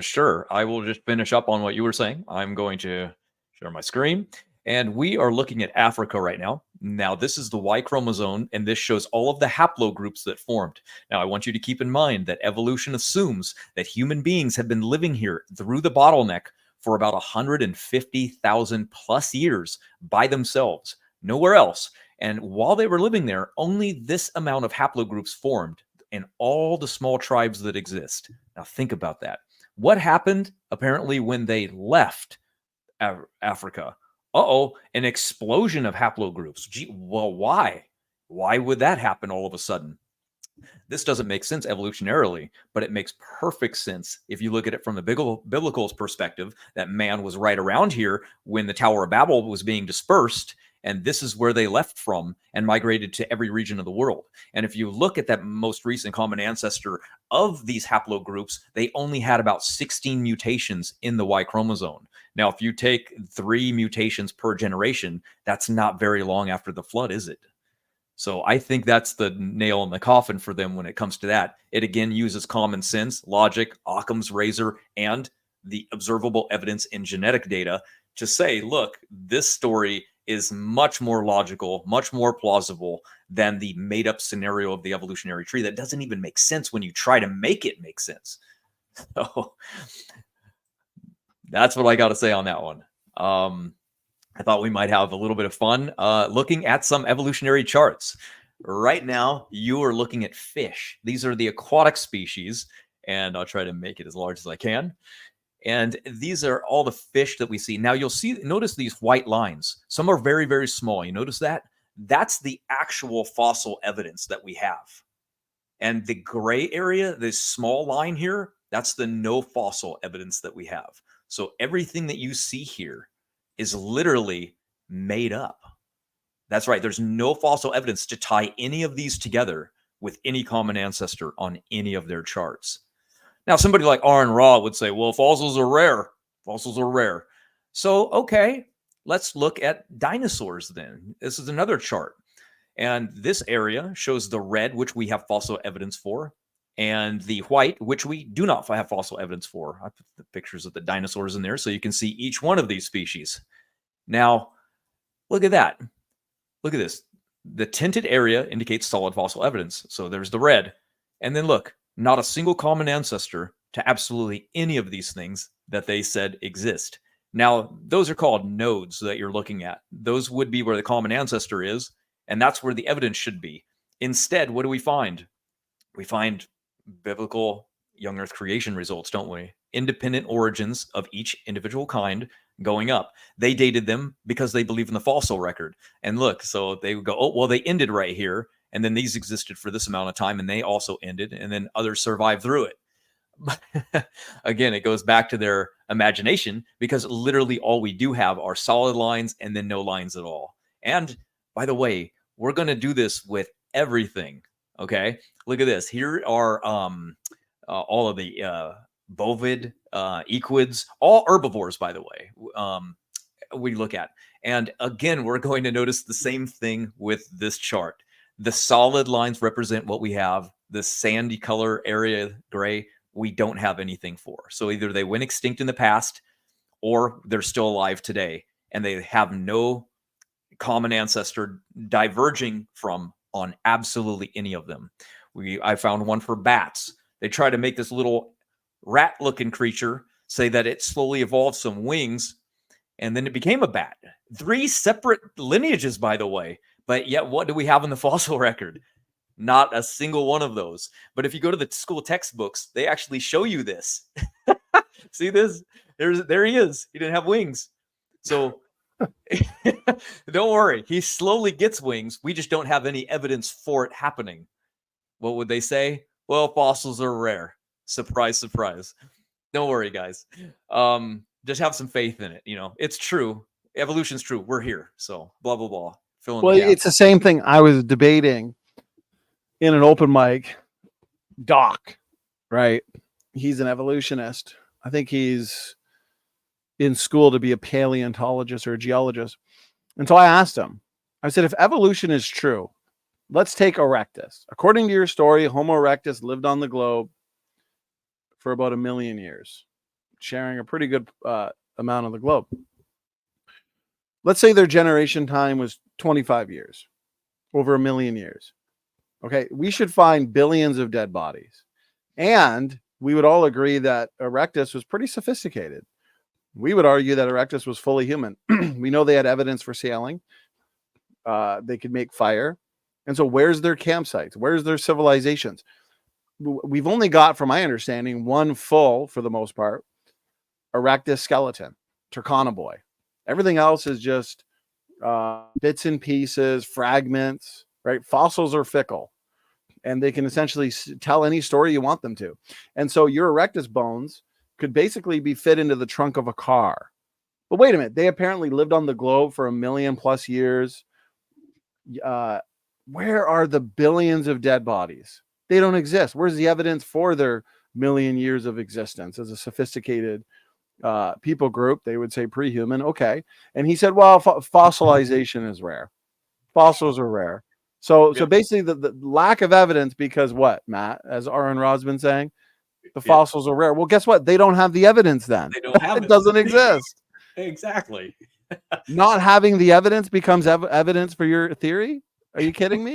sure. I will just finish up on what you were saying. I'm going to share my screen. And we are looking at Africa right now. Now, this is the Y chromosome, and this shows all of the haplogroups that formed. Now, I want you to keep in mind that evolution assumes that human beings have been living here through the bottleneck for about 150,000 plus years by themselves, nowhere else. And while they were living there, only this amount of haplogroups formed in all the small tribes that exist. Now, think about that. What happened, apparently, when they left Africa? An explosion of haplogroups. Gee, well, why? Why would that happen all of a sudden? This doesn't make sense evolutionarily, but it makes perfect sense if you look at it from the biblical perspective, that man was right around here when the Tower of Babel was being dispersed, and this is where they left from and migrated to every region of the world. And if you look at that most recent common ancestor of these haplogroups, they only had about 16 mutations in the Y chromosome. Now, if you take 3 mutations per generation, that's not very long after the flood, is it? So I think that's the nail in the coffin for them when it comes to that. It again uses common sense, logic, Occam's razor, and the observable evidence in genetic data to say, look, this story is much more logical, much more plausible than the made-up scenario of the evolutionary tree that doesn't even make sense when you try to make it make sense. So that's what I got to say on that one. I thought we might have a little bit of fun looking at some evolutionary charts. Right now, you are looking at fish. These are the aquatic species, and I'll try to make it as large as I can. And these are all the fish that we see. Now, notice these white lines. Some are very, very small. You notice that? That's the actual fossil evidence that we have. And the gray area, this small line here, that's the no fossil evidence that we have. So everything that you see here is literally made up. That's right. There's no fossil evidence to tie any of these together with any common ancestor on any of their charts. Now, somebody like Aaron Ra would say, well, fossils are rare. Fossils are rare. So, okay, let's look at dinosaurs then. This is another chart. And this area shows the red, which we have fossil evidence for. and the white, which we do not have fossil evidence for. I put the pictures of the dinosaurs in there so you can see each one of these species. Now, look at that. Look at this. The tinted area indicates solid fossil evidence. So there's the red. And then look, not a single common ancestor to absolutely any of these things that they said exist. Now, those are called nodes that you're looking at. Those would be where the common ancestor is, and that's where the evidence should be. Instead, what do we find? We find biblical young earth creation results, don't we? Independent origins of each individual kind going up. They dated them because they believe in the fossil record. And look, so they would go, oh, well, they ended right here. And then these existed for this amount of time and they also ended. And then others survived through it. Again, it goes back to their imagination because literally all we do have are solid lines and then no lines at all. And by the way, we're going to do this with everything. Okay, look at this. Here are all of the bovid, equids, all herbivores, by the way, we look at. And again, we're going to notice the same thing with this chart. The solid lines represent what we have. The sandy color area, gray, we don't have anything for. So either they went extinct in the past or they're still alive today and they have no common ancestor diverging from on absolutely any of them. I found one for bats. They try to make this little rat-looking creature say that it slowly evolved some wings, and then it became a bat. 3 separate lineages, by the way. But yet, what do we have in the fossil record? Not a single one of those. But if you go to the school textbooks, they actually show you this. See this? There he is. He didn't have wings. So don't worry. He slowly gets wings. We just don't have any evidence for it happening. What would they say? Well, fossils are rare. Surprise, surprise. Don't worry, guys. Just have some faith in it. You know, it's true. Evolution's true. We're here. So blah, blah, blah. Fill in Well, the gaps. it's the same thing I was debating in an open mic. Doc, right? He's an evolutionist. I think he's in school to be a paleontologist or a geologist. And so I asked him, I said, if evolution is true, let's take Erectus. According to your story, Homo erectus lived on the globe for about 1 million years, sharing a pretty good amount of the globe. Let's say their generation time was 25 years, over 1 million years. Okay, we should find billions of dead bodies. And we would all agree that Erectus was pretty sophisticated. We would argue that Erectus was fully human. We know they had evidence for sailing. They could make fire. And so where's their campsites? Where's their civilizations? We've only got, from my understanding, one full, for the most part, Erectus skeleton, Turconaboy. Everything else is just bits and pieces, fragments, right? Fossils are fickle, and they can essentially tell any story you want them to. And so your Erectus bones could basically be fit into the trunk of a car. But wait a minute, they apparently lived on the globe for 1 million plus years. Where are the billions of dead bodies? They don't exist. Where's the evidence for their 1 million years of existence as a sophisticated people group? They would say pre-human. Okay. And he said, well, fossilization is rare. Fossils are rare. So basically the lack of evidence, because what, Matt, as Aaron Rod's been saying, the fossils are rare. Well, guess what? They don't have the evidence then. They don't have it. doesn't exist. Exactly. Not having the evidence becomes evidence for your theory? Are you kidding me?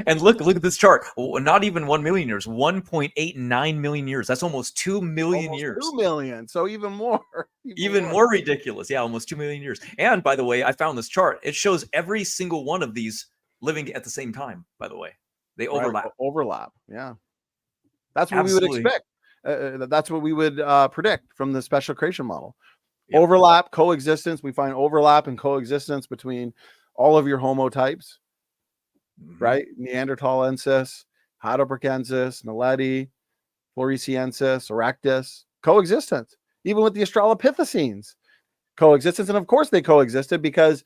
And look at this chart. Not even 1 million years, 1.89 million years. That's almost 2 million almost years. 2 million. So even more. Even more ridiculous. Yeah, almost 2 million years. And by the way, I found this chart. It shows every single one of these living at the same time, by the way. They overlap. Right. Overlap. Yeah. That's what we would expect. That's what we would predict from the special creation model. Yep. Overlap, coexistence. We find overlap and coexistence between all of your Homo types, right? Neanderthalensis, Heidelbergensis, Naledi, Floresiensis, Erectus, coexistence. Even with the Australopithecines, coexistence. And of course they coexisted because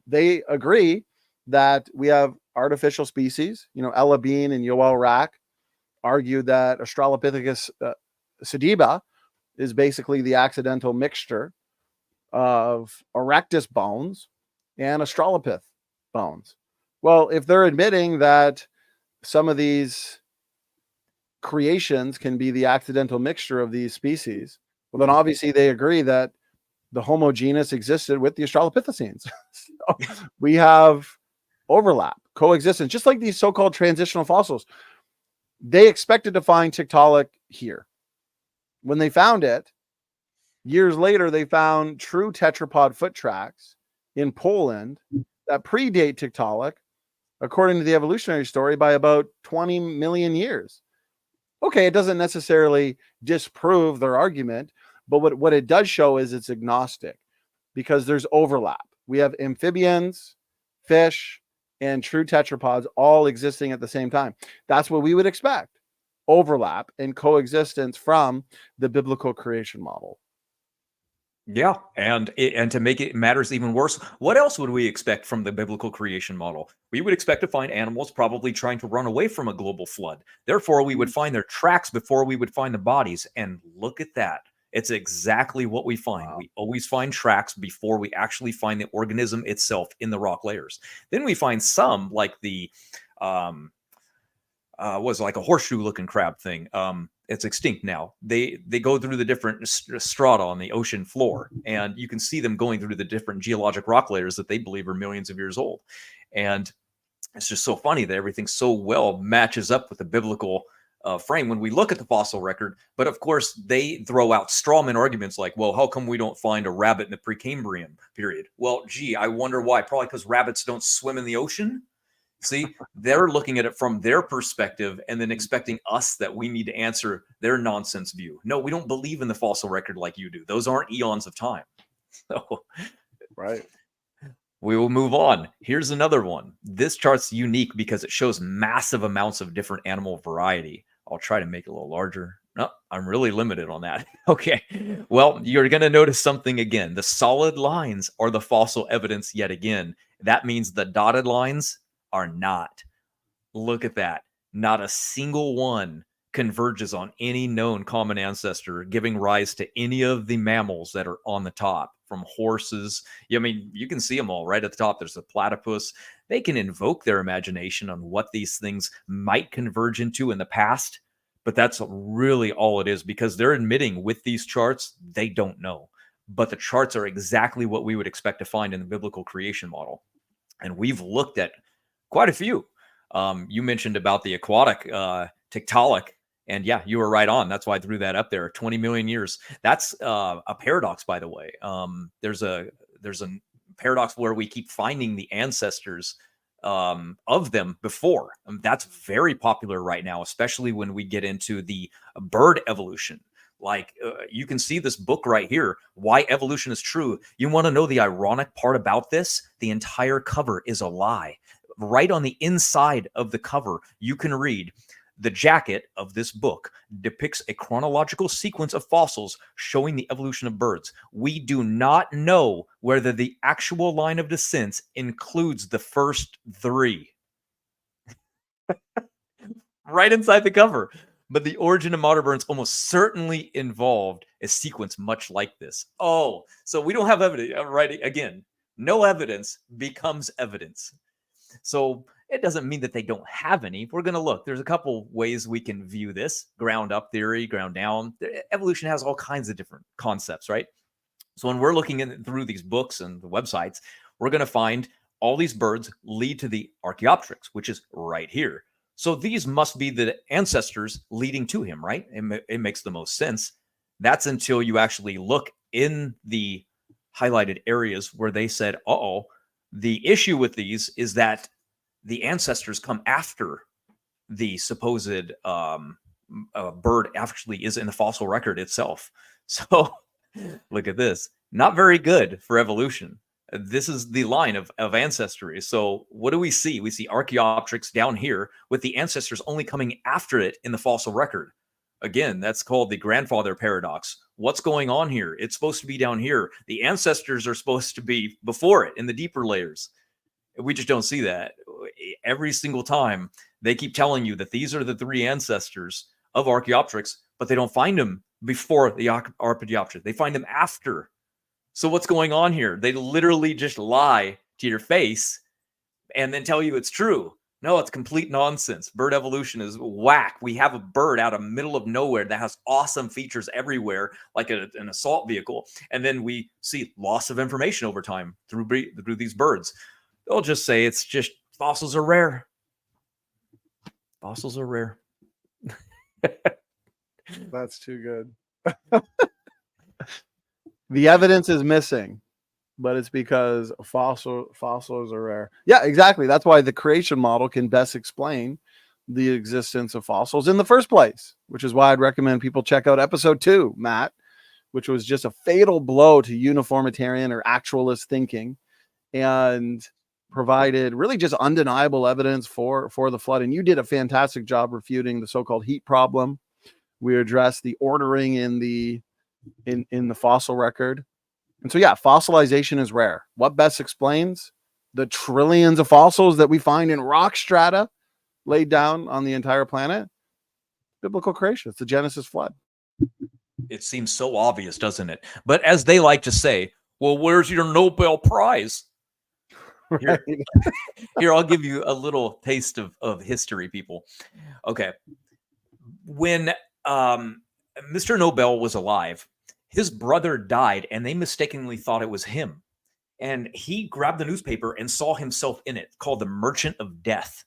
they agree that we have artificial species. You know, Ella Bean and Yoel Rack argued that Australopithecus sediba is basically the accidental mixture of Erectus bones and Australopith bones. Well, if they're admitting that some of these creations can be the accidental mixture of these species, well, then obviously they agree that the Homo genus existed with the Australopithecines. So we have overlap, coexistence, just like these so-called transitional fossils. They expected to find Tiktaalik here. When they found it, years later, they found true tetrapod foot tracks in Poland that predate Tiktaalik, according to the evolutionary story, by about 20 million years. Okay, it doesn't necessarily disprove their argument, but what it does show is it's agnostic because there's overlap. We have amphibians, fish, and true tetrapods all existing at the same time. That's what we would expect. Overlap and coexistence from the biblical creation model. Yeah, and to make it matters even worse, what else would we expect from the biblical creation model? We would expect to find animals probably trying to run away from a global flood. Therefore, we would find their tracks before we would find the bodies. And look at that. It's exactly what we find. Wow. We always find tracks before we actually find the organism itself in the rock layers. Then we find some like the was like a horseshoe looking crab thing. It's extinct now. They go through the different strata on the ocean floor, and you can see them going through the different geologic rock layers that they believe are millions of years old. And it's just so funny that everything so well matches up with the biblical frame when we look at the fossil record. But of course, they throw out strawman arguments like, well, how come we don't find a rabbit in the Precambrian period? Well, gee, I wonder why. Probably because rabbits don't swim in the ocean. See, they're looking at it from their perspective and then expecting us that we need to answer their nonsense view. No, we don't believe in the fossil record like you do. Those aren't eons of time. So, right. We will move on. Here's another one. This chart's unique because it shows massive amounts of different animal variety. I'll try to make it a little larger. No, I'm really limited on that. Okay. Well, you're going to notice something again. The solid lines are the fossil evidence yet again. That means the dotted lines are not. Look at that. Not a single one converges on any known common ancestor, giving rise to any of the mammals that are on the top, from horses. I mean, you can see them all right at the top. There's a platypus. They can invoke their imagination on what these things might converge into in the past, but that's really all it is, because they're admitting with these charts, they don't know. But the charts are exactly what we would expect to find in the biblical creation model. And we've looked at quite a few. You mentioned about the aquatic Tiktaalik, and yeah, you were right on. That's why I threw that up there. 20 million years. That's a paradox, by the way. There's a paradox where we keep finding the ancestors of them before. That's very popular right now, especially when we get into the bird evolution. Like you can see this book right here, Why Evolution is True. You want to know the ironic part about this? The entire cover is a lie. Right on the inside of the cover, you can read, the jacket of this book depicts a chronological sequence of fossils showing the evolution of birds. We do not know whether the actual line of descent includes the first three. Right inside the cover. But the origin of modern birds almost certainly involved a sequence much like this. Oh, so we don't have evidence, right? Again, no evidence becomes evidence. So it doesn't mean that they don't have any. We're going to look. There's a couple ways we can view this. Ground up theory, ground down. Evolution has all kinds of different concepts, right? So when we're looking through these books and the websites, we're going to find all these birds lead to the Archaeopteryx, which is right here. So these must be the ancestors leading to him, right? It makes the most sense. That's until you actually look in the highlighted areas where they said, uh-oh, the issue with these is that the ancestors come after the supposed bird actually is in the fossil record itself. So look at this. Not very good for evolution. This is the line of ancestry. So what do we see? We see Archaeopteryx down here with the ancestors only coming after it in the fossil record. Again, that's called the grandfather paradox. What's going on here? It's supposed to be down here. The ancestors are supposed to be before it in the deeper layers. We just don't see that. Every single time they keep telling you that these are the three ancestors of Archaeopteryx, but they don't find them before the Archaeopteryx. They find them after. So what's going on here? They literally just lie to your face and then tell you it's true. No, it's complete nonsense. Bird evolution is whack. We have a bird out of middle of nowhere that has awesome features everywhere, like an assault vehicle, and then we see loss of information over time through these birds. They'll just say it's just fossils are rare. Fossils are rare. That's too good. The evidence is missing, but it's because fossils are rare. Yeah, exactly. That's why the creation model can best explain the existence of fossils in the first place, which is why I'd recommend people check out episode 2, Matt, which was just a fatal blow to uniformitarian or actualist thinking and provided really just undeniable evidence for the flood. And you did a fantastic job refuting the so-called heat problem. We addressed the ordering in the fossil record. And so, yeah, fossilization is rare. What best explains the trillions of fossils that we find in rock strata laid down on the entire planet? Biblical creation. It's the Genesis flood. It seems so obvious, doesn't it? But as they like to say, well, where's your Nobel Prize? Here, here, I'll give you a little taste of history, people. Okay. When Mr. Nobel was alive, his brother died, and they mistakenly thought it was him. And he grabbed the newspaper and saw himself in it, called The Merchant of Death.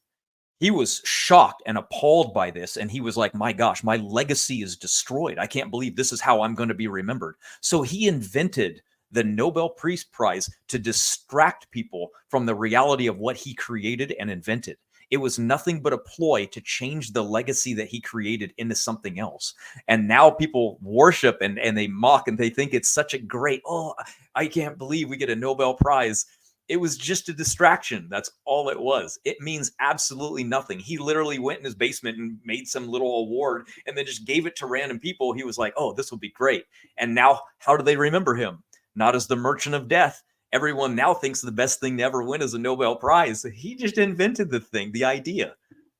He was shocked and appalled by this, and he was like, my gosh, my legacy is destroyed. I can't believe this is how I'm going to be remembered. So he invented the Nobel Peace Prize to distract people from the reality of what he created and invented. It was nothing but a ploy to change the legacy that he created into something else. And now people worship and they mock and they think it's such a great, oh, I can't believe we get a Nobel Prize. It was just a distraction. That's all it was. It means absolutely nothing. He literally went in his basement and made some little award and then just gave it to random people. He was like, oh, this will be great. And now how do they remember him? Not as the Merchant of Death. Everyone now thinks the best thing to ever win is a Nobel Prize. He just invented the thing, the idea.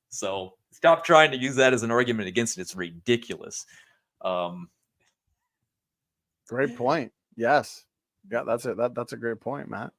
So stop trying to use that as an argument against it. It's ridiculous. Great point. Yes. Yeah, that's it. That's a great point, Matt.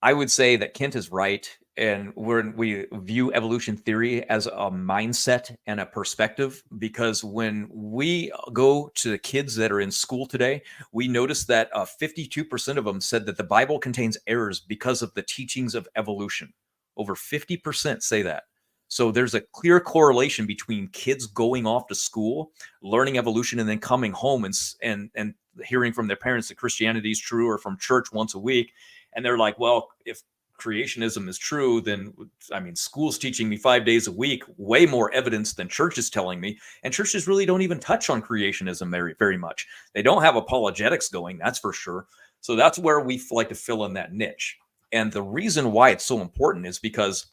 I would say that Kent is right. And we view evolution theory as a mindset and a perspective, because when we go to the kids that are in school today, we notice that 52% of them said that the Bible contains errors because of the teachings of evolution. Over 50% say that. So there's a clear correlation between kids going off to school, learning evolution, and then coming home and hearing from their parents that Christianity is true, or from church once a week. And they're like, well, if creationism is true, then, I mean, school's teaching me 5 days a week, way more evidence than church is telling me. And churches really don't even touch on creationism very, very much. They don't have apologetics going, that's for sure. So that's where we like to fill in that niche. And the reason why it's so important is because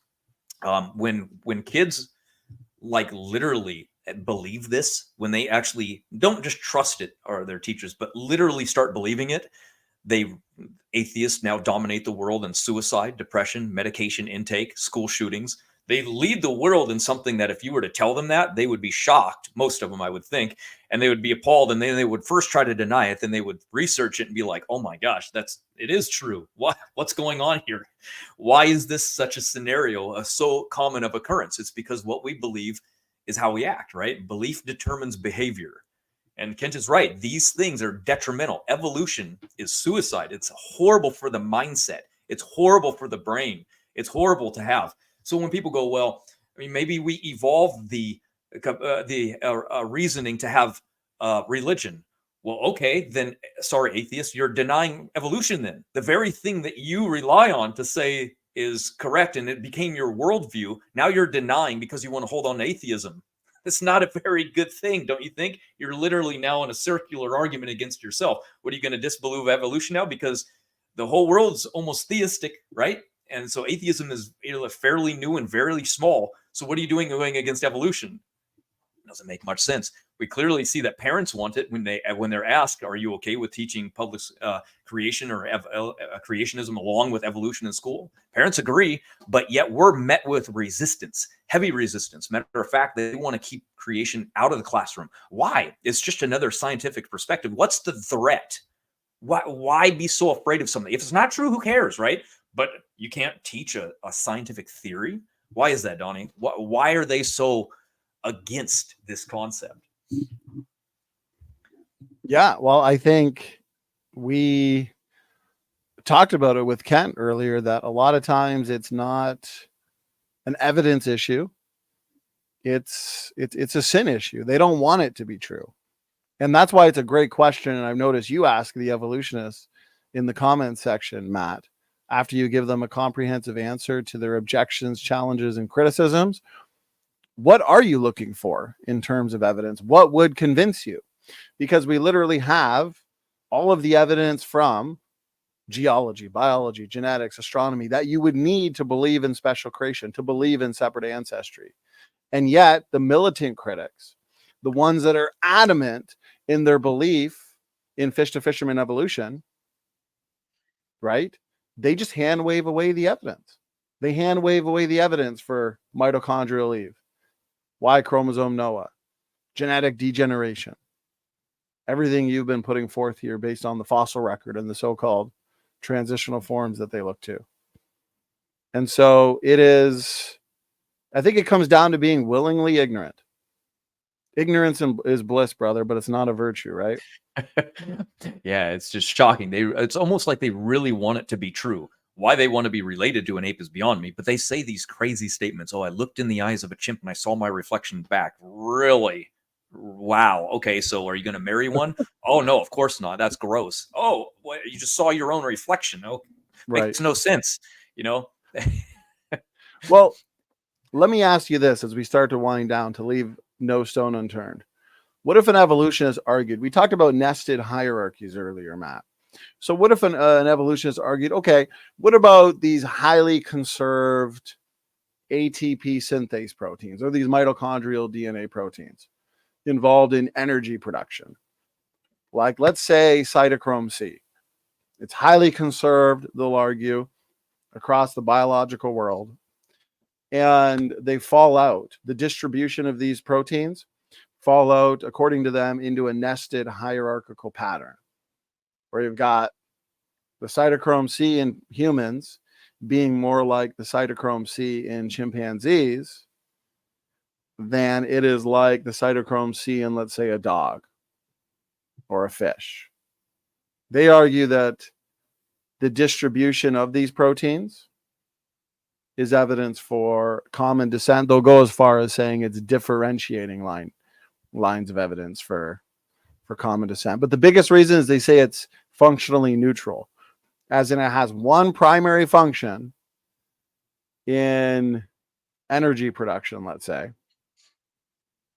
when kids like literally believe this, when they actually don't just trust it or their teachers, but literally start believing it, atheists now dominate the world in suicide, depression, medication intake, school shootings. They lead the world in something that if you were to tell them that, they would be shocked, most of them, I would think, and they would be appalled, and then they would first try to deny it, then they would research it and be like, oh my gosh, it is true. What's going on here? Why is this such a scenario, so common of occurrence? It's because what we believe is how we act, right? Belief determines behavior. And Kent is right. These things are detrimental. Evolution is suicide. It's horrible for the mindset. It's horrible for the brain. It's horrible to have. So when people go, well, I mean, maybe we evolved the reasoning to have religion. Well, okay, then, sorry, atheists, you're denying evolution then. The very thing that you rely on to say is correct and it became your worldview, now you're denying because you want to hold on to atheism. It's not a very good thing, don't you think? You're literally now in a circular argument against yourself. What are you going to disbelieve evolution now? Because the whole world's almost theistic, right? And so atheism is fairly new and very small. So what are you doing going against evolution? It doesn't make much sense. We clearly see that parents want it when they're asked, are you okay with teaching public creation or creationism along with evolution in school? Parents agree, but yet we're met with resistance, heavy resistance. Matter of fact, they want to keep creation out of the classroom. Why? It's just another scientific perspective. What's the threat? Why be so afraid of something? If it's not true, who cares, right? But You can't teach a scientific theory. Why is that, Donny? Why are they so against this concept? Yeah, well, I think we talked about it with Kent earlier that a lot of times it's not an evidence issue. It's a sin issue. They don't want it to be true. And that's why it's a great question. And I've noticed you ask the evolutionists in the comments section, Matt, after you give them a comprehensive answer to their objections, challenges, and criticisms. What are you looking for in terms of evidence? What would convince you? Because we literally have all of the evidence from geology, biology, genetics, astronomy that you would need to believe in special creation, to believe in separate ancestry. And yet the militant critics, the ones that are adamant in their belief in fish to fisherman evolution, right? They just hand wave away the evidence. They hand wave away the evidence for mitochondrial Eve, Y chromosome Noah, genetic degeneration, everything you've been putting forth here based on the fossil record and the so-called transitional forms that they look to. And so it is, I think it comes down to being willingly ignorant. Ignorance is bliss, brother, but it's not a virtue, right? Yeah, it's just shocking. It's almost like they really want it to be true. Why they want to be related to an ape is beyond me, but they say these crazy statements. Oh, I looked in the eyes of a chimp and I saw my reflection back. Really? Wow. Okay, so are you going to marry one? Oh, no, of course not. That's gross. Oh, well, you just saw your own reflection. Oh, Right. makes no sense, you know? Well, let me ask you this as we start to wind down to leave no stone unturned. What if an evolutionist argued? We talked about nested hierarchies earlier, Matt. So what if an evolutionist argued, okay, what about these highly conserved ATP synthase proteins or these mitochondrial DNA proteins involved in energy production? Like, let's say cytochrome C. It's highly conserved, they'll argue, across the biological world. And they fall out. The distribution of these proteins fall out, according to them, into a nested hierarchical pattern where you've got the cytochrome C in humans being more like the cytochrome C in chimpanzees than it is like the cytochrome C in, let's say, a dog or a fish. They argue that the distribution of these proteins is evidence for common descent. They'll go as far as saying it's differentiating lines of evidence for common descent. But the biggest reason is they say it's functionally neutral, as in it has one primary function in energy production, let's say.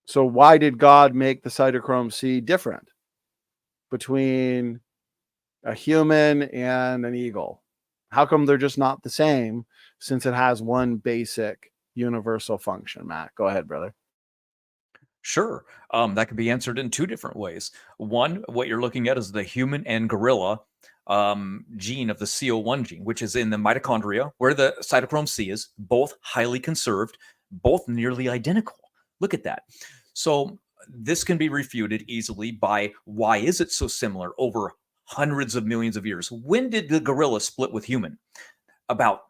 So why did God make the cytochrome C different between a human and an eagle? How come they're just not the same since it has one basic universal function? Matt, go ahead, brother. Sure. That could be answered in two different ways. One, what you're looking at is the human and gorilla gene of the CO1 gene, which is in the mitochondria where the cytochrome C is, both highly conserved, both nearly identical. Look at that. So this can be refuted easily by why is it so similar over hundreds of millions of years? When did the gorilla split with human? About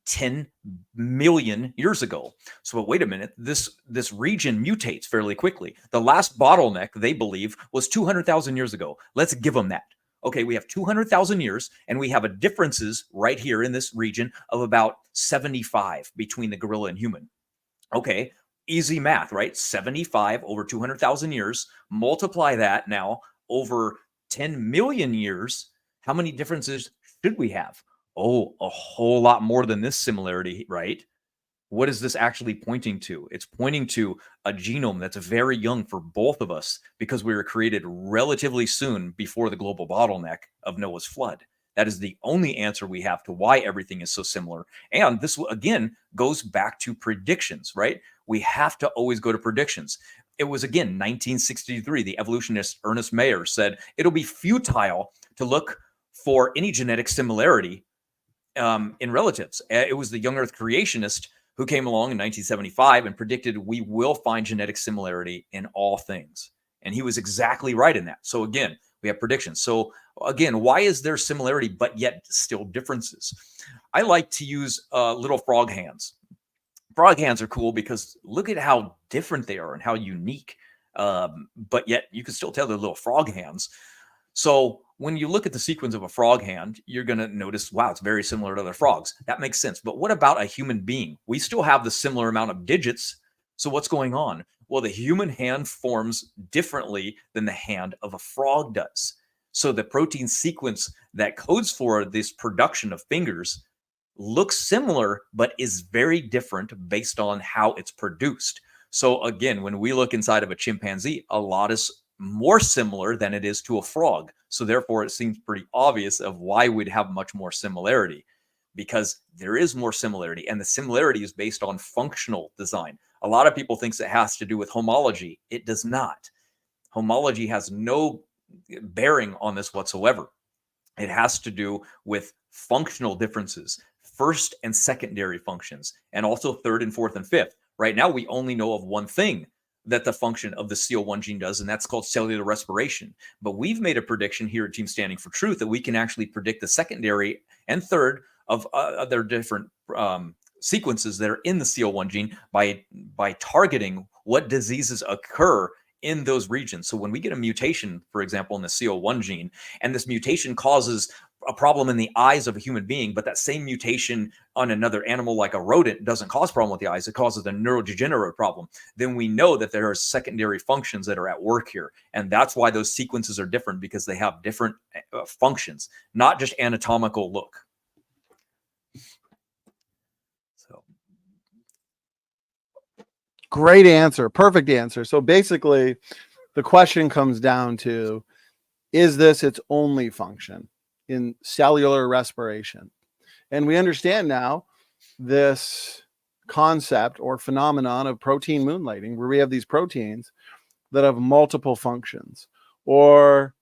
10 million years ago. So wait a minute, this region mutates fairly quickly. The last bottleneck, they believe, was 200,000 years ago. Let's give them that. Okay, we have 200,000 years, and we have a differences right here in this region of about 75 between the gorilla and human. Okay, easy math, right? 75 over 200,000 years. Multiply that now over 10 million years. How many differences should we have? Oh, a whole lot more than this similarity, right? What is this actually pointing to? It's pointing to a genome that's very young for both of us because we were created relatively soon before the global bottleneck of Noah's flood. That is the only answer we have to why everything is so similar. And this, again, goes back to predictions, right? We have to always go to predictions. It was, again, 1963, the evolutionist Ernest Mayr said, it'll be futile to look for any genetic similarity in relatives. It was the young earth creationist who came along in 1975 and predicted we will find genetic similarity in all things. And he was exactly right in that. So again, we have predictions. So again, why is there similarity but yet still differences? I like to use little frog hands. Frog hands are cool because look at how different they are and how unique. But yet you can still tell they're little frog hands. So when you look at the sequence of a frog hand, you're going to notice, wow, it's very similar to other frogs. That makes sense. But what about a human being? We still have the similar amount of digits. So what's going on? Well, the human hand forms differently than the hand of a frog does. So the protein sequence that codes for this production of fingers looks similar, but is very different based on how it's produced. So again, when we look inside of a chimpanzee, a lot is more similar than it is to a frog. So therefore, it seems pretty obvious of why we'd have much more similarity, because there is more similarity, and the similarity is based on functional design. A lot of people think it has to do with homology. It does not. Homology has no bearing on this whatsoever. It has to do with functional differences, first and secondary functions, and also third and fourth and fifth. Right now, we only know of one thing that the function of the CO1 gene does, and that's called cellular respiration. But we've made a prediction here at Team Standing for Truth that we can actually predict the secondary and third of their different sequences that are in the CO1 gene by targeting what diseases occur in those regions. So when we get a mutation, for example, in the CO1 gene, and this mutation causes a problem in the eyes of a human being, but that same mutation on another animal like a rodent doesn't cause a problem with the eyes, it causes a neurodegenerative problem, then we know that there are secondary functions that are at work here. And that's why those sequences are different, because they have different functions, not just anatomical look. So Great answer. Perfect answer. So basically, the question comes down to, is this its only function in cellular respiration? And we understand now this concept or phenomenon of protein moonlighting, where we have these proteins that have multiple functions, or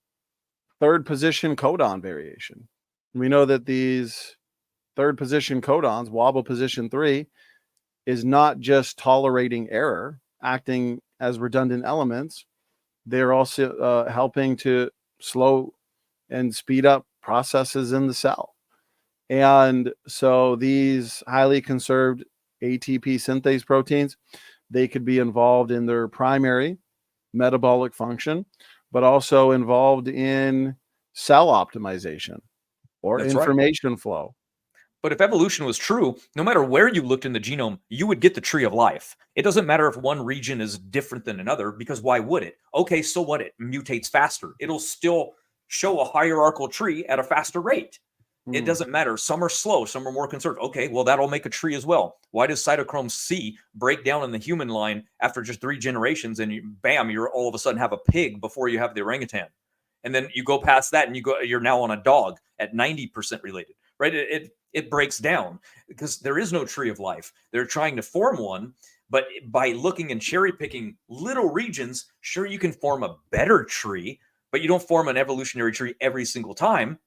third position codon variation. We know that these third position codons, wobble position 3, is not just tolerating error, acting as redundant elements. They're also helping to slow and speed up processes in the cell. And so these highly conserved ATP synthase proteins, they could be involved in their primary metabolic function, but also involved in cell optimization or That's information flow. But if evolution was true, no matter where you looked in the genome, you would get the tree of life. It doesn't matter if one region is different than another, because why would it? Okay, so what? It mutates faster. It'll still show a hierarchical tree at a faster rate. It doesn't matter. Some are slow, some are more conserved. Okay, well, that'll make a tree as well. Why does cytochrome C break down in the human line after just 3 generations, and bam, you're all of a sudden have a pig before you have the orangutan? And then you go past that and you're now on a dog at 90% related, right? It breaks down because there is no tree of life. They're trying to form one, but by looking and cherry picking little regions, sure, you can form a better tree, but you don't form an evolutionary tree every single time,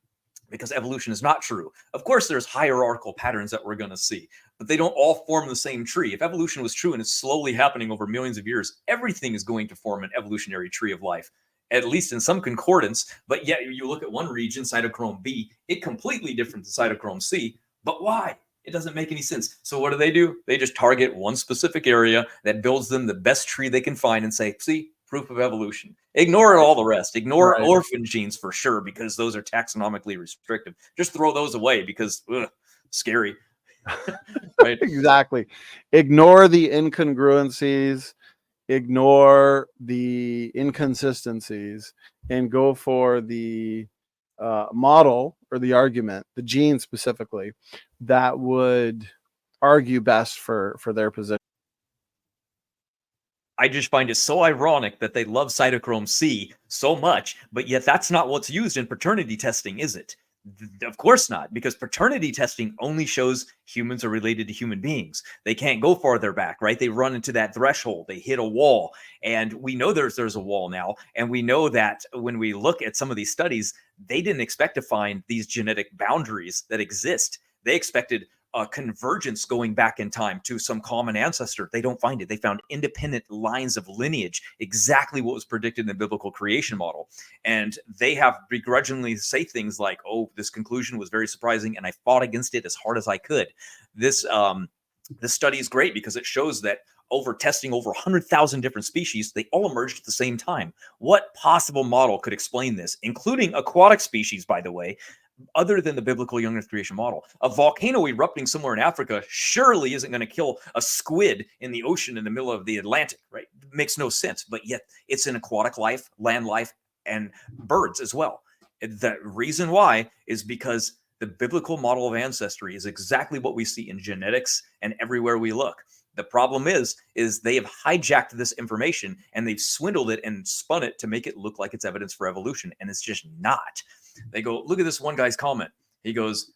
because evolution is not true. Of course, there's hierarchical patterns that we're going to see, but they don't all form the same tree. If evolution was true and it's slowly happening over millions of years, everything is going to form an evolutionary tree of life, at least in some concordance. But yet you look at one region, cytochrome B, it completely different than cytochrome C. But why? It doesn't make any sense. So what do? They just target one specific area that builds them the best tree they can find and say, see, proof of evolution. Ignore all the rest. Ignore orphan genes for sure, because those are taxonomically restrictive. Just throw those away because scary. Right? Exactly. Ignore the incongruencies, ignore the inconsistencies, and go for the model or the argument, the gene specifically, that would argue best for their position. I just find it so ironic that they love cytochrome C so much, but yet that's not what's used in paternity testing, is it? Of course not, because paternity testing only shows humans are related to human beings. They can't go farther back, right? They run into that threshold, they hit a wall, and we know there's a wall now, and we know that when we look at some of these studies, they didn't expect to find these genetic boundaries that exist. They expected a convergence going back in time to some common ancestor. They don't find it. They found independent lines of lineage, exactly what was predicted in the biblical creation model. And they have begrudgingly say things like, oh, this conclusion was very surprising, and I fought against it as hard as I could. This study is great because it shows that over testing over 100,000 different species, they all emerged at the same time. What possible model could explain this, including aquatic species, by the way, other than the biblical young earth creation model? A volcano erupting somewhere in Africa surely isn't going to kill a squid in the ocean in the middle of the Atlantic, right? It makes no sense, but yet it's an aquatic life, land life, and birds as well. The reason why is because the biblical model of ancestry is exactly what we see in genetics and everywhere we look. The problem is they have hijacked this information and they've swindled it and spun it to make it look like it's evidence for evolution, and it's just not. They go, look at this one guy's comment. He goes,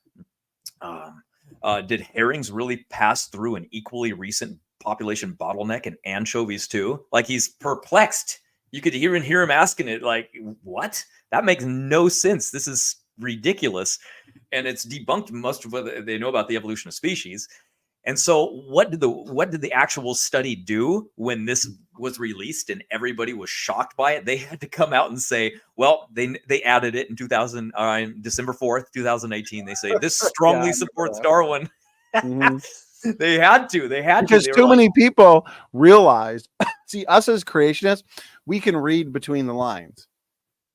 did herrings really pass through an equally recent population bottleneck and anchovies too? Like, he's perplexed. You could hear him asking it like, what? That makes no sense. This is ridiculous. And it's debunked most of what they know about the evolution of species. And so what did the actual study do when this was released and everybody was shocked by it? They had to come out and say, well, they added it in December 4th, 2018. They say this strongly supports Darwin. Mm-hmm. They had to. Because too many people realized, see, us as creationists, we can read between the lines.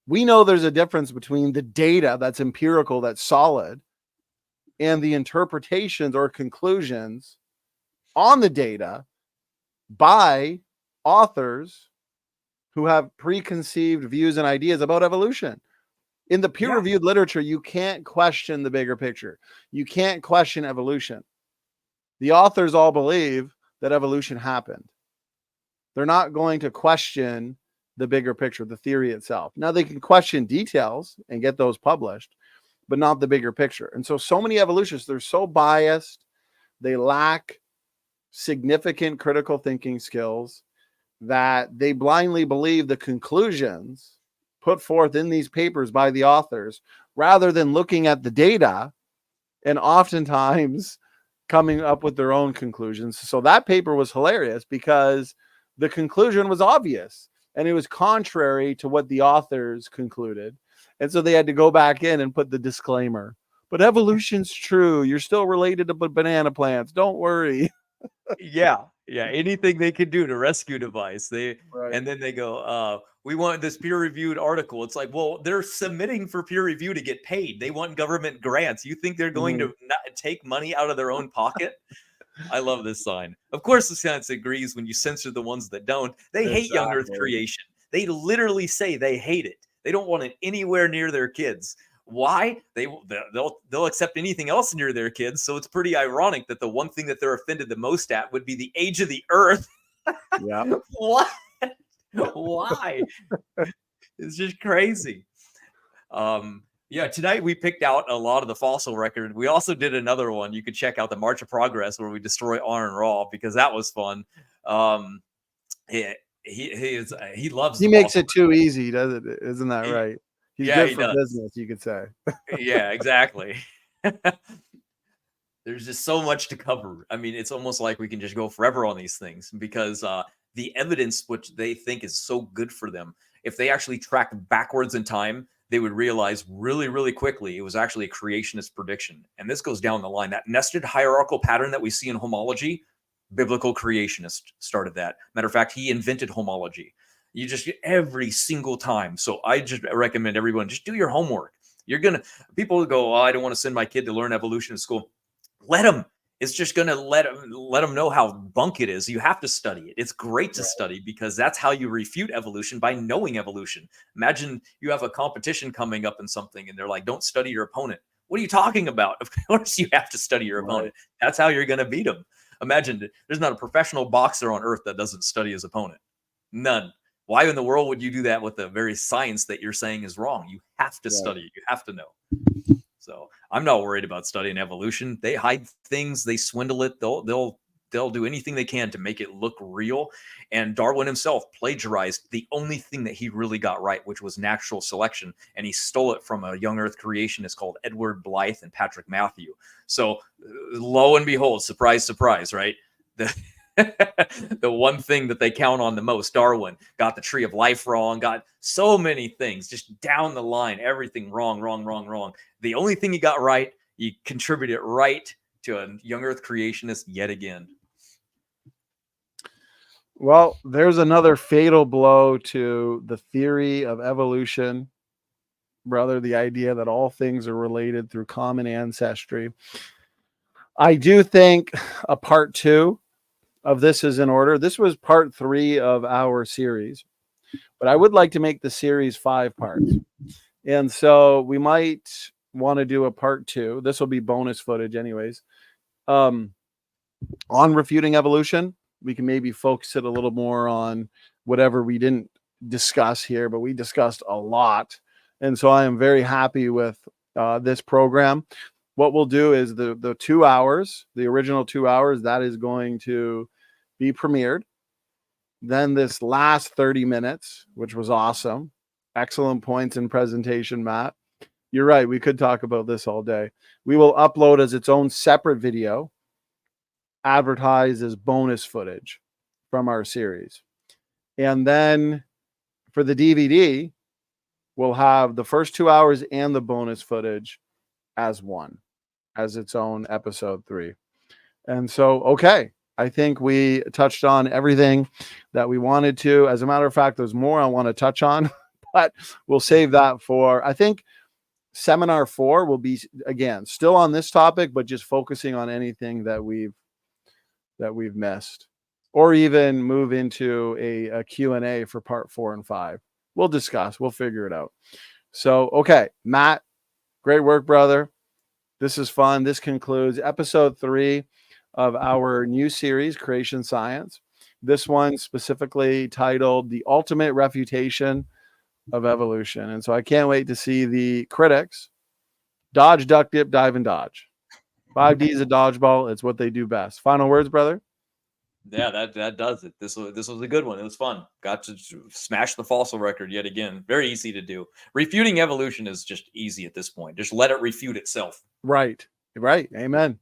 We know there's a difference between the data that's empirical, that's solid, and the interpretations or conclusions on the data by authors who have preconceived views and ideas about evolution. In the peer-reviewed literature, you can't question the bigger picture. You can't question evolution. The authors all believe that evolution happened. They're not going to question the bigger picture, the theory itself. Now, they can question details and get those published, but not the bigger picture. And so many evolutionists, they're so biased, they lack significant critical thinking skills, that they blindly believe the conclusions put forth in these papers by the authors, rather than looking at the data and oftentimes coming up with their own conclusions. So that paper was hilarious because the conclusion was obvious and it was contrary to what the authors concluded. And so they had to go back in and put the disclaimer. But evolution's true. You're still related to banana plants. Don't worry. Yeah. Anything they could do to rescue device. And then they go, we want this peer-reviewed article. It's like, well, they're submitting for peer review to get paid. They want government grants. You think they're going to not take money out of their own pocket? I love this sign. Of course, the science agrees when you censor the ones that don't. They hate young earth creation. They literally say they hate it. They don't want it anywhere near their kids. Why? They'll accept anything else near their kids. So it's pretty ironic that the one thing that they're offended the most at would be the age of the earth. Yeah. What? Why? It's just crazy. Tonight we picked out a lot of the fossil record. We also did another one. You could check out the March of Progress where we destroy iron raw, because that was fun. He loves. He makes it too easy, doesn't it? Isn't that right? He's good for does. business, you could say. Yeah, exactly. There's just so much to cover. I mean, it's almost like we can just go forever on these things because the evidence, which they think is so good for them, if they actually track backwards in time, they would realize really, really quickly it was actually a creationist prediction. And this goes down the line. That nested hierarchical pattern that we see in homology, biblical creationist started that. Matter of fact, he invented homology. You just every single time. So I just recommend everyone just do your homework. People go, oh, I don't want to send my kid to learn evolution in school. Let them. It's just going to let them know how bunk it is. You have to study it. It's great to study because that's how you refute evolution, by knowing evolution. Imagine you have a competition coming up in something and they're like, don't study your opponent. What are you talking about? Of course you have to study your opponent. That's how you're going to beat them. Imagine there's not a professional boxer on earth that doesn't study his opponent. None. Why in the world would you do that with the very science that you're saying is wrong? You have to study it. You have to know. So I'm not worried about studying evolution. They hide things. They swindle it. They'll they'll do anything they can to make it look real. And Darwin himself plagiarized the only thing that he really got right, which was natural selection. And he stole it from a young earth creationist called Edward Blythe and Patrick Matthew. So lo and behold, surprise, surprise, right? The one thing that they count on the most, Darwin got the tree of life wrong, got so many things just down the line, everything wrong, wrong, wrong, wrong. The only thing he got right, he contributed right to a young earth creationist yet again. Well, there's another fatal blow to the theory of evolution, brother, the idea that all things are related through common ancestry. I do think a part 2 of this is in order. This was part 3 of our series, but I would like to make the series 5 parts. And so we might want to do a part 2. This will be bonus footage anyways. On refuting evolution, we can maybe focus it a little more on whatever we didn't discuss here, but we discussed a lot. And so I am very happy with this program. What we'll do is the 2 hours, the original 2 hours, that is going to be premiered. Then this last 30 minutes, which was awesome. Excellent points in presentation, Matt. You're right. We could talk about this all day. We will upload as its own separate video, advertised as bonus footage from our series. And then for the DVD, we'll have the first 2 hours and the bonus footage as one, as its own episode 3. And so, okay, I think we touched on everything that we wanted to. As a matter of fact, there's more I want to touch on, but we'll save that for, I think, seminar 4 will be, again, still on this topic, but just focusing on anything that we've missed, or even move into a Q&A for part 4 and 5. We'll discuss. We'll figure it out. So, okay, Matt, great work, brother. This is fun. This concludes episode 3 of our new series, Creation Science. This one specifically titled The Ultimate Refutation of Evolution. And so I can't wait to see the critics dodge, duck, dip, dive, and dodge. 5D is a dodgeball. It's what they do best. Final words, brother? Yeah, that does it. This was a good one. It was fun. Got to smash the fossil record yet again. Very easy to do. Refuting evolution is just easy at this point. Just let it refute itself. Right. Amen.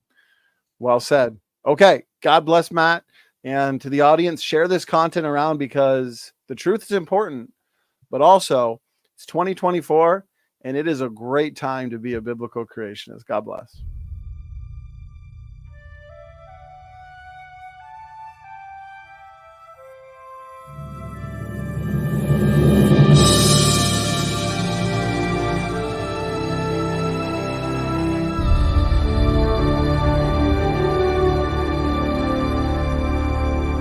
Well said. Okay. God bless, Matt. And to the audience, share this content around, because the truth is important, but also it's 2024 and it is a great time to be a biblical creationist. God bless.